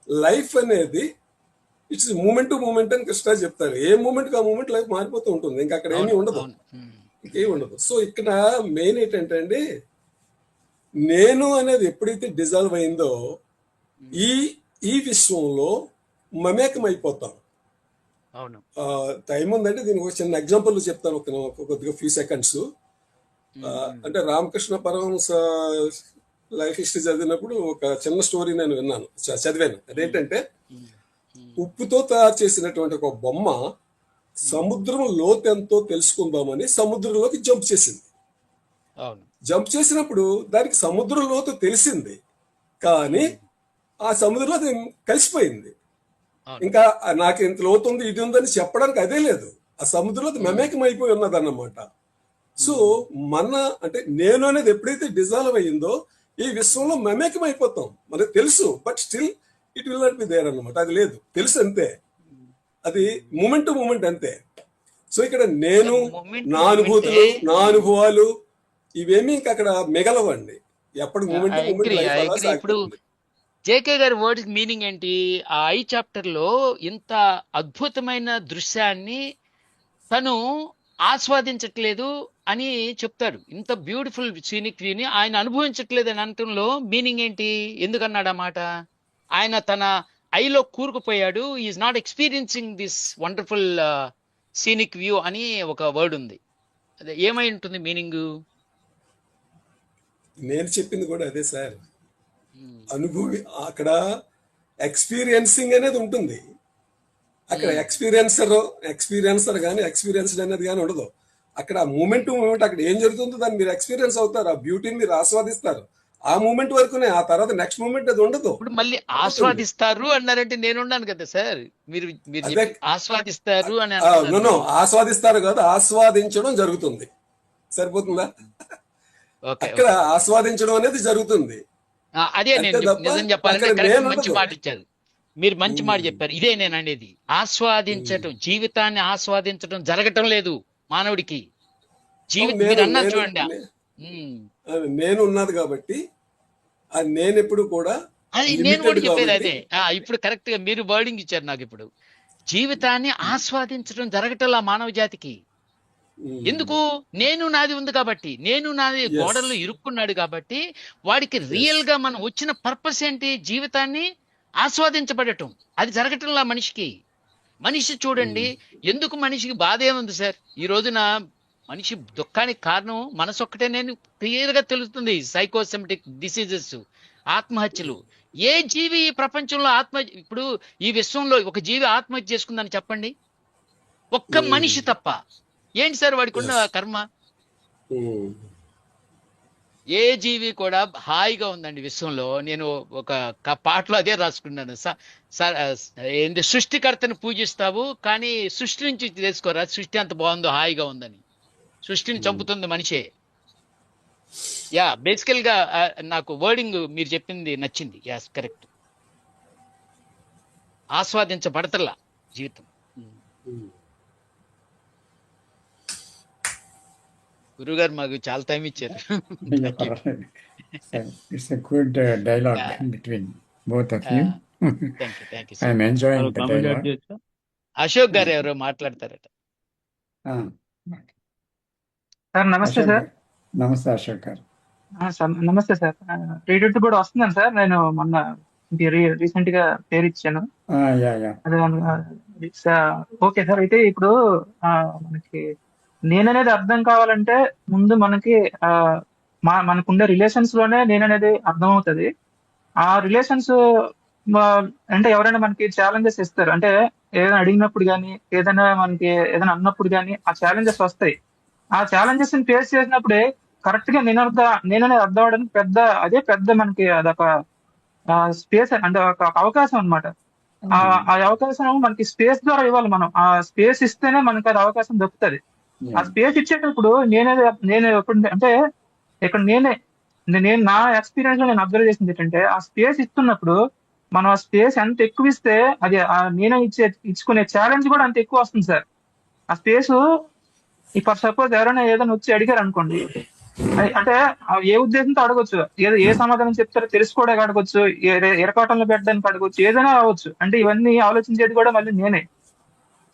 లైఫ్ అనేది ఇట్స్ మూమెంట్ టు మూమెంట్ అని కృష్ణ చెప్తారు. ఏ మూమెంట్ ఆ మూమెంట్ లైఫ్ మారిపోతూ ఉంటుంది, ఇంకా అక్కడ ఏమీ ఉండదు, ఇంకేమి ఉండదు. సో ఇక్కడ మెయిన్ ఏంటంటే అండి, నేను అనేది ఎప్పుడైతే డిజాల్వ్ అయిందో ఈ విశ్వంలో మమేకం అయిపోతాం. టైం ఉందంటే దీనికి ఒక చిన్న ఎగ్జాంపుల్ చెప్తాను, కొద్దిగా ఫ్యూ సెకండ్స్. అంటే రామకృష్ణ పరమహంస లైఫ్ హిస్టరీ చదివినప్పుడు ఒక చిన్న స్టోరీ నేను చదివాను. అదేంటంటే, ఉప్పుతో తయారు చేసినటువంటి ఒక బొమ్మ సముద్రం లోతు ఎంతో తెలుసుకుందామని సముద్రంలోకి జంప్ చేసింది. జంప్ చేసినప్పుడు దానికి సముద్రం లోతు తెలిసింది, కానీ ఆ సముద్రంలో అది కలిసిపోయింది. అవును ఇంకా నాకు ఇంత లోతుంది ఇది ఉందని చెప్పడానికి అదే లేదు. ఆ సముద్రంలో ఉమ్, మమేకం అయిపోయి ఉన్నదన్నమాట. సో ఉమ్. మన అంటే నేను అనేది ఎప్పుడైతే డిజాల్వ్ అయ్యిందో ఈ విశ్వంలో మమేకం అయిపోతాం. మనకు తెలుసు, but still it will not be there అన్నమాట. అది లేదు, తెలుసు అంతే. అది మూమెంట్ టు మూమెంట్ అంతే. సో ఇక్కడ నేను, మూమెంట్ నా టు మూమెంటే. అనుభూతులు, నా అనుభవాలు ఇవేమీ ఇంకా అక్కడ మిగలవండి. ఎప్పటికి moment to moment agree life అలా అగ్రి. ఇప్పుడు సాగిపోతుంది. జేకే గారి వర్డ్స్ మీనింగ్ ఏంటి? ఆ ఐ చాప్టర్ లో ఇంత అద్భుతమైన దృశ్యాన్ని తను ఆస్వాదించట్లేదు అని చెప్తాడు. ఇంత బ్యూటిఫుల్ సీనిక్ వ్యూని ఆయన అనుభవించట్లేదు అని అనటంలో మీనింగ్ ఏంటి? ఎందుకన్నాడు ఆ మాట? ఆయన తన ఐలో కూరుకుపోయాడు. Is not experiencing this wonderful scenic view అని ఒక వర్డ్ ఉంది. అదే ఏమై ఉంటుంది మీనింగ్? నేను చెప్పింది కూడా అదే సార్. అనుభవి అక్కడ ఎక్స్పీరియన్సింగ్ అనేది ఉంటుంది. అక్కడ ఎక్స్పీరియన్సర్ కానీ ఎక్స్పీరియన్స్డ్ అనేది కానీ ఉండదు. అక్కడ మూమెంట్ టు మూమెంట్ అక్కడ ఏం జరుగుతుందో దాన్ని మీరు ఎక్స్పీరియన్స్ అవుతారు. ఆ బ్యూటీని మీరు ఆస్వాదిస్తారు. ఆ మూమెంట్ వరకునే, ఆ తర్వాత నెక్స్ట్ మూమెంట్ అది ఉండదు. ఇప్పుడు మళ్ళీ ఆస్వాదిస్తారు అన్నారంటే నేనున్నాను కదా సార్. మీరు మీరు అదే చెప్పి ఆస్వాదిస్తారు అని అంటున్నారు. నో ఆస్వాదిస్తారు కాదు, ఆస్వాదించడం జరుగుతుంది. సరిపోతుందా? ఓకే అక్కడ ఓకే. ఆస్వాదించడం అనేది జరుగుతుంది అదే అంతే నేను తప్ప నిజం చెప్పాలంటే అక్కడ కరెక్ట్ నేను మంచి ఉండదు. మాట ఇచ్చారు. మీరు మంచి మాట చెప్పారు. ఇదే నేను అనేది. ఆస్వాదించటం, జీవితాన్ని ఆస్వాదించడం జరగటం లేదు మానవుడికి. అవును, మీరు నేను అన్నారు నేను చూడండి. నేను ఉన్నది కాబట్టి అది నేను ఎప్పుడు కూడా అది నేను లిమిటెడ్ కూడా చెప్పేది కాబట్టి అదే. ఇప్పుడు కరెక్ట్ గా మీరు వర్డింగ్ ఇచ్చారు నాకు. ఇప్పుడు జీవితాన్ని ఆస్వాదించడం జరగటంలా మానవ జాతికి. ఎందుకు? నేను నాది ఉంది కాబట్టి, నేను నాది ఎస్ గోడల్లో ఇరుక్కున్నాడు కాబట్టి వాడికి ఎస్ రియల్ గా మనం వచ్చిన పర్పస్ ఏంటి? జీవితాన్ని ఆస్వాదించబడటం. అది జరగటంలా మనిషికి. మనిషి చూడండి, ఎందుకు మనిషికి బాధ ఏముంది సార్? ఈ రోజున మనిషి దుఃఖానికి కారణం మనసు ఒక్కటే. నేను క్లియర్ గా తెలుస్తుంది. సైకోసెమిటిక్ డిసీజెస్, ఆత్మహత్యలు. ఏ జీవి ఈ ప్రపంచంలో ఇప్పుడు ఈ విశ్వంలో ఒక జీవి ఆత్మహత్య చేసుకుందని చెప్పండి, ఒక్క మనిషి తప్ప. ఏంటి సార్ వాడికి ఉన్న ఎస్ కర్మ? ఏ జీవి కూడా హాయిగా ఉందండి విశ్వంలో. నేను ఒక పాటలో అదే రాసుకున్నాను. ఏంటి, సృష్టికర్తను పూజిస్తావు కానీ సృష్టి నుంచి తెలుసుకోరా సృష్టి అంత బాగుందో, హాయిగా ఉందని. సృష్టిని చంపుతుంది మనిషే. బేసికల్ గా నాకు వర్డింగ్ మీరు చెప్పింది నచ్చింది. As correct. ఆస్వాదించబడతల్లా జీవితం. గురుగారు మాకు చాలా టైం ఇచ్చారు. It's a good dialogue between both of you. Thank you I'm sir. enjoying మరో the కామెంట్ యాడ్ dialogue. చేయొచ్చా? అశోక్ గారు ఎవరో మాట్లాడతారట. Ah, సార్ నమస్తే Ashok sir. garu. Namaste Ashok garu. Sir నమస్తే సార్. రీడర్ కూడా వస్తున్నాను సార్. నేను మొన్న రీసెంట్ గా పేరు ఇచ్చాను. Yeah. అదే ఓకే సార్. అయితే ఇప్పుడు మనకి నేననేది అర్థం కావాలంటే ముందు మనకి మనకుండే రిలేషన్స్ లోనే నేననేది అర్థం అవుతుంది. ఆ రిలేషన్స్ అంటే ఎవరైనా మనకి ఛాలెంజెస్ ఇస్తారు, అంటే ఏదైనా అడిగినప్పుడు కానీ ఏదైనా మనకి ఏదైనా అన్నప్పుడు కానీ ఆ ఛాలెంజెస్ వస్తాయి. ఆ ఛాలెంజెస్ ని ఫేస్ చేసినప్పుడే కరెక్ట్ గా నేననేది అర్థం అవడానికి పెద్ద మనకి అదొక స్పేస్, అంటే ఒక అవకాశం అనమాట. ఆ అవకాశం మనకి స్పేస్ ద్వారా ఇవ్వాలి. మనం ఆ స్పేస్ ఇస్తేనే మనకి అది అవకాశం దొరుకుతుంది. ఆ స్పేస్ ఇచ్చేటప్పుడు నేను ఎప్పుడు అంటే ఇక్కడ నేను నా ఎక్స్పీరియన్స్ లో నేను అబ్జర్వ్ చేసింది ఏంటంటే, ఆ స్పేస్ ఇస్తున్నప్పుడు మనం ఆ స్పేస్ ఎంత ఎక్కువ ఇస్తే అది నేనే ఇచ్చుకునే ఛాలెంజ్ కూడా అంత ఎక్కువ వస్తుంది సార్. ఆ స్పేస్ ఇప్పుడు సపోజ్ ఎవరైనా ఏదైనా వచ్చి అడిగారు అనుకోండి, అంటే ఏ ఉద్దేశంతో అడగొచ్చు, ఏ సమాధానం చెప్తారో తెలుసుకోవడానికి అడగొచ్చు, ఎరకాటంలో పెట్టడానికి అడగొచ్చు, ఏదైనా అవ్వచ్చు. అంటే ఇవన్నీ ఆలోచించేది కూడా మళ్ళీ నేనే.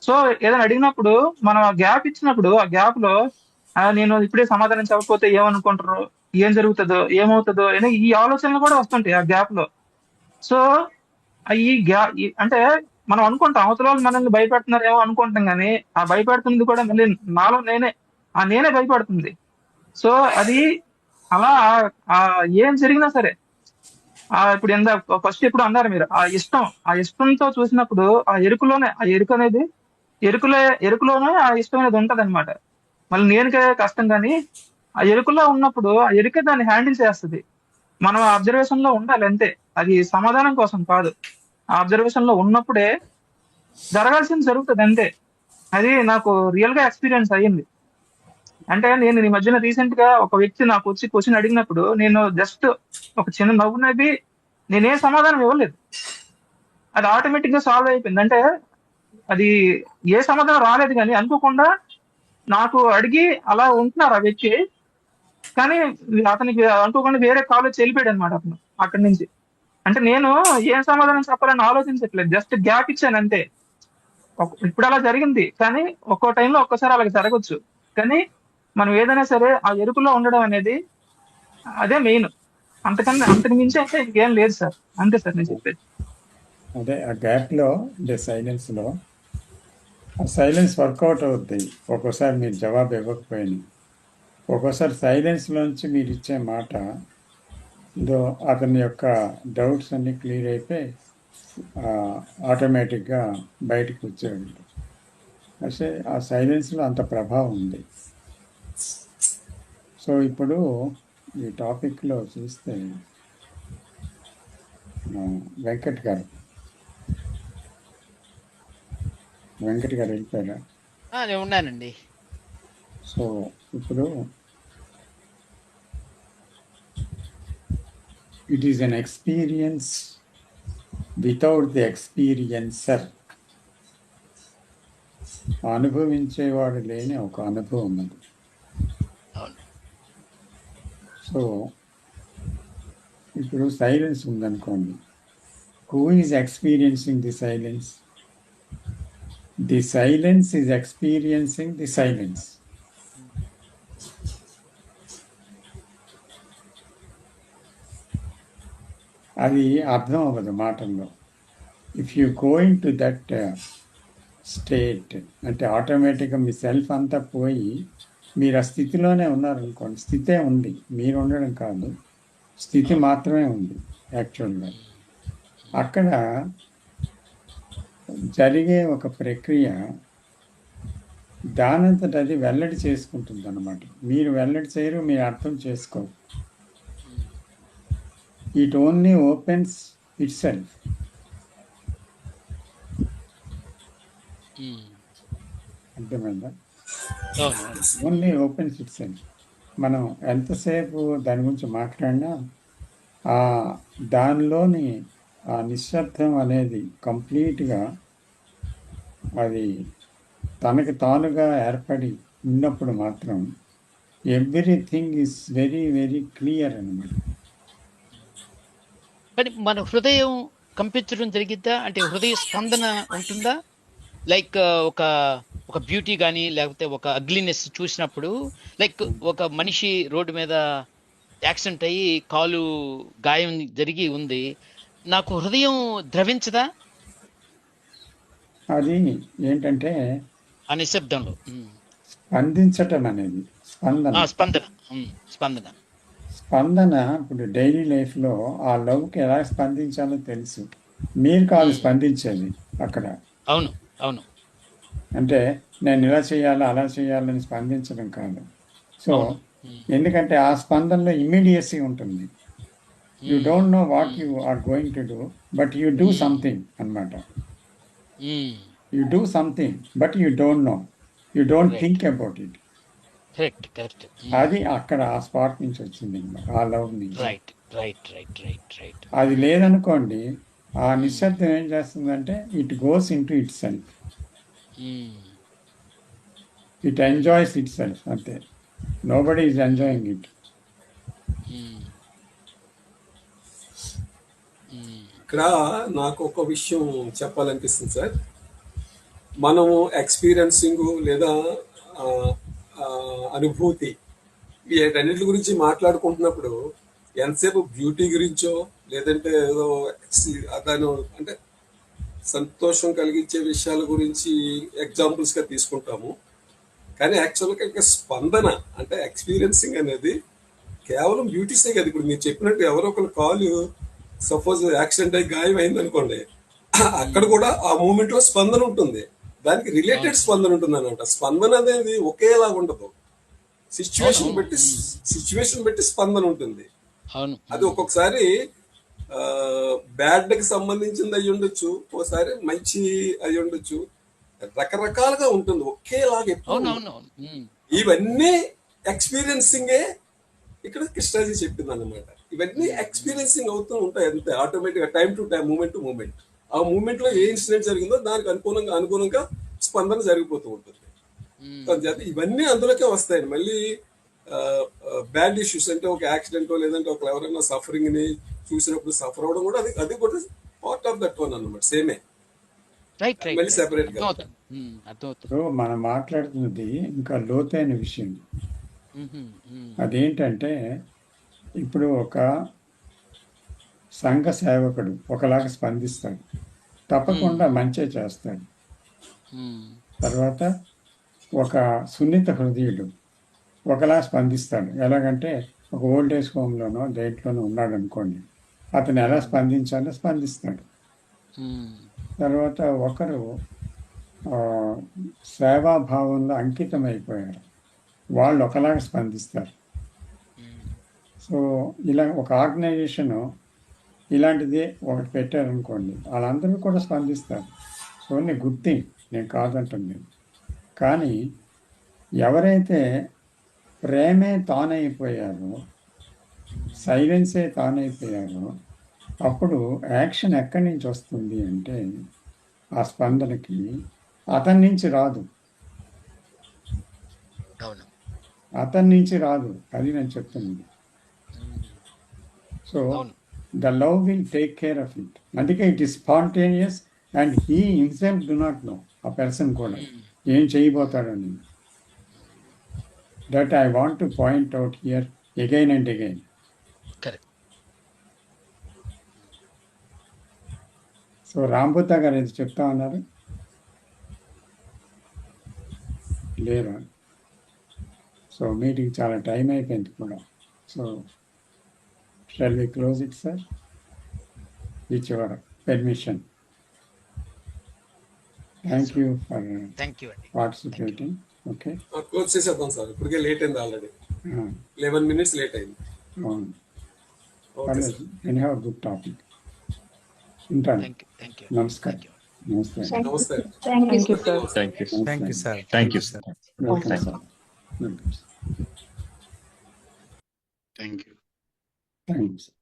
సో ఏదైనా అడిగినప్పుడు మనం ఆ గ్యాప్ ఇచ్చినప్పుడు ఆ గ్యాప్ లో నేను ఇప్పుడే సమాధానం చెప్పకపోతే ఏమనుకుంటారు, ఏం జరుగుతుందో, ఏమవుతుందో అని ఈ ఆలోచనలు కూడా వస్తుంటాయి ఆ గ్యాప్ లో. సో అంటే మనం అనుకుంటాం అవతల వాళ్ళు మనల్ని భయపెడుతున్నారేమో అనుకుంటాం, కానీ ఆ భయపెడుతుంది కూడా మళ్ళీ నాలో నేనే భయపడుతుంది. సో అది అలా ఏం జరిగినా సరే ఇప్పుడు ఫస్ట్ ఎప్పుడు అన్నారు మీరు, ఆ ఇష్టంతో చూసినప్పుడు ఆ ఎరుకు అనేది ఎరుకులోనే ఆ ఇష్టం అనేది ఉంటది అనమాట. మళ్ళీ నేనుకే కష్టం, కానీ ఆ ఎరుకులో ఉన్నప్పుడు ఆ ఎరుకే దాన్ని హ్యాండిల్ చేస్తుంది. మనం అబ్జర్వేషన్ లో ఉండాలి అంతే, అది సమాధానం కోసం కాదు. ఆ అబ్జర్వేషన్ లో ఉన్నప్పుడే జరగాల్సింది జరుగుతుంది అంతే. అది నాకు రియల్ గా ఎక్స్పీరియన్స్ అయ్యింది. అంటే నేను ఈ మధ్యన రీసెంట్ గా ఒక వ్యక్తి నాకు వచ్చి క్వశ్చన్ అడిగినప్పుడు నేను జస్ట్ ఒక చిన్న నవ్వు నవ్వి నేనేం సమాధానం ఇవ్వలేదు. అది ఆటోమేటిక్ గా సాల్వ్ అయిపోయింది. అంటే అది ఏ సమాధానం రాలేదు, కానీ అనుకోకుండా నాకు అడిగి అలా ఉంటున్నారు ఆ వ్యక్తి, కానీ అతనికి అనుకోకుండా వేరే కాలేజ్ వెళ్ళిపోయాడు అనమాట అతను అక్కడి నుంచి. అంటే నేను ఏం సమాధానం చెప్పాలని ఆలోచించట్లేదు, జస్ట్ గ్యాప్ ఇచ్చాను అంతే. ఇప్పుడు అలా జరిగింది, కానీ ఒక్కో టైంలో ఒక్కోసారి అలాగ జరగచ్చు. కానీ మనం ఏదైనా సరే ఆ ఎరుకులో ఉండడం అనేది అదే మెయిన్. అంతకు మించి అయితే ఇంకేం లేదు సార్. అంతే సార్ నేను చెప్పేది. అదే ఆ గ్యాప్లో అంటే సైలెన్స్లో ఆ సైలెన్స్ వర్కౌట్ అవుద్ది. ఒక్కోసారి మీరు జవాబు ఇవ్వకపోయినా, ఒక్కోసారి సైలెన్స్లోంచి మీరు ఇచ్చే మాట అతని యొక్క డౌట్స్ అన్నీ క్లియర్ అయిపోయి ఆటోమేటిక్గా బయటకు వచ్చేవాడు. అంటే ఆ సైలెన్స్లో అంత ప్రభావం ఉంది. సో ఇప్పుడు ఈ టాపిక్లో చూస్తే వెంకట్ గారు వెళ్ళిపోయారా? నేను ఉన్నానండి. సో ఇప్పుడు it is an experience without the experiencer. అనుభవించేవాడు లేని ఒక అనుభవం అది. సో ఇప్పుడు సైలెన్స్ ఉందనుకోండి, who is experiencing the silence? The silence is experiencing the silence. అది అర్థం అవ్వదు మాటల్లో. If you going to that state అంటే ఆటోమేటిక్గా మీ సెల్ఫ్ అంతా పోయి మీరు ఆ స్థితిలోనే ఉన్నారనుకోండి. స్థితే ఉంది, మీరు ఉండడం కాదు, స్థితి మాత్రమే ఉంది యాక్చువల్గా. అక్కడ జరిగే ఒక ప్రక్రియ దానంతట అది వెల్లడి చేసుకుంటుంది అన్నమాట. మీరు వెల్లడి చేయరు, మీరు అర్థం చేసుకోరు. It only opens itself. అర్థమైందా? Only opens itself. మనం ఎంతసేపు దాని గురించి మాట్లాడినా దానిలోని ఆ నిశ్శబ్దం అనేది కంప్లీట్గా అది తనకి తానుగా ఏర్పడి ఉన్నప్పుడు మాత్రం everything is very very clear అన్నమాట. కానీ మన హృదయం కంపించడం జరిగిద్దా? అంటే హృదయ స్పందన ఉంటుందా? లైక్ ఒక బ్యూటీ కానీ లేకపోతే ఒక అగ్లీనెస్ చూసినప్పుడు, లైక్ ఒక మనిషి రోడ్డు మీద యాక్సిడెంట్ అయ్యి కాలు గాయం జరిగి ఉంది, నాకు హృదయం ద్రవించదా? అది ఏంటంటే ఆ నిశ్శబ్దంలో స్పందించటం అనేది స్పందన. ఇప్పుడు డైలీ లైఫ్లో ఆ లవ్కి ఎలా స్పందించాలో తెలుసు, మీరు కాదు స్పందించేది అక్కడ. అవును అవును. అంటే నేను ఇలా చేయాలా అలా చేయాలని స్పందించడం కాదు. సో ఎందుకంటే ఆ స్పందనలో ఇమ్మీడియసీ ఉంటుంది. You don't know what you are going to do, but you do something అన్నమాట. You do something but you don't know, you don't think about it. అది అక్కడ ఆ స్పాట్ నుంచి వచ్చింది అన్నమాట, ఆ లవ్ నుంచి. అది లేదనుకోండి, ఆ నిశ్శబ్దం ఏం చేస్తుందంటే it goes in to it self, it enjoys it self. అంతే, నోబడీ ఈజ్ ఎంజాయింగ్ ఇట్. ఇక్కడ నాకు ఒక విషయం చెప్పాలనిపిస్తుంది సార్. మనము ఎక్స్పీరియన్సింగ్ లేదా అనుభూతి వీటన్నిటి గురించి మాట్లాడుకుంటున్నప్పుడు ఎంతసేపు బ్యూటీ గురించో లేదంటే ఏదో దాని అంటే సంతోషం కలిగించే విషయాల గురించి ఎగ్జాంపుల్స్గా తీసుకుంటాము. కానీ యాక్చువల్గా ఇంకా స్పందన అంటే ఎక్స్పీరియన్సింగ్ అనేది కేవలం బ్యూటీసే కదా. ఇప్పుడు మీరు చెప్పినట్టు ఎవరో ఒకరు కాలు సపోజ్ యాక్సిడెంట్ అయ్యి గాయం అయింది అనుకోండి, అక్కడ కూడా ఆ మూమెంట్ లో స్పందన ఉంటుంది, దానికి రిలేటెడ్ స్పందన ఉంటుంది అనమాట. స్పందన అనేది ఒకేలాగా ఉండదు, సిచ్యువేషన్ బట్టి స్పందన ఉంటుంది. అది ఒక్కొక్కసారి బ్యాడ్కి సంబంధించింది అయి ఉండొచ్చు, ఓసారి మంచి అయి ఉండొచ్చు, రకరకాలుగా ఉంటుంది, ఒకేలాగా ఎప్పుడు ఉండదు. అవునవును. ఇవన్నీ ఎక్స్పీరియన్సింగే ఇక్కడ కృష్ణాజీ చెప్పింది అన్నమాట. ఇవన్నీ ఎక్స్పీరియన్సింగ్ అవుతూ ఉంటాయి అంతే, ఆటోమేటిక్గా time to time, moment to moment. ఆ మూమెంట్ లో ఏ ఇన్సిడెంట్ జరిగిందో దానికి అనుగుణంగా స్పందన జరిగిపోతూ ఉంటుంది. అందుచేత ఇవన్నీ అందులోకే వస్తాయి. మళ్ళీ బ్యాడ్ ఇష్యూస్ అంటే ఒక యాక్సిడెంటో లేదంటే ఒక ఎవరైనా సఫరింగ్ ని చూసినప్పుడు సఫర్ అవడం కూడా అది కూడా పార్ట్ ఆఫ్ దట్ వన్ అన్నమాట, సేమే, రైట్ రైట్ మళ్ళీ సెపరేట్ గా. అర్థమవుతుంది. సో మనం మాట్లాడుతున్నది ఇంకా లోతైన విషయం. అదేంటంటే ఇప్పుడు ఒక సంఘ సేవకుడు ఒకలాగా స్పందిస్తాడు, తప్పకుండా మంచి చేస్తాడు. తర్వాత ఒక సున్నిత హృదయుడు ఒకలా స్పందిస్తాడు. ఎలాగంటే ఒక ఓల్డ్ ఏజ్ హోమ్లోనో దేంట్లోనో ఉన్నాడు అనుకోండి, అతను ఎలా స్పందించాలో స్పందిస్తాడు. తర్వాత ఒకరు సేవాభావంలో అంకితం అయిపోయారు, వాళ్ళు ఒకలాగా స్పందిస్తారు. సో ఇలా ఒక ఆర్గనైజేషను ఇలాంటిది ఒకటి పెట్టారనుకోండి, వాళ్ళందరూ కూడా స్పందిస్తారు. సో గుడ్ థింగ్, నేను కాదంటుంది. కానీ ఎవరైతే ప్రేమే తానైపోయారో, సైలెన్సే తానైపోయారో, అప్పుడు యాక్షన్ ఎక్కడి నుంచి వస్తుంది అంటే ఆ స్పందనకి అతని నుంచి రాదు, అతని నుంచి రాదు. అది నేను చెప్తున్నాను. So the love will take care of it. అందుకే it is spontaneous and he himself do not know, ఆ పర్సన్ కూడా ఏం చేయబోతాడని. That I want to point out here again and again. So Rambuddha గారు ఏది చెప్తా ఉన్నారు? లేరా? సో మీటింగ్ చాలా టైం అయిపోయింది కూడా. So shall we close it sir, with your permission. Thank you for participating. Okay, close చేసేద్దాం సార్, ఇప్పటికే లేట్ అయింది, ఆల్రెడీ 11 minutes లేట్ అయింది. అవును, ఎనీహౌ గుడ్ టాపిక్. ఉంటాను. నమస్కారం. నమస్తే. నమస్తే. Thank you sir. Thank you sir. Thank you sir. Welcome sir. Welcome sir. Thank you. Thank you sir.